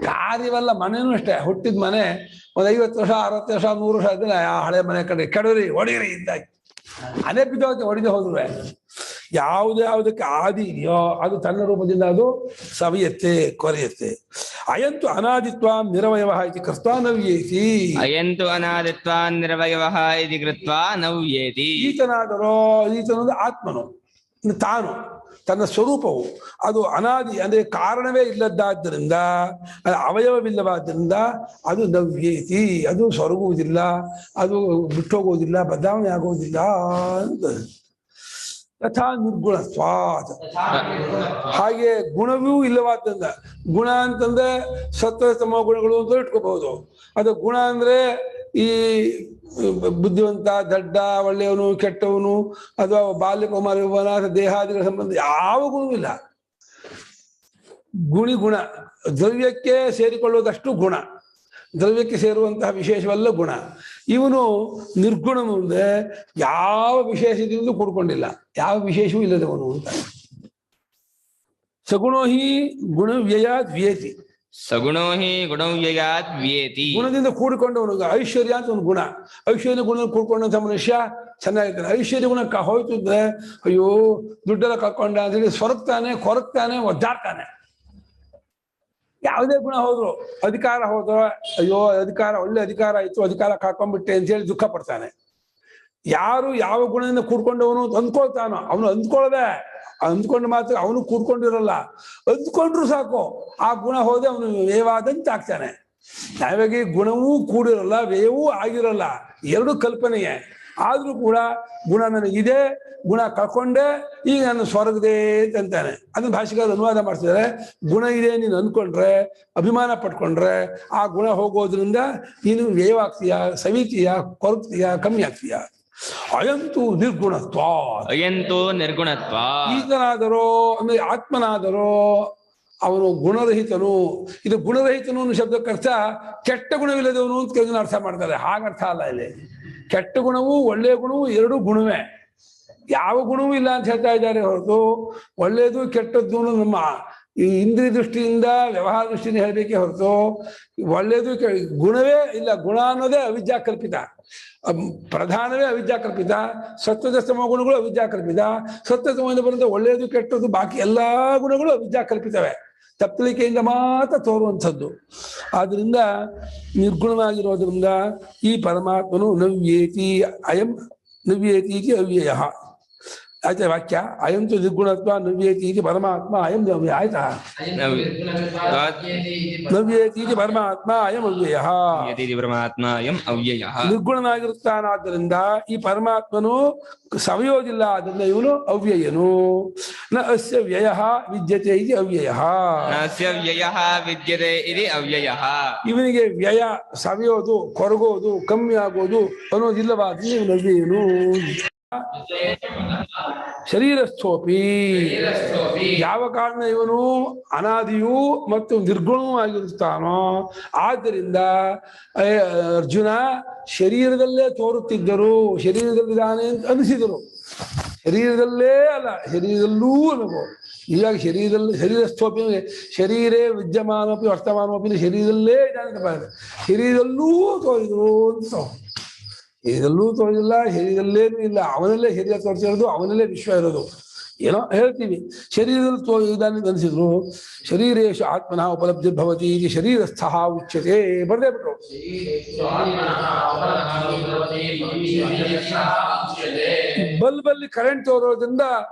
ಕಾರ್ಯವೆಲ್ಲ ಮನೆಯೂ ಅಷ್ಟೇ, ಹುಟ್ಟಿದ ಮನೆ ಒಂದು 50 ವರ್ಷ 60 ವರ್ಷ 100 ವರ್ಷ ಆದ್ಮೇಲೆ ಆ ಹಳೆ ಮನೆ ಕಡೆ ಕೆಡವ್ರಿ ಹೊಡಿಗ್ರಿ ಇದ್ದಾಗಿ ಅದೇ ಬಿದ್ದೋಗುತ್ತೆ, ಹೊಡಿದೆ ಹೋದ್ರೆ. ಯಾವುದಕ್ಕೆ ಆದಿ ಇದೆಯೋ ಅದು ತನ್ನ ರೂಪದಿಂದ ಅದು ಸವಿಯತ್ತೆ, ಕೊರೆಯುತ್ತೆ. ಅಯಂತು ಅನಾದಿತ್ವ ನಿರವಯವ ಇತಿ ಕೃತ್ವಾ ನವ್ಯೇತಿ. ಅಯಂತು ಅನಾದಿತ್ವ ನಿರವಯವ ಇತಿ ಕೃತ್ವಾ ನವ್ಯೇತಿ. ಈತನೊಂದು ಆತ್ಮನು, ತಾನು ತನ್ನ ಸ್ವರೂಪವು ಅದು ಅನಾದಿ ಅಂದ್ರೆ ಕಾರಣವೇ ಇಲ್ಲದ್ದಾದ್ದರಿಂದ, ಅವಯವವಿಲ್ಲವಾದ್ದರಿಂದ ಅದು ನವ್ಯೇತಿ, ಅದು ಸೊರಗುವುದಿಲ್ಲ, ಅದು ಬಿಟ್ಟೋಗುವುದಿಲ್ಲ, ಬದಲಾವಣೆ ಆಗುವುದಿಲ್ಲ ಅಂತ. ಯಥಾ ನಿರ್ಗುಣತ್ವಾತ್, ಹಾಗೆ ಗುಣವೂ ಇಲ್ಲವಾದ್ದರಿಂದ. ಗುಣ ಅಂತಂದ್ರೆ ಸತ್ವ ತಮ ಗುಣಗಳು ಅಂತ ಇಟ್ಕೋಬಹುದು. ಅದು ಗುಣ ಅಂದ್ರೆ ಈ ಬುದ್ಧಿವಂತ, ದಡ್ಡ, ಒಳ್ಳೆಯವನು, ಕೆಟ್ಟವನು, ಅಥವಾ ಬಾಲ್ಯ ಕುಮಾರ ಯೌವನ, ದೇಹಾದಿಗಳ ಸಂಬಂಧ ಯಾವ ಗುಣವೂ ಇಲ್ಲ. ಗುಣ ದ್ರವ್ಯಕ್ಕೆ ಸೇರಿಕೊಳ್ಳುವುದಷ್ಟು ಗುಣ, ದ್ರವ್ಯಕ್ಕೆ ಸೇರುವಂತಹ ವಿಶೇಷವಲ್ಲ ಗುಣ. ಇವನು ನಿರ್ಗುಣ ಮುಂದೆ ಯಾವ ವಿಶೇಷದಿಂದ ಕೂಡ್ಕೊಂಡಿಲ್ಲ, ಯಾವ ವಿಶೇಷವೂ ಇಲ್ಲದವನು ಅಂತ. ಸಗುಣೋ ಹಿ ಗುಣವ್ಯಯಾದ್ ವ್ಯೇತಿ. ಸಗುಣೋ ಹಿ ಗುಣವ್ಯಯಾದ್ ವ್ಯೇತಿ. ಗುಣದಿಂದ ಕೂಡಿಕೊಂಡವನು ಐಶ್ವರ್ಯ ಅಂತ ಒಂದು ಗುಣ, ಐಶ್ವರ್ಯ ಗುಣದಲ್ಲಿ ಕೂಡ್ಕೊಂಡಂತ ಮನುಷ್ಯ ಚೆನ್ನಾಗಿರ್ತಾನೆ. ಐಶ್ವರ್ಯ ಗುಣ ಹೋಯ್ತಿದ್ರೆ ಅಯ್ಯೋ ದುಡ್ಡೆಲ್ಲ ಕಳ್ಕೊಂಡ ಅಂತೇಳಿ ಸೊರಗ್ತಾನೆ, ಕೊರಗ್ತಾನೆ, ಒದ್ದಾಡ್ತಾನೆ. ಯಾವುದೇ ಗುಣ ಹೋದ್ರು, ಅಧಿಕಾರ ಹೋದ್ರು, ಅಯ್ಯೋ ಅಧಿಕಾರ ಒಳ್ಳೆ ಅಧಿಕಾರ ಆಯ್ತು, ಅಧಿಕಾರ ಕಳ್ಕೊಂಡ್ಬಿಟ್ಟೆ ಅಂತ ಹೇಳಿ ದುಃಖ ಪಡ್ತಾನೆ. ಯಾರು ಯಾವ ಗುಣದಿಂದ ಕೂಡ್ಕೊಂಡವನು ಅಂದ್ಕೊಳ್ತಾನೋ ಅವನು ಅಂದ್ಕೊಂಡು ಮಾತ್ರ ಅವನು ಕೂಡ್ಕೊಂಡಿರಲ್ಲ, ಅಂದ್ಕೊಂಡ್ರು ಸಾಕು ಆ ಗುಣ ಹೋದೆ ಅವನು ವ್ಯಯವಾದಂತ ಆಗ್ತಾನೆ. ನಾವಾಗಿ ಗುಣವೂ ಕೂಡಿರಲ್ಲ, ವ್ಯಯವೂ ಆಗಿರಲ್ಲ, ಎರಡು ಕಲ್ಪನೆಯೇ. ಆದ್ರೂ ಕೂಡ ಗುಣ ನನಗಿದೆ, ಗುಣ ಕಳ್ಕೊಂಡೆ, ಈಗ ನಾನು ಸ್ವರ್ಗದೆ ಅಂತಾನೆ. ಅದನ್ನ ಭಾಷೆಗಾರರು ಅನುವಾದ ಮಾಡ್ತಿದ್ದಾರೆ. ಗುಣ ಇದೆ ನೀನು ಅಂದ್ಕೊಂಡ್ರೆ, ಅಭಿಮಾನ ಪಟ್ಕೊಂಡ್ರೆ ಆ ಗುಣ ಹೋಗೋದ್ರಿಂದ ನೀನು ವ್ಯಯವಾಗ್ತೀಯ, ಸವಿತೀಯ, ಕೊರಗ್ತೀಯ, ಕಮ್ಮಿ ಆಗ್ತೀಯ. ಅಯಂತು ನಿರ್ಗುಣತ್ವ. ಅಯಂತು ನಿರ್ಗುಣತ್ವ. ಈತನಾದರೋ ಅಂದ್ರೆ ಆತ್ಮನಾದರೋ ಅವನು ಗುಣರಹಿತನು. ಇದು ಗುಣರಹಿತನು ಅನ್ನೋ ಶಬ್ದಕ್ಕರ್ಥ ಕೆಟ್ಟ ಗುಣವಿಲ್ಲದವನು ಅಂತ ಕೆಲವು ಅರ್ಥ ಮಾಡ್ತಾರೆ. ಹಾಗರ್ಥ ಅಲ್ಲ. ಇಲ್ಲಿ ಕೆಟ್ಟ ಗುಣವೂ ಒಳ್ಳೆಯ ಗುಣವೂ ಎರಡೂ ಗುಣವೇ, ಯಾವ ಗುಣವೂ ಇಲ್ಲ ಅಂತ ಹೇಳ್ತಾ ಇದ್ದಾರೆ ಹೊರತು ಒಳ್ಳೆಯದು ಕೆಟ್ಟದ್ದು ನಮ್ಮ ಈ ಇಂದ್ರಿಯ ದೃಷ್ಟಿಯಿಂದ ವ್ಯವಹಾರ ದೃಷ್ಟಿಯಿಂದ ಹೇಳಬೇಕೇ ಹೊರತು ಒಳ್ಳೆಯದು ಗುಣವೇ ಇಲ್ಲ. ಗುಣ ಅನ್ನೋದೇ ಅವಿದ್ಯಾಕಲ್ಪಿತ, ಪ್ರಧಾನವೇ ಅವಿದ್ಯಾಕಲ್ಪಿತ. ಸತ್ವದ ಸ್ತಮ ಗುಣಗಳು ಅವಿದ್ಯಾಕಲ್ಪಿತ. ಸತ್ವದಿಂದ ಬರುವಂತ ಒಳ್ಳೆಯದು ಕೆಟ್ಟದ್ದು ಬಾಕಿ ಎಲ್ಲಾ ಗುಣಗಳು ಅವಿದ್ಯಾಕಲ್ಪಿತವೇ, ತಪ್ಪಲಿಕೆಯಿಂದ ಮಾತ್ರ ತೋರುವಂಥದ್ದು. ಆದ್ರಿಂದ ನಿರ್ಗುಣವಾಗಿರೋದ್ರಿಂದ ಈ ಪರಮಾತ್ಮನು ನವ್ಯೇತಿ, ಅಯಂ ನವ್ಯೇತಿ ಅವ್ಯಯ. ಆಯ್ತಾ ವಾಕ್ಯ? ಅಯಂತು ನಿರ್ಗುಣತ್ವ ನವ್ಯೇತಿ ಪರಮಾತ್ಮ ಅಯಂ ನವ್ಯ. ಆಯ್ತಾ? ನವ್ಯೇತಿ ಪರಮಾತ್ಮ ಅಯಂ ಅವ್ಯಯ. ಪರಮಾತ್ಮ ಅಯಂ ಅವ್ಯಯ. ನಿರ್ಗುಣನಾಗಿರುತ್ತಾನಾದ್ದರಿಂದ ಈ ಪರಮಾತ್ಮನು ಸವಿಯೋದಿಲ್ಲ, ಅದರಿಂದ ಇವನು ಅವ್ಯಯನು. ನ ಅಸ್ಯ ವ್ಯಯ ವಿದ್ಯತೆ ಇದು ಅವ್ಯಯ. ಅಸ್ಯ ವ್ಯಯ ವಿದ್ಯತೆ ಇದು ಅವ್ಯಯ. ಇವನಿಗೆ ವ್ಯಯ, ಸವಿಯೋದು, ಕೊರಗೋದು, ಕಮ್ಮಿ ಆಗೋದು ಅನ್ನೋದಿಲ್ಲವಾದ್ರೆ ಇವನು ಅವ್ಯಯನು. ಶರೀರಸ್ಥೋಪಿ, ಯಾವ ಕಾರಣ ಇವನು ಅನಾದಿಯೂ ಮತ್ತು ನಿರ್ಗುಣವೂ ಆಗಿರುತ್ತಾನೋ ಆದ್ದರಿಂದ ಅರ್ಜುನ ಶರೀರದಲ್ಲೇ ತೋರುತ್ತಿದ್ದರು, ಶರೀರದಲ್ಲಿದ್ದಾನೆ ಅಂತ ಅನಿಸಿದರು. ಶರೀರದಲ್ಲೇ ಅಲ್ಲ, ಶರೀರದಲ್ಲೂ ಅನ್ನಬೇಕು. ಇವಾಗ ಶರೀರಸ್ಥೋಪಿ ಶರೀರೇ ವಿದ್ಯಮಾನೋಪಿ ವರ್ತಮಾನೋಪಿ, ಶರೀರದಲ್ಲೇ ಇದ್ದಾನೆ ಅಂತ ಬರ್ತದೆ. ಶರೀರದಲ್ಲೂ ತೋರಿದ್ರು ಅಂತ. ಶರೀರದಲ್ಲೂ ತೋರಿಲ್ಲ, ಶರೀರದಲ್ಲೇನೂ ಇಲ್ಲ, ಅವನಲ್ಲೇ ಶರೀರ ತೋರಿಸಿರೋದು, ಅವನಲ್ಲೇ ವಿಶ್ವ ಇರೋದು. ಏನೋ ಹೇಳ್ತೀವಿ, ಶರೀರದಲ್ಲಿ ಇದಾನೆ ಅನಿಸಿದ್ರು. ಶರೀರೇಶು ಆತ್ಮನಃ ಉಪಲಬ್ಧಿ ಭವತಿ ಶರೀರಸ್ಥ ಉಚ್ಯತೆ. ಬರ್ದೇ ಬಿಟ್ರು. ಬಲ್ಬಲ್ಲಿ ಕರೆಂಟ್ ತೋರೋದ್ರಿಂದ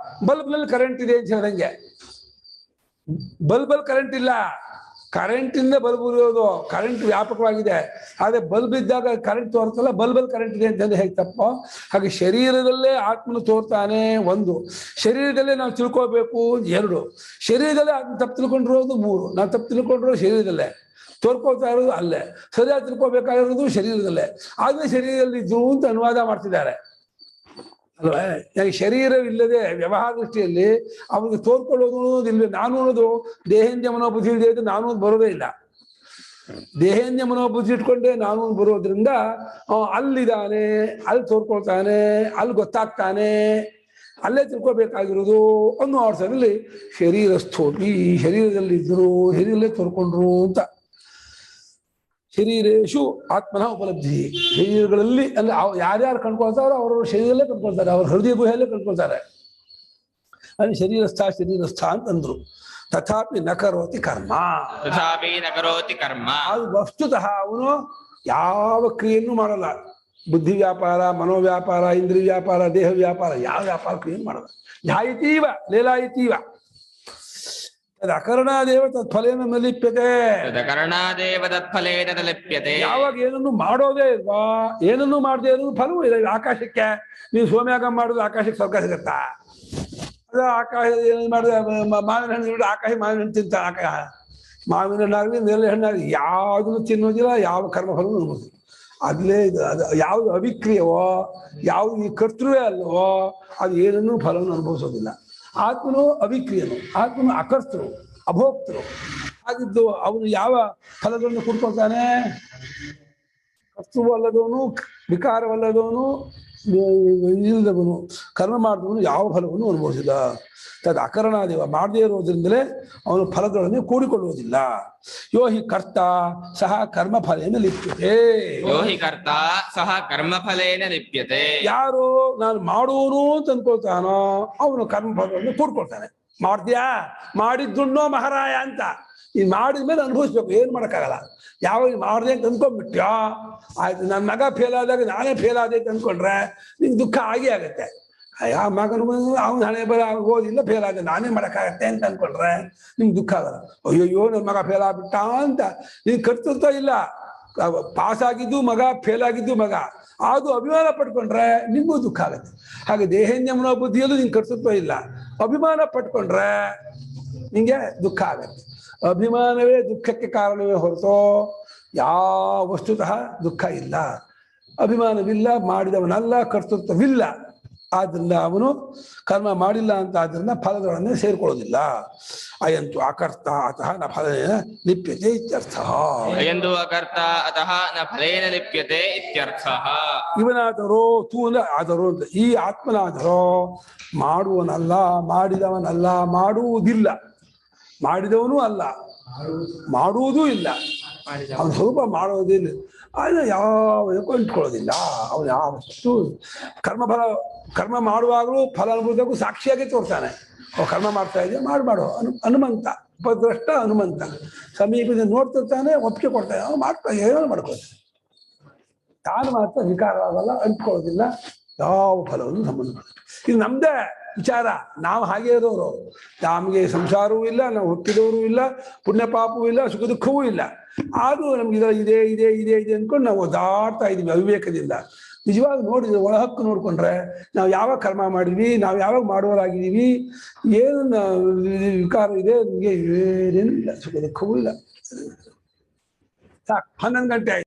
ಬಲ್ಬ್ನಲ್ಲಿ ಕರೆಂಟ್ ಇದೆ ಅಂತ ಹೇಳ್ದಂಗೆ, ಬಲ್ಬಲ್ಲಿ ಕರೆಂಟ್ ಇಲ್ಲ, ಕರೆಂಟಿಂದ ಬಲ್ಬ್ ಉರಿಯೋದು, ಕರೆಂಟ್ ವ್ಯಾಪಕವಾಗಿದೆ. ಆದರೆ ಬಲ್ಬ್ ಇದ್ದಾಗ ಕರೆಂಟ್ ತೋರ್ತಲ್ಲ, ಬಲ್ಬಲ್ಲಿ ಕರೆಂಟ್ ಇದೆ ಅಂತಂದ್ರೆ ಹೇಗೆ ತಪ್ಪೋ ಹಾಗೆ ಶರೀರದಲ್ಲೇ ಆತ್ಮನು ತೋರ್ತಾನೆ. ಒಂದು, ಶರೀರದಲ್ಲೇ ನಾವು ತಿಳ್ಕೋಬೇಕು. ಎರಡು, ಶರೀರದಲ್ಲೇ ಆತ್ಮ ತಪ್ಪು ತಿಳ್ಕೊಂಡಿರೋದು. ಮೂರು, ನಾವು ತಪ್ಪು ತಿಳ್ಕೊಂಡಿರೋದು ಶರೀರದಲ್ಲೇ, ತೋರ್ಕೊಳ್ತಾ ಇರೋದು ಅಲ್ಲೇ. ಸರಿಯಾಗಿ ತಿಳ್ಕೊಬೇಕಾಗಿರೋದು ಶರೀರದಲ್ಲೇ. ಆದರೆ ಶರೀರದಲ್ಲಿ ಇದ್ರು ಅಂತ ಅನುವಾದ ಮಾಡ್ತಿದ್ದಾರೆ ಅಲ್ವಾ. ಯಾಕೆ ಶರೀರವಿಲ್ಲದೆ ವ್ಯವಹಾರ ದೃಷ್ಟಿಯಲ್ಲಿ ಅವನಿಗೆ ತೋರ್ಕೊಳ್ಳೋದು ಅನ್ನೋದಿಲ್ಲ. ನಾನು ಅನ್ನೋದು ದೇಹೇಂದ್ರಿಯ ಮನೋಬುದ್ಧಿ ಇಲ್ಲದೆ ನಾನು ಬರೋದೇ ಇಲ್ಲ. ದೇಹೇಂದ್ರಿಯ ಮನೋಬುದ್ಧಿ ಇಟ್ಕೊಂಡೆ ನಾನು ಬರೋದ್ರಿಂದ ಅಲ್ಲಿದ್ದಾನೆ, ಅಲ್ಲಿ ತೋರ್ಕೊಳ್ತಾನೆ, ಅಲ್ಲಿ ಗೊತ್ತಾಗ್ತಾನೆ, ಅಲ್ಲೇ ತಿಳ್ಕೊಬೇಕಾಗಿರೋದು ಅನ್ನೋ ಅರ್ಥದಲ್ಲಿ ಶರೀರಸ್ಥೋಪಿ, ಶರೀರದಲ್ಲಿ ಇದ್ರು, ಶರೀರದಲ್ಲೇ ತೋರ್ಕೊಂಡ್ರು ಅಂತ. ಶರೀರೇಶು ಆತ್ಮನ ಉಪಲಬ್ಧಿ, ಶರೀರಗಳಲ್ಲಿ ಅಲ್ಲಿ ಯಾರ್ಯಾರು ಕಂಡ್ಕೊಳ್ತಾರೋ ಅವ್ರವ್ರ ಶರೀರದಲ್ಲೇ ಕಂಡ್ಕೊಳ್ತಾರೆ, ಅವ್ರ ಹೃದಯ ಗುಹೆಯಲ್ಲೇ ಕಂಡ್ಕೊಳ್ತಾರೆ. ಅಲ್ಲಿ ಶರೀರಸ್ಥ ಅಂತಂದ್ರು. ತಥಾಪಿ ನ ಕರೋತಿ ಕರ್ಮ, ತಥಾಪಿ ನ ಕರೋತಿ ಕರ್ಮ. ಅದು ವಸ್ತುತಃ ಅವನು ಯಾವ ಕ್ರಿಯೆಯನ್ನು ಮಾಡಲ್ಲ. ಬುದ್ಧಿ ವ್ಯಾಪಾರ, ಮನೋವ್ಯಾಪಾರ, ಇಂದ್ರಿಯ ವ್ಯಾಪಾರ, ದೇಹ ವ್ಯಾಪಾರ, ಯಾವ ವ್ಯಾಪಾರ ಕ್ರಿಯೆಯನ್ನು ಮಾಡಲ್ಲ. ಧ್ಯಾಯಿತೀವ ಲೇಲಾಯಿತೀವ ಅಕರಣಾದೇವ ತತ್ಫಲೇನ ನ ಲಿಪ್ಯತೆ. ಕರ್ಣಾದೇವ ತತ್ಫಲೇನ ನ ಲಿಪ್ಯತೆ. ಯಾವಾಗ ಏನನ್ನು ಮಾಡೋದೇ ಇಲ್ವಾ, ಏನನ್ನು ಮಾಡದೇ ಇರೋದು ಫಲವೂ ಇಲ್ಲ. ಆಕಾಶಕ್ಕೆ ನೀವು ಸೋಮ್ಯಾಗ ಮಾಡುದು ಆಕಾಶಕ್ಕೆ ಸ್ವರ್ಗ ಸಿಗತ್ತಾ? ಅದು ಆಕಾಶ ಏನು ಮಾಡಿದ್ರೆ ಮಾವಿನ ಹಣ್ಣು ಆಕಾಶ ಮಾವಿನ ಹಣ್ಣು ತಿಂತ, ಮಾವಿನ ಹಣ್ಣಾಗಲಿ ನೇರಳೆ ಹಣ್ಣಾಗಲಿ ಯಾವುದನ್ನು ತಿನ್ನೋದಿಲ್ಲ, ಯಾವ ಕರ್ಮಫಲವೂ ಅನುಭವಿಸಿಲ್ಲ. ಅಲ್ಲೇ ಇದು. ಅದು ಯಾವುದು ಅವಿಕ್ರಿಯವೋ, ಯಾವುದು ಈ ಕರ್ತೃವೇ ಅಲ್ಲವೋ ಅದು ಏನನ್ನೂ ಫಲವನ್ನು ಅನುಭವಿಸೋದಿಲ್ಲ. ಆತ್ಮನು ಅವಿಕ್ರಿಯನು, ಆತ್ಮನು ಅಕರ್ತೃ, ಅಭೋಕ್ತೃ ಆಗಿದ್ದು ಅವನು ಯಾವ ಫಲಗಳನ್ನು ಕೊಡ್ಕೊಳ್ತಾನೆ? ಕರ್ತೃವೂ ಅಲ್ಲದವನು, ವಿಕಾರವಲ್ಲದವನು, ಇಲ್ಲದವನು, ಕರ್ಮ ಮಾಡಿದವನು ಯಾವ ಫಲವನ್ನು ಅನುಭವಿಸಿಲ್ಲ. ತದ್ ಅಕರಣಾದೇವ, ಮಾಡದೇ ಇರೋದ್ರಿಂದಲೇ ಅವನು ಫಲಗಳನ್ನು ಕೂಡಿಕೊಳ್ಳುವುದಿಲ್ಲ. ಯೋ ಹಿ ಕರ್ತ ಸಹ ಕರ್ಮಫಲೇನ ಲಿಪ್ಯತೆ. ಯೋ ಹಿ ಕರ್ತ ಸಹ ಕರ್ಮಫಲೇನ ಲಿಪ್ಯತೆ. ಯಾರು ನಾನು ಮಾಡುವನು ಅಂತ ಅನ್ಕೊಳ್ತಾನೋ ಅವನು ಕರ್ಮಫಲವನ್ನು ಕೂಡ್ಕೊಳ್ತಾನೆ. ಮಾಡ್ದ್ಯಾ, ಮಾಡಿದ್ದುಣ್ಣೋ ಮಹಾರಾಯ ಅಂತ. ಈ ಮಾಡಿದ ಮೇಲೆ ಅನುಭವಿಸ್ಬೇಕು, ಏನು ಮಾಡೋಕ್ಕಾಗಲ್ಲ. ಯಾವಾಗ ಮಾಡಿದೆ ಅಂತ ಅಂದ್ಕೊಂಡ್ಬಿಟ್ಯೋ ಆಯ್ತು. ನನ್ನ ಮಗ ಫೇಲ್ ಆದಾಗ ನಾನೇ ಫೇಲ್ ಆದೆ ಅಂತ ಅಂದ್ಕೊಂಡ್ರೆ ನಿಂಗೆ ದುಃಖ ಆಗೇ ಆಗುತ್ತೆ. ಆ ಮಗನ ಅವ್ನು ಹಣೆ ಬರ ಓದಿಲ್ಲ, ಫೇಲ್ ಆದ, ನಾನೇ ಮಾಡೋಕ್ಕಾಗತ್ತೆ ಅಂತ ಅಂದ್ಕೊಂಡ್ರೆ ನಿಮ್ಗೆ ದುಃಖ ಆಗಲ್ಲ. ಅಯ್ಯಯ್ಯೋ ನನ್ನ ಮಗ ಫೇಲ್ ಆಗ್ಬಿಟ್ಟ ಅಂತ. ನೀನು ಕರ್ತೃತ್ವ ಇಲ್ಲ, ಪಾಸ್ ಆಗಿದ್ದು ಮಗ, ಫೇಲ್ ಆಗಿದ್ದು ಮಗ, ಅದು ಅಭಿಮಾನ ಪಡ್ಕೊಂಡ್ರೆ ನಿಮಗೂ ದುಃಖ ಆಗುತ್ತೆ. ಹಾಗೆ ದೇಹೇಂದ್ರಿಯ ಮನೋಬುದ್ಧಿಯಲ್ಲೂ ನಿಂಗೆ ಕರ್ತೃತ್ವ ಇಲ್ಲ, ಅಭಿಮಾನ ಪಡ್ಕೊಂಡ್ರೆ ನಿಂಗೆ ದುಃಖ ಆಗತ್ತೆ. ಅಭಿಮಾನವೇ ದುಃಖಕ್ಕೆ ಕಾರಣವೇ ಹೊರತು ಯಾವ ವಸ್ತುತಃ ದುಃಖ ಇಲ್ಲ. ಅಭಿಮಾನವಿಲ್ಲ, ಮಾಡಿದವನಲ್ಲ, ಕರ್ತೃತ್ವವಿಲ್ಲ. ಆದ್ರಿಂದ ಅವನು ಕರ್ಮ ಮಾಡಿಲ್ಲ ಅಂತ ಆದ್ರಿಂದ ಫಲಗಳನ್ನೇ ಸೇರ್ಕೊಳ್ಳೋದಿಲ್ಲ. ಅಯಂತು ಅಕರ್ತ ಅತಃ ನ ಫಲೇನ ಲಿಪ್ಯತೆ ಇತ್ಯರ್ಥ. ಅಯಂತು ಅಕರ್ತ ಅತಃ ನ ಫಲೇನ ಲಿಪ್ಯತೆ ಇತ್ಯರ್ಥ. ಇವನಾದರೋ ತೂ ಅಂದ್ರೆ ಆದರೋ ಅಂತ. ಈ ಆತ್ಮನಾದರೋ ಮಾಡುವನಲ್ಲ, ಮಾಡಿದವನಲ್ಲ, ಮಾಡುವುದಿಲ್ಲ, ಮಾಡಿದವನೂ ಅಲ್ಲ, ಮಾಡುವುದೂ ಇಲ್ಲ. ಅವನು ಸ್ವಲ್ಪ ಮಾಡೋದಿಲ್ಲ, ಆದರೆ ಯಾವ ಇಟ್ಕೊಳ್ಳೋದಿಲ್ಲ. ಅವನು ಯಾವಷ್ಟು ಕರ್ಮ ಮಾಡುವಾಗಲೂ ಫಲ ಅನುಭವಕ್ಕೂ ಸಾಕ್ಷಿಯಾಗಿ ತೋರ್ತಾನೆ. ಅವ ಕರ್ಮ ಮಾಡ್ತಾ ಇದೆಯಾ, ಮಾಡೋ ಹನುಮಂತ, ಉಪದ್ರಷ್ಟ ಹನುಮಂತ ಸಮೀಪದಿಂದ ನೋಡ್ತಿರ್ತಾನೆ, ಒಪ್ಪಿಗೆ ಕೊಡ್ತಾನೆ, ಅವನು ಮಾಡ್ತಾ ಏನೋ ಮಾಡ್ಕೊಳ್ತಾನೆ. ತಾನು ಮಾತ್ರ ವಿಕಾರವಾಗಲ್ಲ, ಅಂಟ್ಕೊಳ್ಳೋದಿಲ್ಲ, ಯಾವ ಫಲವನ್ನು ಸಂಬಂಧ ಮಾಡುತ್ತೆ. ಇದು ನಮ್ದೇ ವಿಚಾರ. ನಾವು ಹಾಗೆ ಇರೋರು, ನಮಗೆ ಸಂಸಾರವೂ ಇಲ್ಲ, ನಾವು ಹುಟ್ಟಿದವರು ಇಲ್ಲ, ಪುಣ್ಯ ಪಾಪವೂ ಇಲ್ಲ, ಸುಖ ದುಃಖವೂ ಇಲ್ಲ. ಆದರೂ ನಮ್ಗೆ ಇದೆ ಇದೆ ಇದೆ ಇದೆ ಅಂದ್ಕೊಂಡು ನಾವು ಒದ್ದಾಡ್ತಾ ಇದ್ದೀವಿ ಅವಿವೇಕದಿಂದ. ನಿಜವಾಗಿ ನೋಡಿದ್ರೆ ಒಳಹಕ್ಕು ನೋಡ್ಕೊಂಡ್ರೆ ನಾವು ಯಾವಾಗ ಕರ್ಮ ಮಾಡಿದ್ವಿ, ನಾವು ಯಾವಾಗ ಮಾಡುವರಾಗಿದ್ದೀವಿ, ಏನು ವಿಕಾರ ಇದೆ, ನಮಗೆ ಏನೇನು ಇಲ್ಲ, ಸುಖ ದುಃಖವೂ ಇಲ್ಲ. ಸಾಕು, 11 ಗಂಟೆ ಆಯ್ತು.